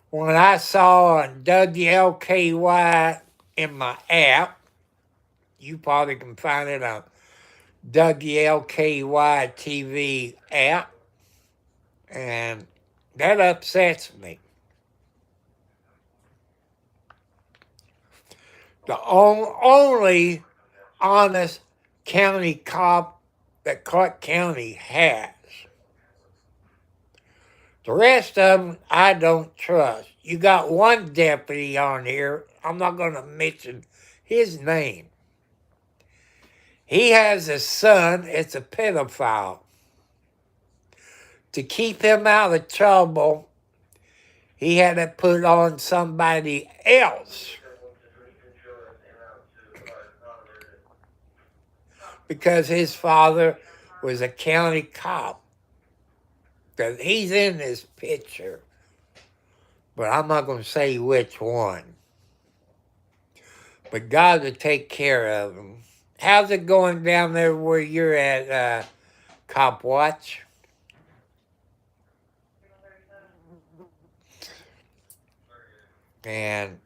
when I saw on WLKY in my app, you probably can find it on WLKY TV app, and that upsets me. The only honest county cop that Clark County has. The rest of them, I don't trust. You got one deputy on here. I'm not going to mention his name. He has a son. It's a pedophile. To keep him out of trouble, he had to put on somebody else. Because his father was a county cop. Because he's in this picture. But I'm not going to say which one. But God will take care of them. How's it going down there where you're at, Cop Watch? And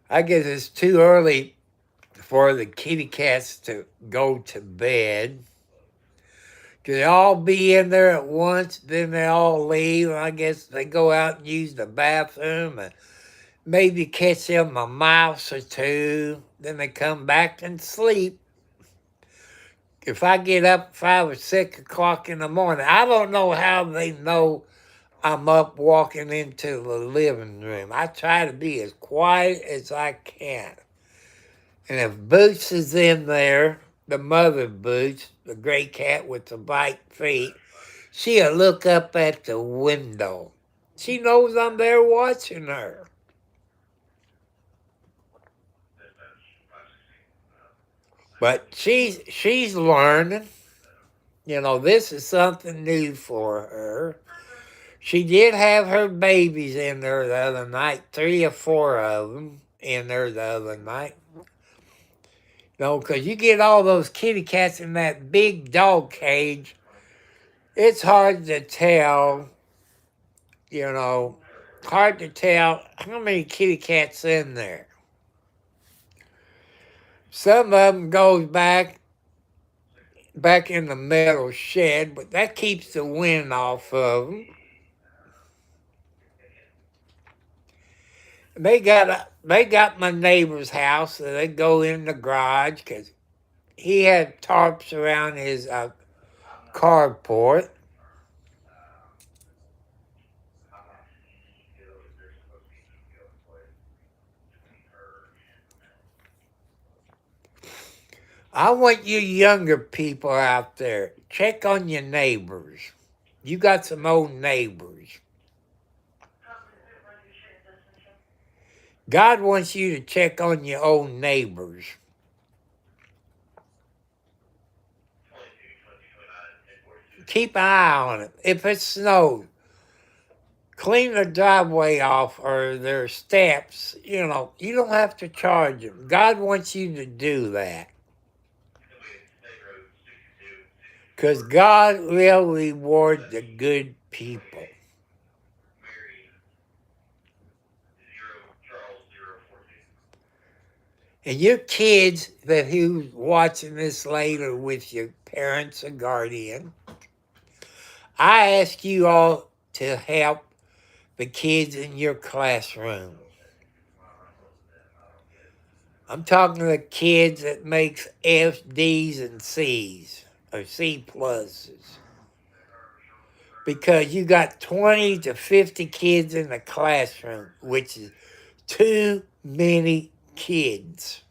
I guess it's too early for the kitty cats to go to bed. They all be in there at once, then they all leave. I guess they go out and use the bathroom and maybe catch them a mouse or two. Then they come back and sleep. If I get up 5 or 6 o'clock in the morning, I don't know how they know I'm up walking into the living room. I try to be as quiet as I can. And if Boots is in there, the mother Boots, the gray cat with the white feet, she'll look up at the window. She knows I'm there watching her. But she's learning. You know, this is something new for her. She did have her babies in there the other night, 3 or 4 of them in there the other night. You know, because you get all those kitty cats in that big dog cage, it's hard to tell, hard to tell how many kitty cats in there. Some of them goes back in the metal shed, but that keeps the wind off of them. They got my neighbor's house, so they go in the garage because he had tarps around his carport. I want you younger people out there, check on your neighbors. You got some old neighbors. God wants you to check on your own neighbors. Keep an eye on it. If it snows, clean the driveway off or their steps. You don't have to charge them. God wants you to do that. Because God will reward the good people. And your kids who's watching this later with your parents or guardian, I ask you all to help the kids in your classroom. I'm talking to the kids that makes F's, D's, and C's, or C pluses. Because you got 20 to 50 kids in the classroom, which is too many kids.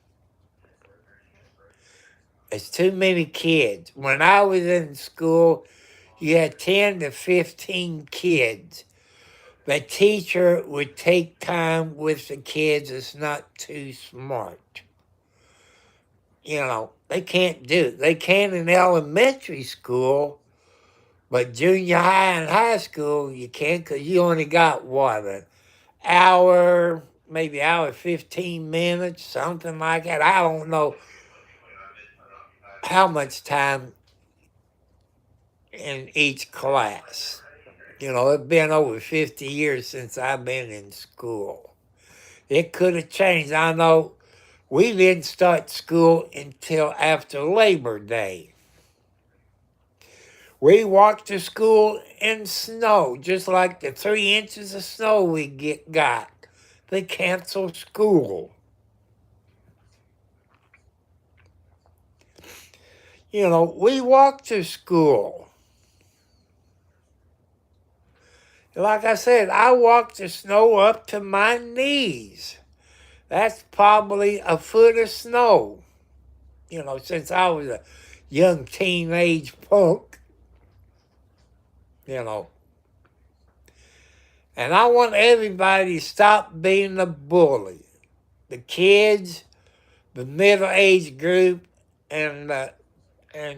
It's too many kids. When I was in school, you had 10 to 15 kids. The teacher would take time with the kids that's not too smart. They can't do it. They can in elementary school, but junior high and high school, you can't because you only got, an hour, maybe hour, 15 minutes, something like that. I don't know how much time in each class. It's been over 50 years since I've been in school. It could have changed. I know we didn't start school until after Labor Day. We walked to school in snow, just like the 3 inches of snow we got. They canceled school. We walked to school. Like I said, I walked the snow up to my knees. That's probably a foot of snow. Since I was a young teenage punk. And I want everybody to stop being a bully. The kids, the middle-aged group, and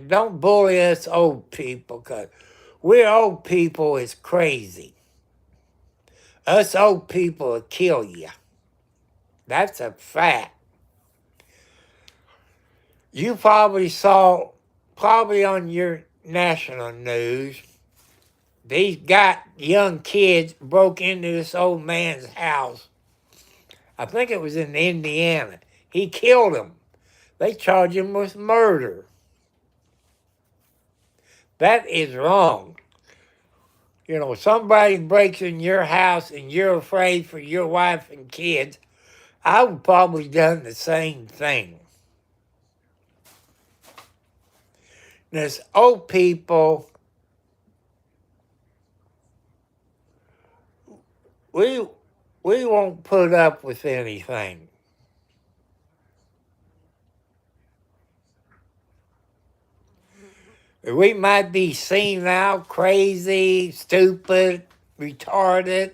don't bully us old people, because we're old people is crazy. Us old people will kill you. That's a fact. You probably saw, probably on your national news, these young kids broke into this old man's house. I think it was in Indiana. He killed him. They charged him with murder. That is wrong. You know, somebody breaks in your house and you're afraid for your wife and kids, I would probably done the same thing. There's old people, we won't put up with anything. We might be senile, crazy, stupid, retarded.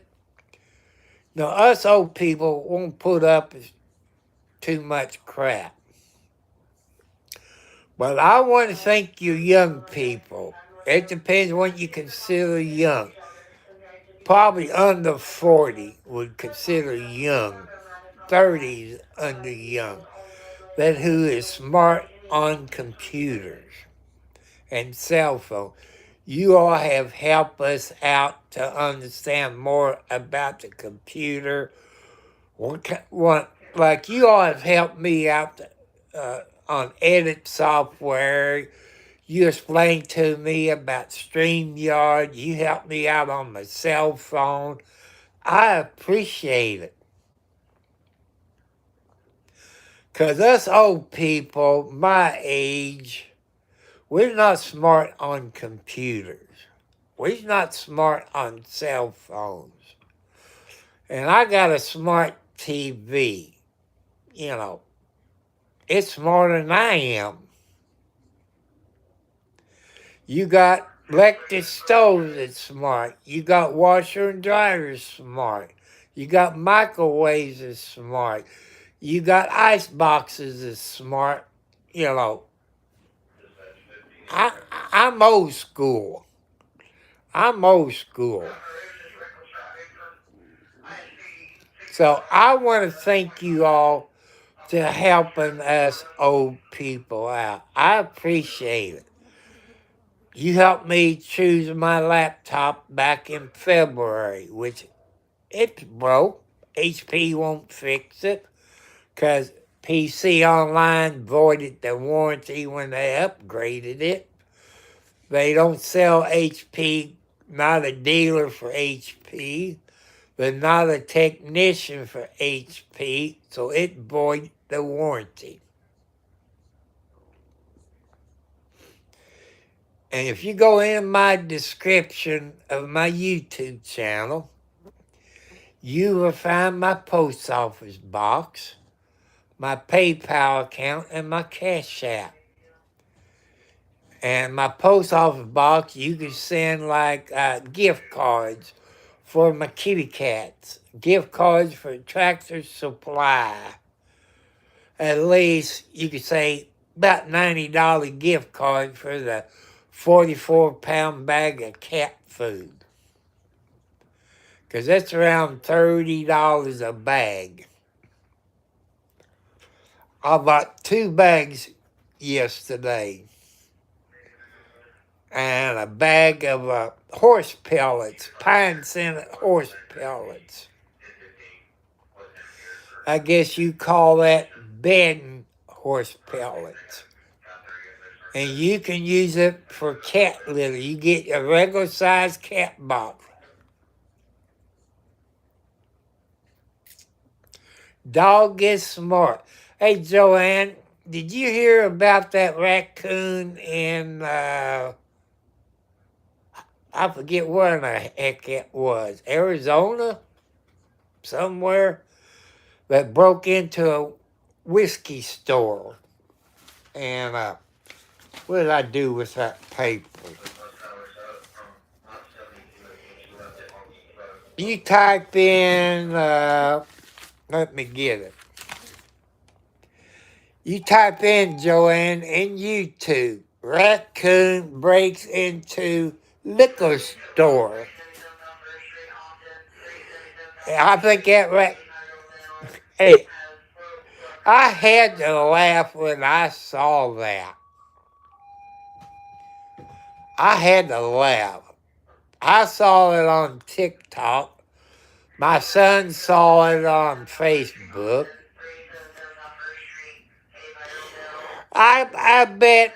Now, us old people won't put up with too much crap. But I want to thank you young people. It depends what you consider young. Probably under 40 would consider young. 30s under young. That who is smart on computers and cell phone. You all have helped us out to understand more about the computer. Like you all have helped me out on edit software. You explained to me about StreamYard. You helped me out on my cell phone. I appreciate it. Because us old people, my age, we're not smart on computers. We're not smart on cell phones. And I got a smart TV. You know, it's smarter than I am. You got electric stoves that's smart. You got washer and dryers smart. You got microwaves that's smart. You got ice boxes that's smart. You know, I'm old school. I'm old school. So I want to thank you all to helping us old people out. I appreciate it. You helped me choose my laptop back in February, which it's broke. HP won't fix it because PC Online voided the warranty when they upgraded it. They don't sell HP, not a dealer for HP. They're not a technician for HP, so it voided the warranty. And if you go in my description of my YouTube channel, you will find my post office box, my PayPal account, and my Cash App. And my post office box, you can send like gift cards for my kitty cats, gift cards for Tractor Supply. At least you could say about $90 gift card for the 44-pound bag of cat food. Because that's around $30 a bag. I bought 2 bags yesterday. And a bag of horse pellets, pine scented horse pellets. I guess you call that bedding horse pellets. And you can use it for cat litter. You get a regular sized cat box. Dog is smart. Hey, Joanne, did you hear about that raccoon in, I forget where the heck it was, Arizona? Somewhere? That broke into a whiskey store. And what did I do with that paper? You type in, let me get it. You type in, Joanne, in YouTube, raccoon breaks into liquor store. I think that hey, I had to laugh when I saw that. I had to laugh. I saw it on TikTok. My son saw it on Facebook. I bet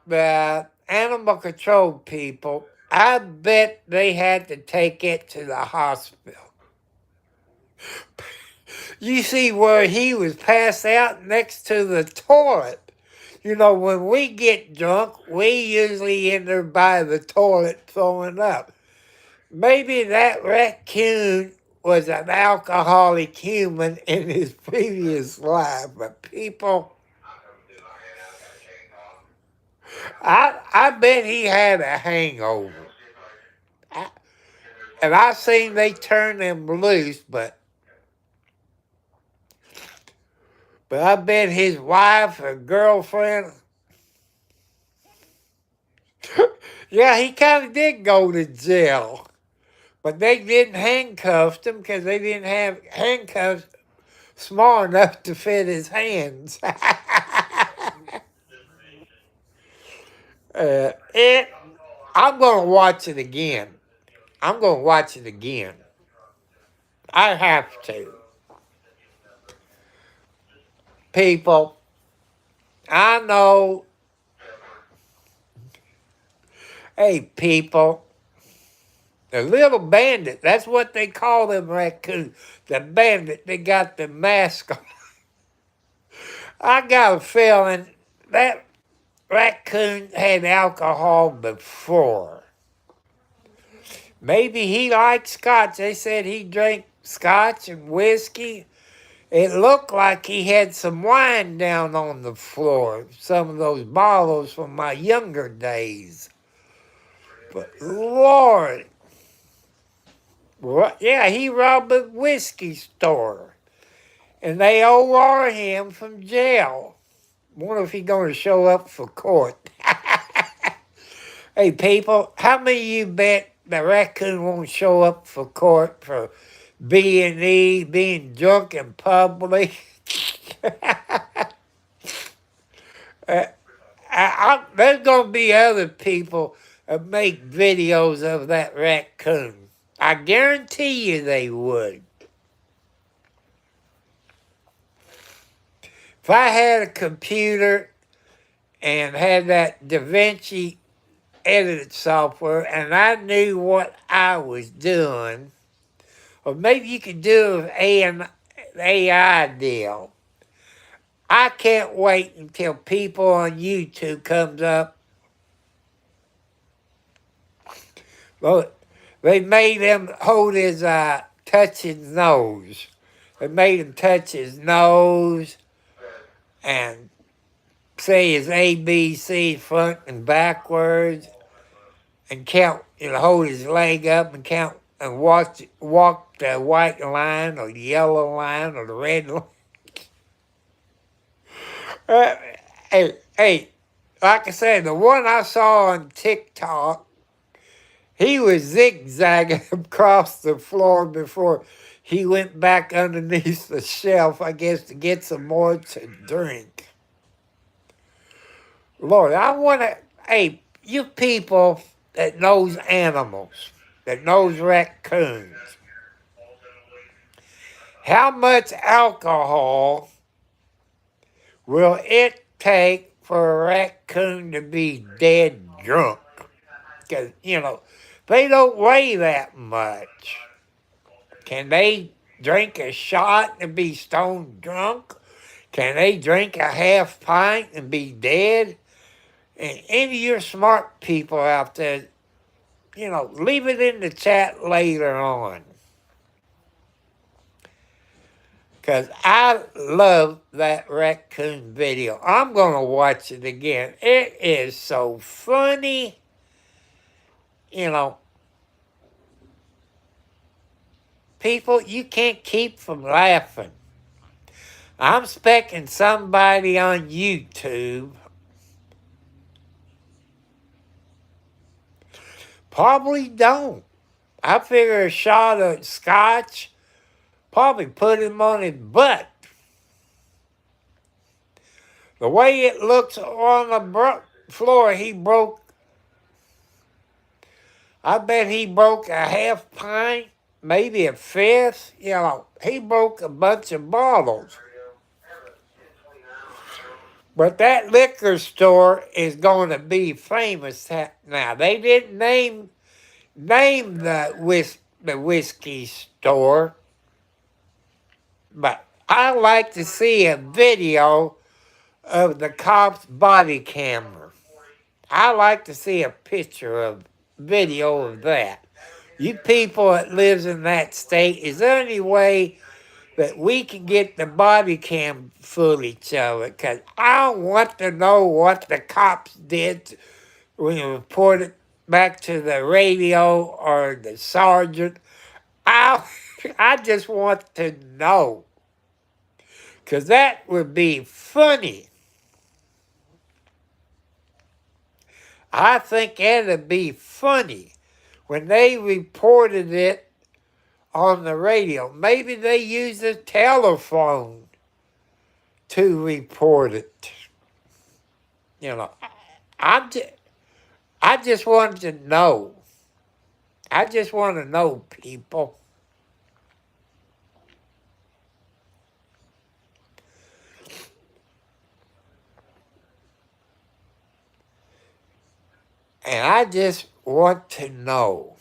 the animal control people, I bet they had to take it to the hospital. You see where he was passed out next to the toilet. You know, when we get drunk, we usually end up by the toilet throwing up. Maybe that raccoon was an alcoholic human in his previous life, but people, I bet he had a hangover. And I seen they turn him loose, but I bet his wife or girlfriend, yeah, he kind of did go to jail. But they didn't handcuff him because they didn't have handcuffs small enough to fit his hands. I'm going to watch it again. I'm going to watch it again. I have to. People, I know. Hey, people, the little bandit, that's what they call them raccoons. The bandit, they got the mask on. I got a feeling that raccoon had alcohol before. Maybe he liked scotch. They said he drank scotch and whiskey. It looked like he had some wine down on the floor, some of those bottles from my younger days. But Lord, yeah, he robbed a whiskey store. And they OR him from jail. Wonder if he's going to show up for court. Hey, people, how many of you bet the raccoon won't show up for court for B&E, being drunk in public? There's going to be other people that make videos of that raccoon. I guarantee you they would. If I had a computer and had that DaVinci edited software and I knew what I was doing, or maybe you could do an AI deal. I can't wait until people on YouTube comes up. Well, they made him touch his nose. They made him touch his nose and say his ABC front and backwards and count, hold his leg up and count and walk the white line or the yellow line or the red line. Hey, like I said, the one I saw on TikTok, he was zigzagging across the floor before he went back underneath the shelf, I guess, to get some more to drink. Lord, I want to, hey, you people that knows animals, that knows raccoons, how much alcohol will it take for a raccoon to be dead drunk? Because, they don't weigh that much. Can they drink a shot and be stone drunk? Can they drink a half pint and be dead? And any of your smart people out there, leave it in the chat later on. Because I love that raccoon video. I'm going to watch it again. It is so funny. People, you can't keep from laughing. I'm expecting somebody on YouTube probably don't. I figure a shot of scotch probably put him on his butt. The way it looks on the floor, I bet he broke a half pint, maybe a fifth. You know, he broke a bunch of bottles. But that liquor store is going to be famous now. They didn't name the whiskey store, but I like to see a video of the cop's body camera. I like to see a picture of video of that. You people that lives in that state, is there any way that we can get the body cam footage of it? Because I want to know what the cops did when you report it back to the radio or the sergeant. I just want to know. Because that would be funny. I think it'd be funny when they reported it on the radio. Maybe they used a telephone to report it. You know, I just want to know. I just want to know, people. And I just want to know.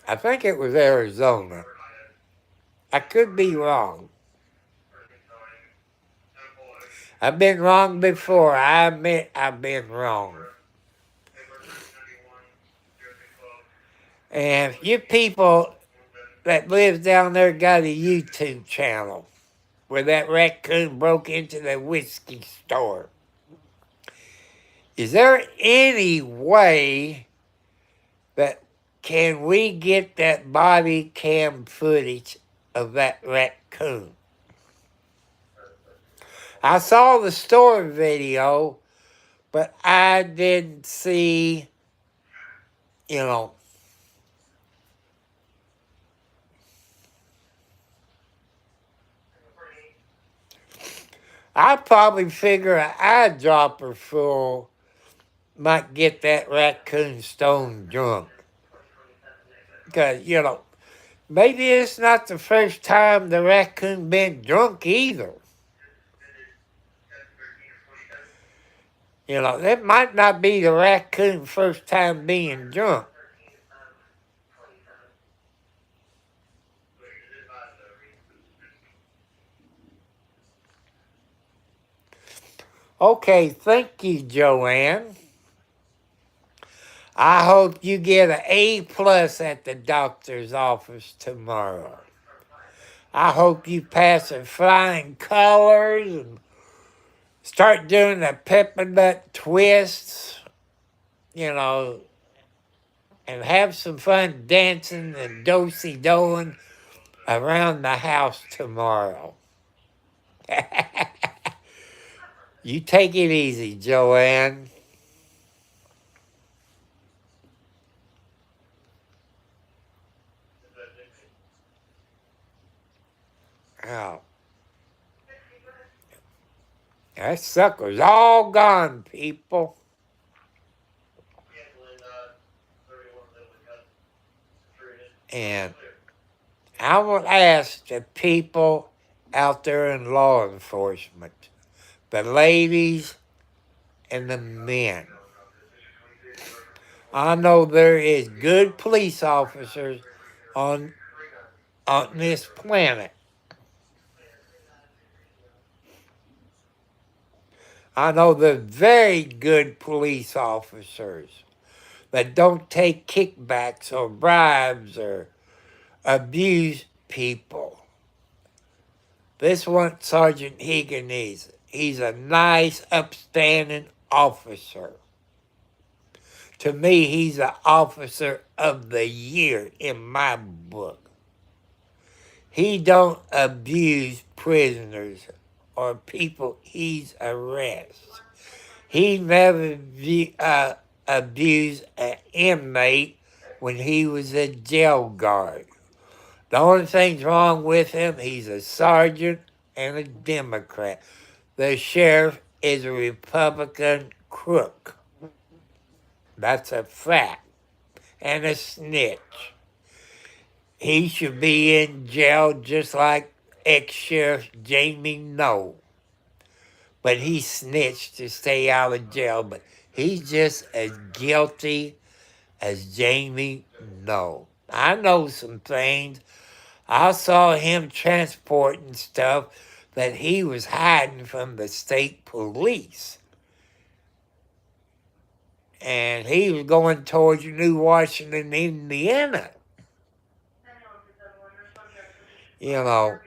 I think it was Arizona. I could be wrong. I've been wrong before. I admit I've been wrong. And you people that live down there got a YouTube channel where that raccoon broke into the whiskey store. Is there any way that can we get that body cam footage of that raccoon? I saw the store video, but I didn't see, you know, I probably figure an eyedropper full might get that raccoon stone drunk. Because, you know, maybe it's not the first time the raccoon been drunk either. You know, that might not be the raccoon first time being drunk. Okay, thank you, Joanne. I hope you get an A+ at the doctor's office tomorrow. I hope you pass with flying colors and start doing the peppermint twists, you know, and have some fun dancing and do-si-doing around the house tomorrow. You take it easy, Joanne. Oh. That sucker's all gone, people. And I would ask the people out there in law enforcement, the ladies and the men. I know there is good police officers on this planet. I know there's very good police officers that don't take kickbacks or bribes or abuse people. This one, Sergeant Higdon, he's a nice, upstanding officer. To me, he's an officer of the year in my book. He don't abuse prisoners or people he's arrested. He never abused an inmate when he was a jail guard. The only thing's wrong with him, he's a sergeant and a Democrat. The sheriff is a Republican crook. That's a fact. And a snitch. He should be in jail just like ex-sheriff Jamie Noel. But he snitched to stay out of jail. But he's just as guilty as Jamie Noel. I know some things. I saw him transporting stuff that he was hiding from the state police. And he was going towards New Washington, Indiana. You know,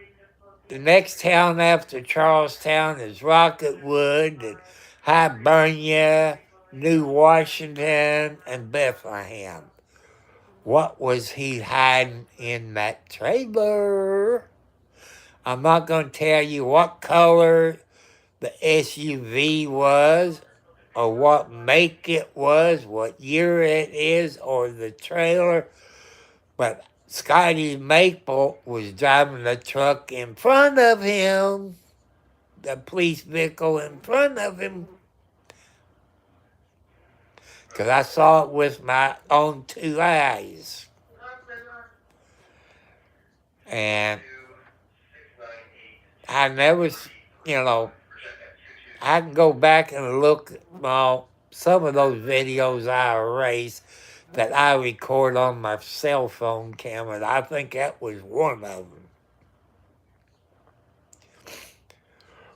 the next town after Charlestown is Rocketwood, and Hibernia, New Washington, and Bethlehem. What was he hiding in that trailer? I'm not going to tell you what color the SUV was, or what make it was, what year it is, or the trailer, but Scotty Maple was driving the truck in front of him, the police vehicle in front of him, because I saw it with my own two eyes. And I never, I can go back and look at some of those videos I erased that I record on my cell phone camera. I think that was one of them.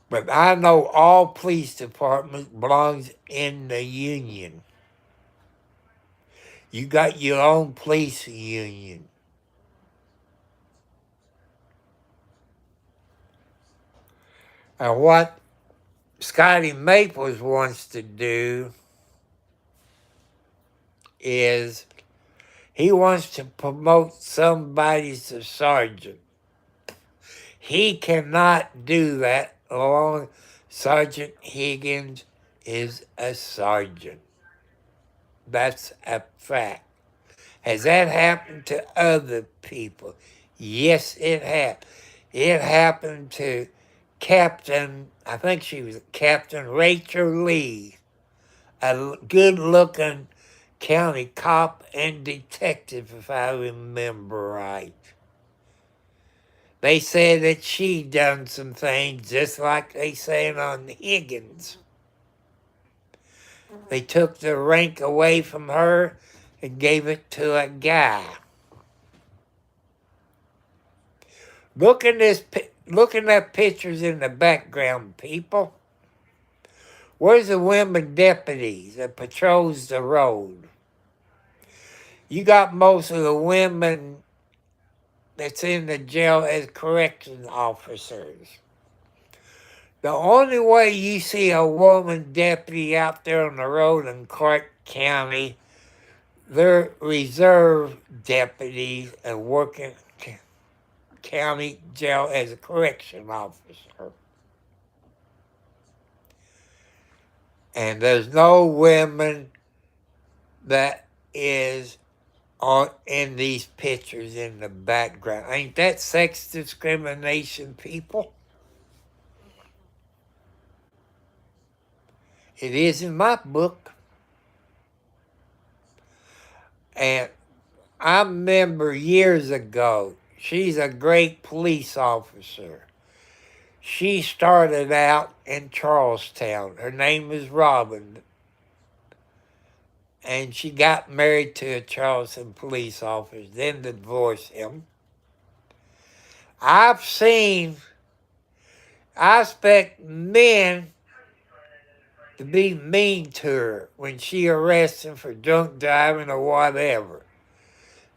But I know all police departments belongs in the union. You got your own police union. And what Scotty Maples wants to do is he wants to promote somebody as a sergeant. He cannot do that alone. Sergeant Higgins is a sergeant. That's a fact. Has that happened to other people? Yes, it has. It happened to Captain, I think she was Captain Rachel Lee, a good-looking county cop and detective, if I remember right. They said that she done some things just like they said on Higgins. They took the rank away from her and gave it to a guy. Looking at pictures in the background, people. Where's the women deputies that patrols the road? You got most of the women that's in the jail as correction officers. The only way you see a woman deputy out there on the road in Clark County, they're reserve deputies and working county jail as a correction officer. And there's no women that is in these pictures in the background. Ain't that sex discrimination, people? It is in my book. And I remember years ago, she's a great police officer. She started out in Charlestown. Her name is Robin. And she got married to a Charleston police officer, then divorced him. I expect men to be mean to her when she arrests him for drunk driving or whatever.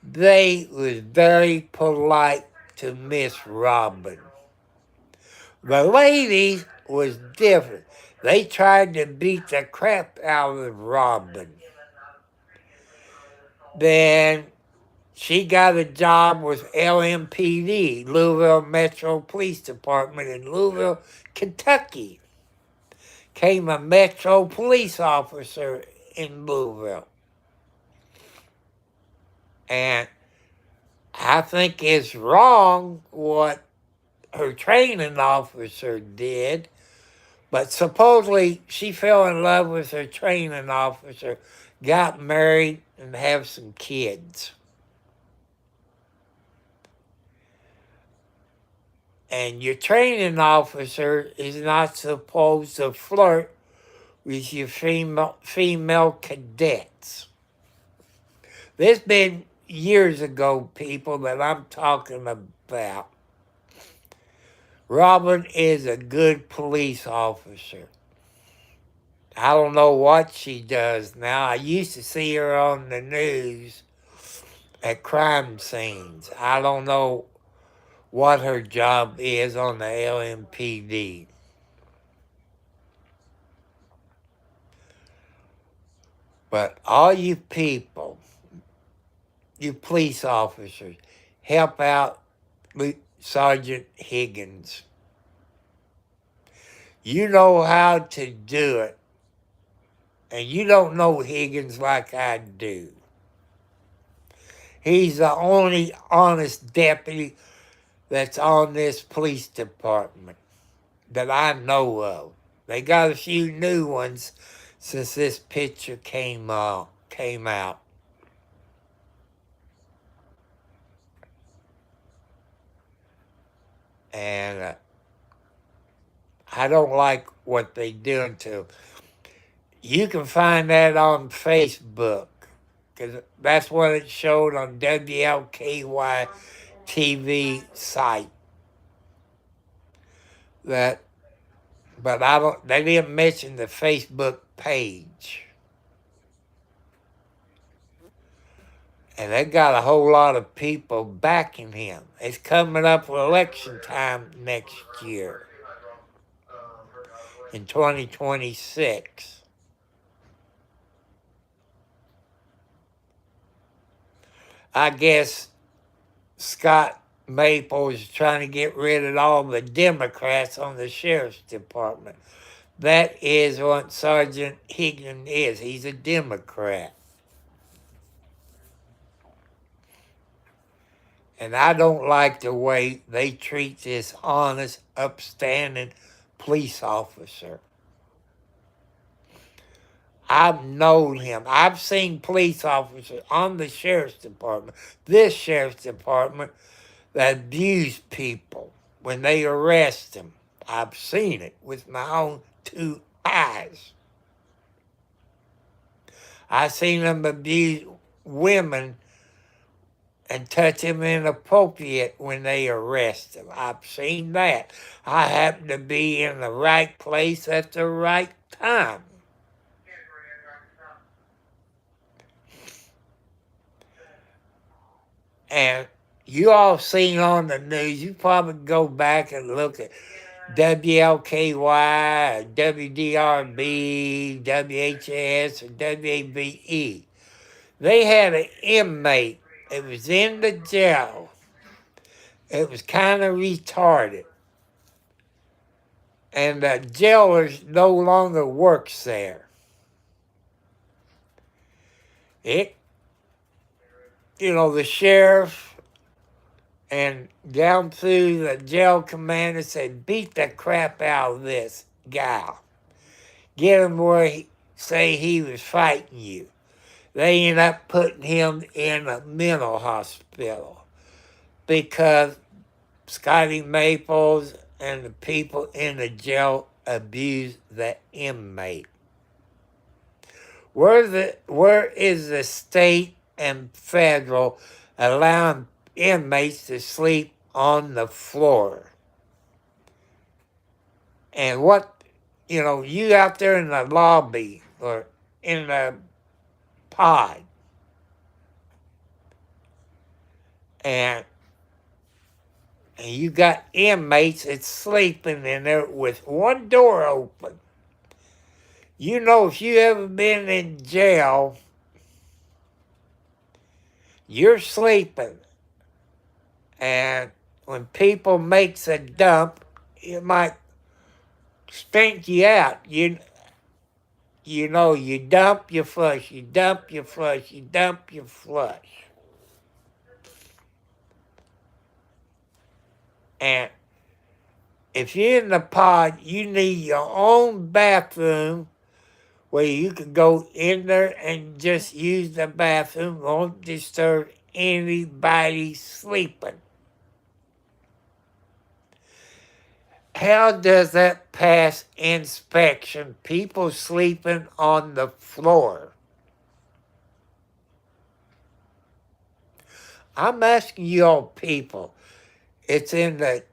They was very polite to Miss Robin. The ladies was different. They tried to beat the crap out of Robin. Then she got a job with LMPD, Louisville Metro Police Department in Louisville, Kentucky. Came a Metro police officer in Louisville. And I think it's wrong what her training officer did, but supposedly she fell in love with her training officer, got married, and have some kids. And your training officer is not supposed to flirt with your female cadets. This been years ago, people, that I'm talking about. Robin is a good police officer. I don't know what she does now. I used to see her on the news at crime scenes. I don't know what her job is on the LMPD. But all you people, you police officers, help out Sergeant Higgins. You know how to do it. And you don't know Higgins like I do. He's the only honest deputy that's on this police department that I know of. They got a few new ones since this picture came out. And I don't like what they doing to him. You can find that on Facebook, because that's what it showed on WLKY TV site. But they didn't mention the Facebook page. And they got a whole lot of people backing him. It's coming up for election time next year, in 2026. I guess Scott Maples is trying to get rid of all the Democrats on the sheriff's department. That is what Sergeant Higdon is. He's a Democrat. And I don't like the way they treat this honest, upstanding police officer. I've known him. I've seen police officers on the sheriff's department, this sheriff's department, that abuse people when they arrest them. I've seen it with my own 2 eyes. I've seen them abuse women and touch them inappropriate when they arrest them. I've seen that. I happen to be in the right place at the right time. And you all seen on the news, you probably go back and look at WLKY, WDRB, WHS, or WABE. They had an inmate. It was in the jail. It was kind of retarded. And the jailers no longer works there. The sheriff and down through the jail commander said, beat the crap out of this guy. Get him where say he was fighting you. They ended up putting him in a mental hospital because Scotty Maples and the people in the jail abused the inmate. Where is the state and federal allowing inmates to sleep on the floor? And you out there in the lobby or in the pod, and you got inmates that's sleeping in there with one door open. If you ever been in jail, You're sleeping, and when people makes a dump, it might stink you out. You know, you dump, you flush, you dump, you flush, you dump, you flush. And if you're in the pod, you need your own bathroom where you can go in there and just use the bathroom, won't disturb anybody sleeping. How does that pass inspection? People sleeping on the floor. I'm asking you all people. It's in the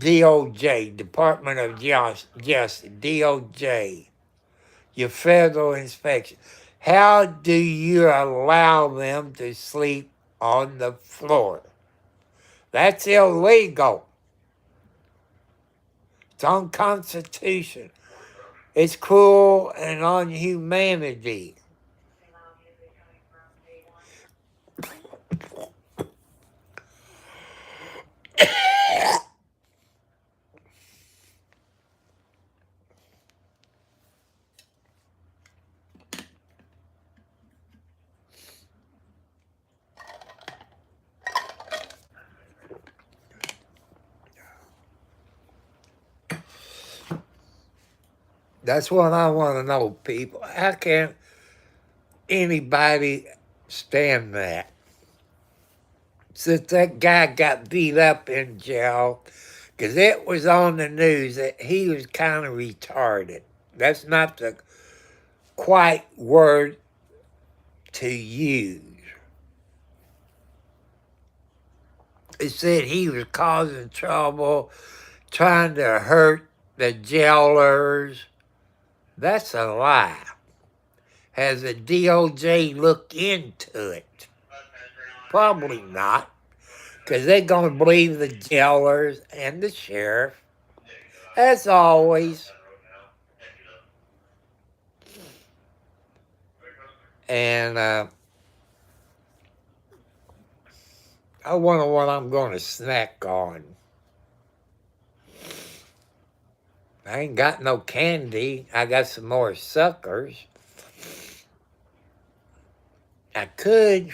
DOJ, Department of Justice, DOJ, your federal inspection. How do you allow them to sleep on the floor? That's illegal. It's unconstitutional. It's cruel and unhumanity. That's what I want to know, people. How can anybody stand that? Since that guy got beat up in jail, because it was on the news that he was kind of retarded. That's not the quite word to use. It said he was causing trouble, trying to hurt the jailers. That's a lie. Has the DOJ looked into it? Probably not, because they're going to believe the jailers and the sheriff, as always. And I wonder what I'm going to snack on. I ain't got no candy. I got some more suckers. I could.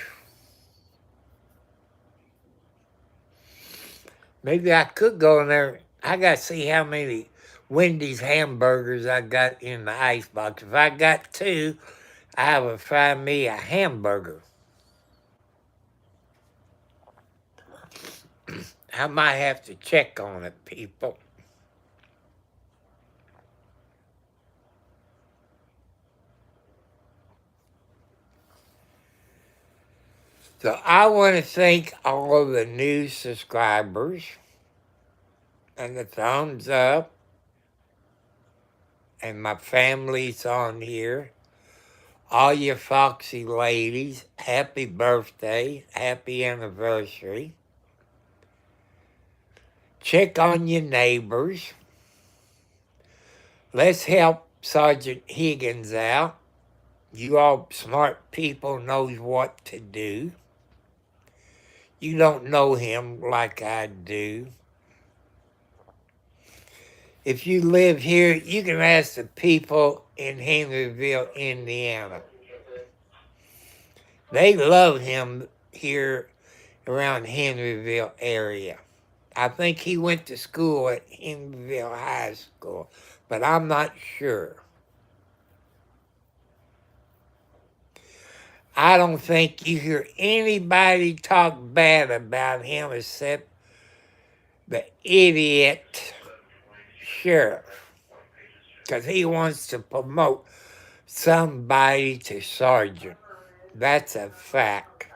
Maybe I could go in there. I got to see how many Wendy's hamburgers I got in the icebox. If I got 2, I would fry me a hamburger. I might have to check on it, people. So I want to thank all of the new subscribers and the thumbs up and my family's on here. All you foxy ladies, happy birthday, happy anniversary. Check on your neighbors. Let's help Sergeant Higgins out. You all smart people knows what to do. You don't know him like I do. If you live here, you can ask the people in Henryville, Indiana. They love him here around Henryville area. I think he went to school at Henryville High School, but I'm not sure. I don't think you hear anybody talk bad about him except the idiot sheriff, because he wants to promote somebody to sergeant. That's a fact.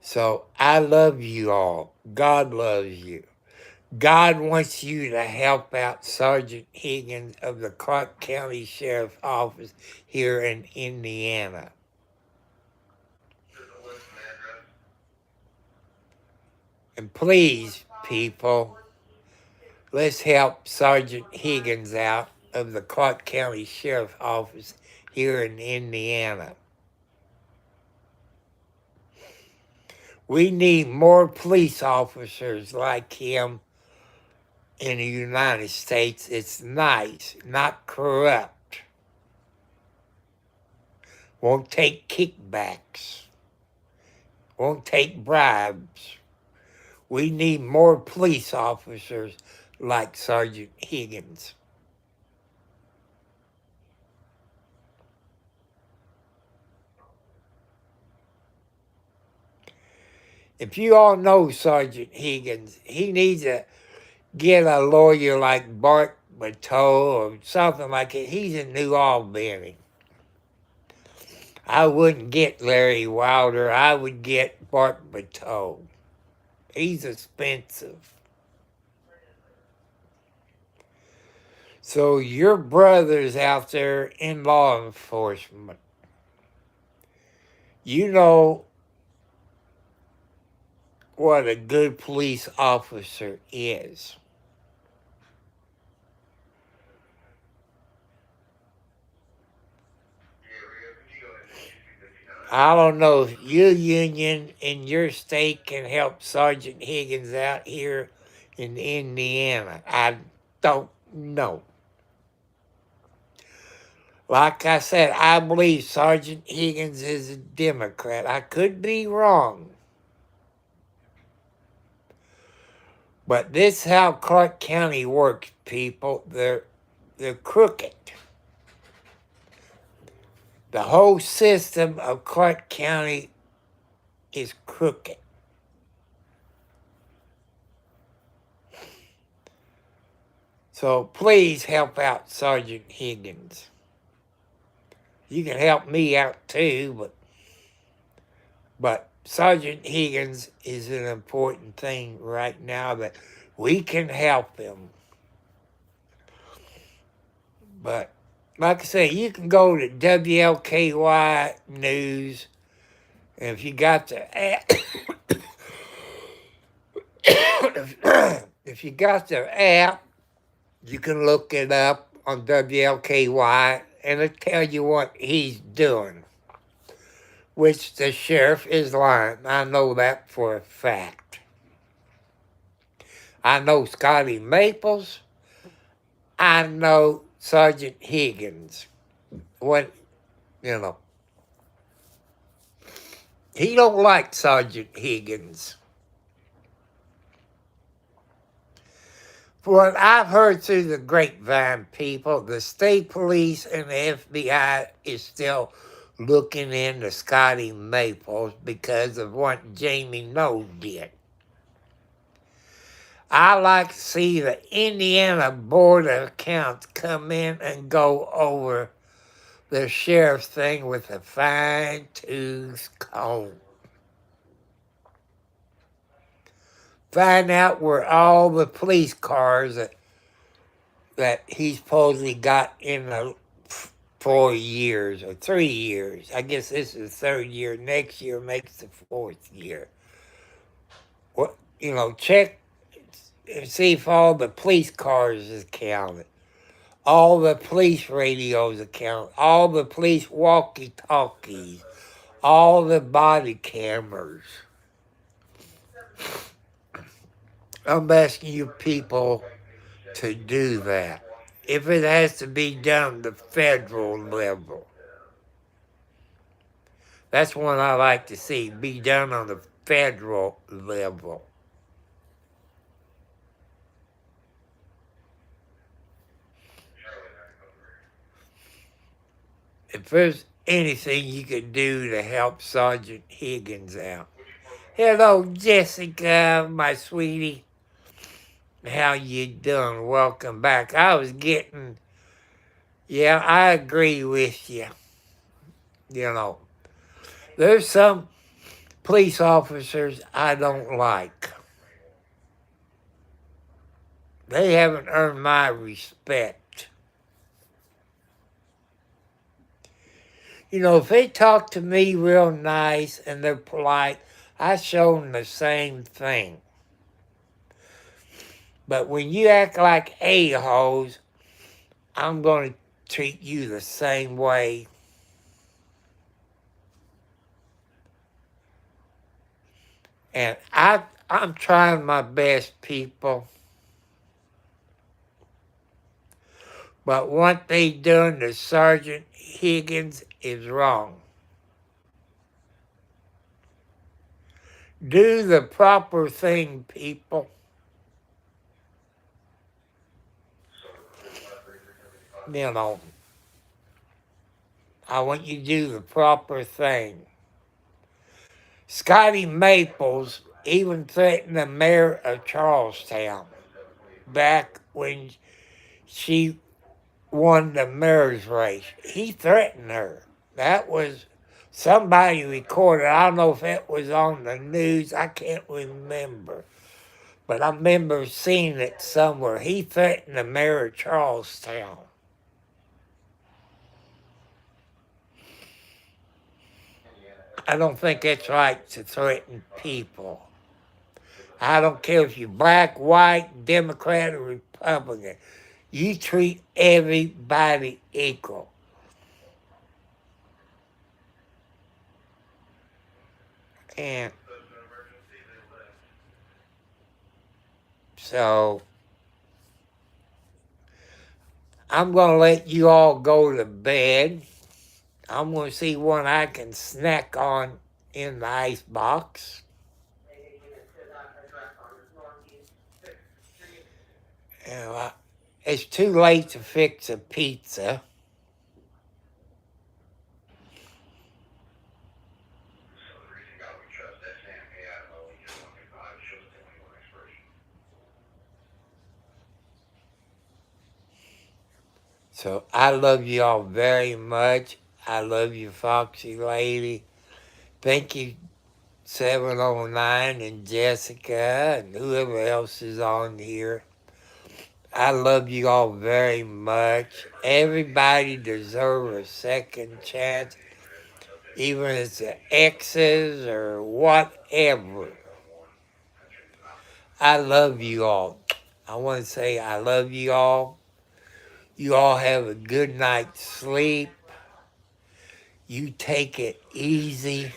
So I love you all. God loves you. God wants you to help out Sergeant Higgins of the Clark County Sheriff's Office here in Indiana. And please, people, let's help Sergeant Higgins out of the Clark County Sheriff's Office here in Indiana. We need more police officers like him in the United States. It's nice, not corrupt. Won't take kickbacks. Won't take bribes. We need more police officers like Sergeant Higgins. If you all know Sergeant Higgins, he needs to get a lawyer like Bart Bateau or something like it. He's in New Albany. I wouldn't get Larry Wilder. I would get Bart Bateau. He's expensive. So your brothers out there in law enforcement, you know what a good police officer is. I don't know if your union in your state can help Sergeant Higgins out here in Indiana. I don't know. Like I said, I believe Sergeant Higgins is a Democrat. I could be wrong. But this is how Clark County works, people. They're crooked. The whole system of Clark County is crooked. So please help out Sergeant Higgins. You can help me out too, but Sergeant Higgins is an important thing right now that we can help him. But like I say, you can go to WLKY News, and if you got the app, if you got the app, you can look it up on WLKY, and it'll tell you what he's doing. Which the sheriff is lying. I know that for a fact. I know Scotty Maples. I know Sergeant Higgins. What, he don't like Sergeant Higgins. For what I've heard through the grapevine, people, the state police and the FBI is still looking into Scotty Maples because of what Jamie Noe did. I like to see the Indiana Board of Accounts come in and go over the sheriff's thing with a fine-tooth comb. Find out where all the police cars that he supposedly got in the 4 years or 3 years. I guess this is the third year. Next year makes the fourth year. What, check and see if all the police cars is counted. All the police radios are counted. All the police walkie-talkies. All the body cameras. I'm asking you people to do that. If it has to be done at the federal level. That's what I like to see, be done on the federal level. If there's anything you could do to help Sergeant Higgins out. Hello, Jessica, my sweetie. How you doing? Welcome back. I agree with you. There's some police officers I don't like. They haven't earned my respect. If they talk to me real nice and they're polite, I show them the same thing. But when you act like a-holes, I'm going to treat you the same way. And I'm trying my best, people. But what they done to Sergeant Higgins is wrong. Do the proper thing, people. You know, I want you to do the proper thing. Scotty Maples even threatened the mayor of Charlestown back when she won the mayor's race. He threatened her. That was somebody recorded. I don't know if it was on the news. I can't remember. But I remember seeing it somewhere. He threatened the mayor of Charlestown. I don't think it's right to threaten people. I don't care if you're black, white, Democrat, or Republican. You treat everybody equal. And so I'm going to let you all go to bed. I'm going to see what I can snack on in the ice box. And it's too late to fix a pizza. So I love you all very much. I love you, Foxy Lady. Thank you, 709 and Jessica and whoever else is on here. I love you all very much. Everybody deserves a second chance, even if it's the exes or whatever. I love you all. I want to say I love you all. You all have a good night's sleep. You take it easy.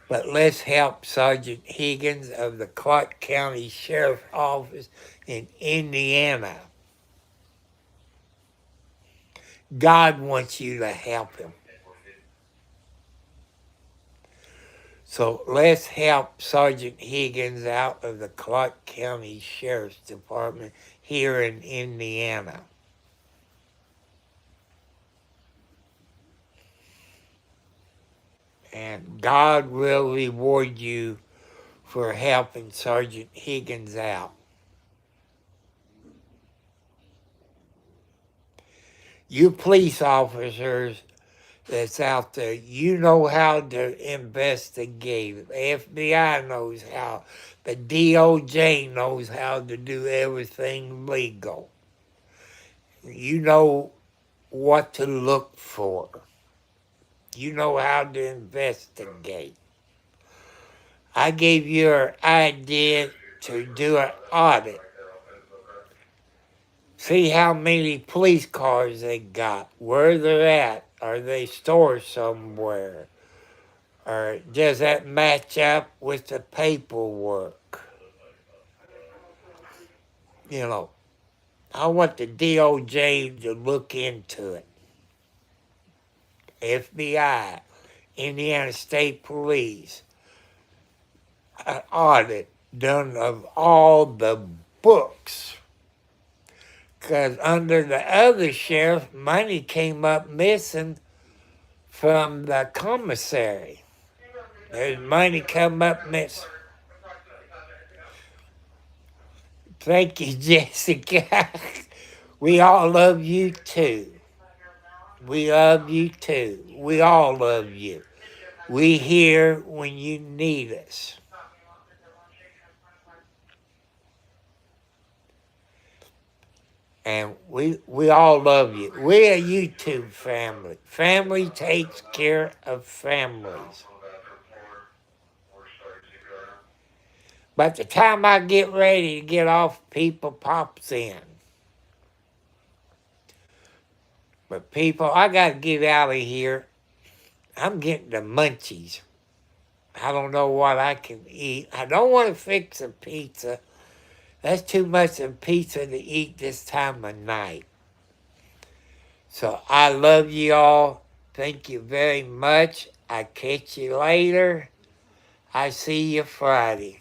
But let's help Sergeant Higgins of the Clark County Sheriff's Office in Indiana. God wants you to help him. So let's help Sergeant Higgins out of the Clark County Sheriff's Department here in Indiana. And God will reward you for helping Sergeant Higgins out. You police officers that's out there, you know how to investigate. The FBI knows how. The DOJ knows how to do everything legal. You know what to look for. You know how to investigate. I gave you an idea to do an audit. See how many police cars they got, where they're at. Are they stored somewhere? Or does that match up with the paperwork? You know, I want the DOJ to look into it. FBI, Indiana State Police, an audit done of all the books. Because under the other sheriff, money came up missing from the commissary. There's money come up missing. Thank you, Jessica. We all love you too. We love you too. We all love you. We here when you need us. And we all love you. We're a YouTube family. Family takes care of families. By the time I get ready to get off, people pops in. But people, I got to get out of here. I'm getting the munchies. I don't know what I can eat. I don't want to fix a pizza. That's too much of pizza to eat this time of night. So I love you all. Thank you very much. I catch you later. I see you Friday.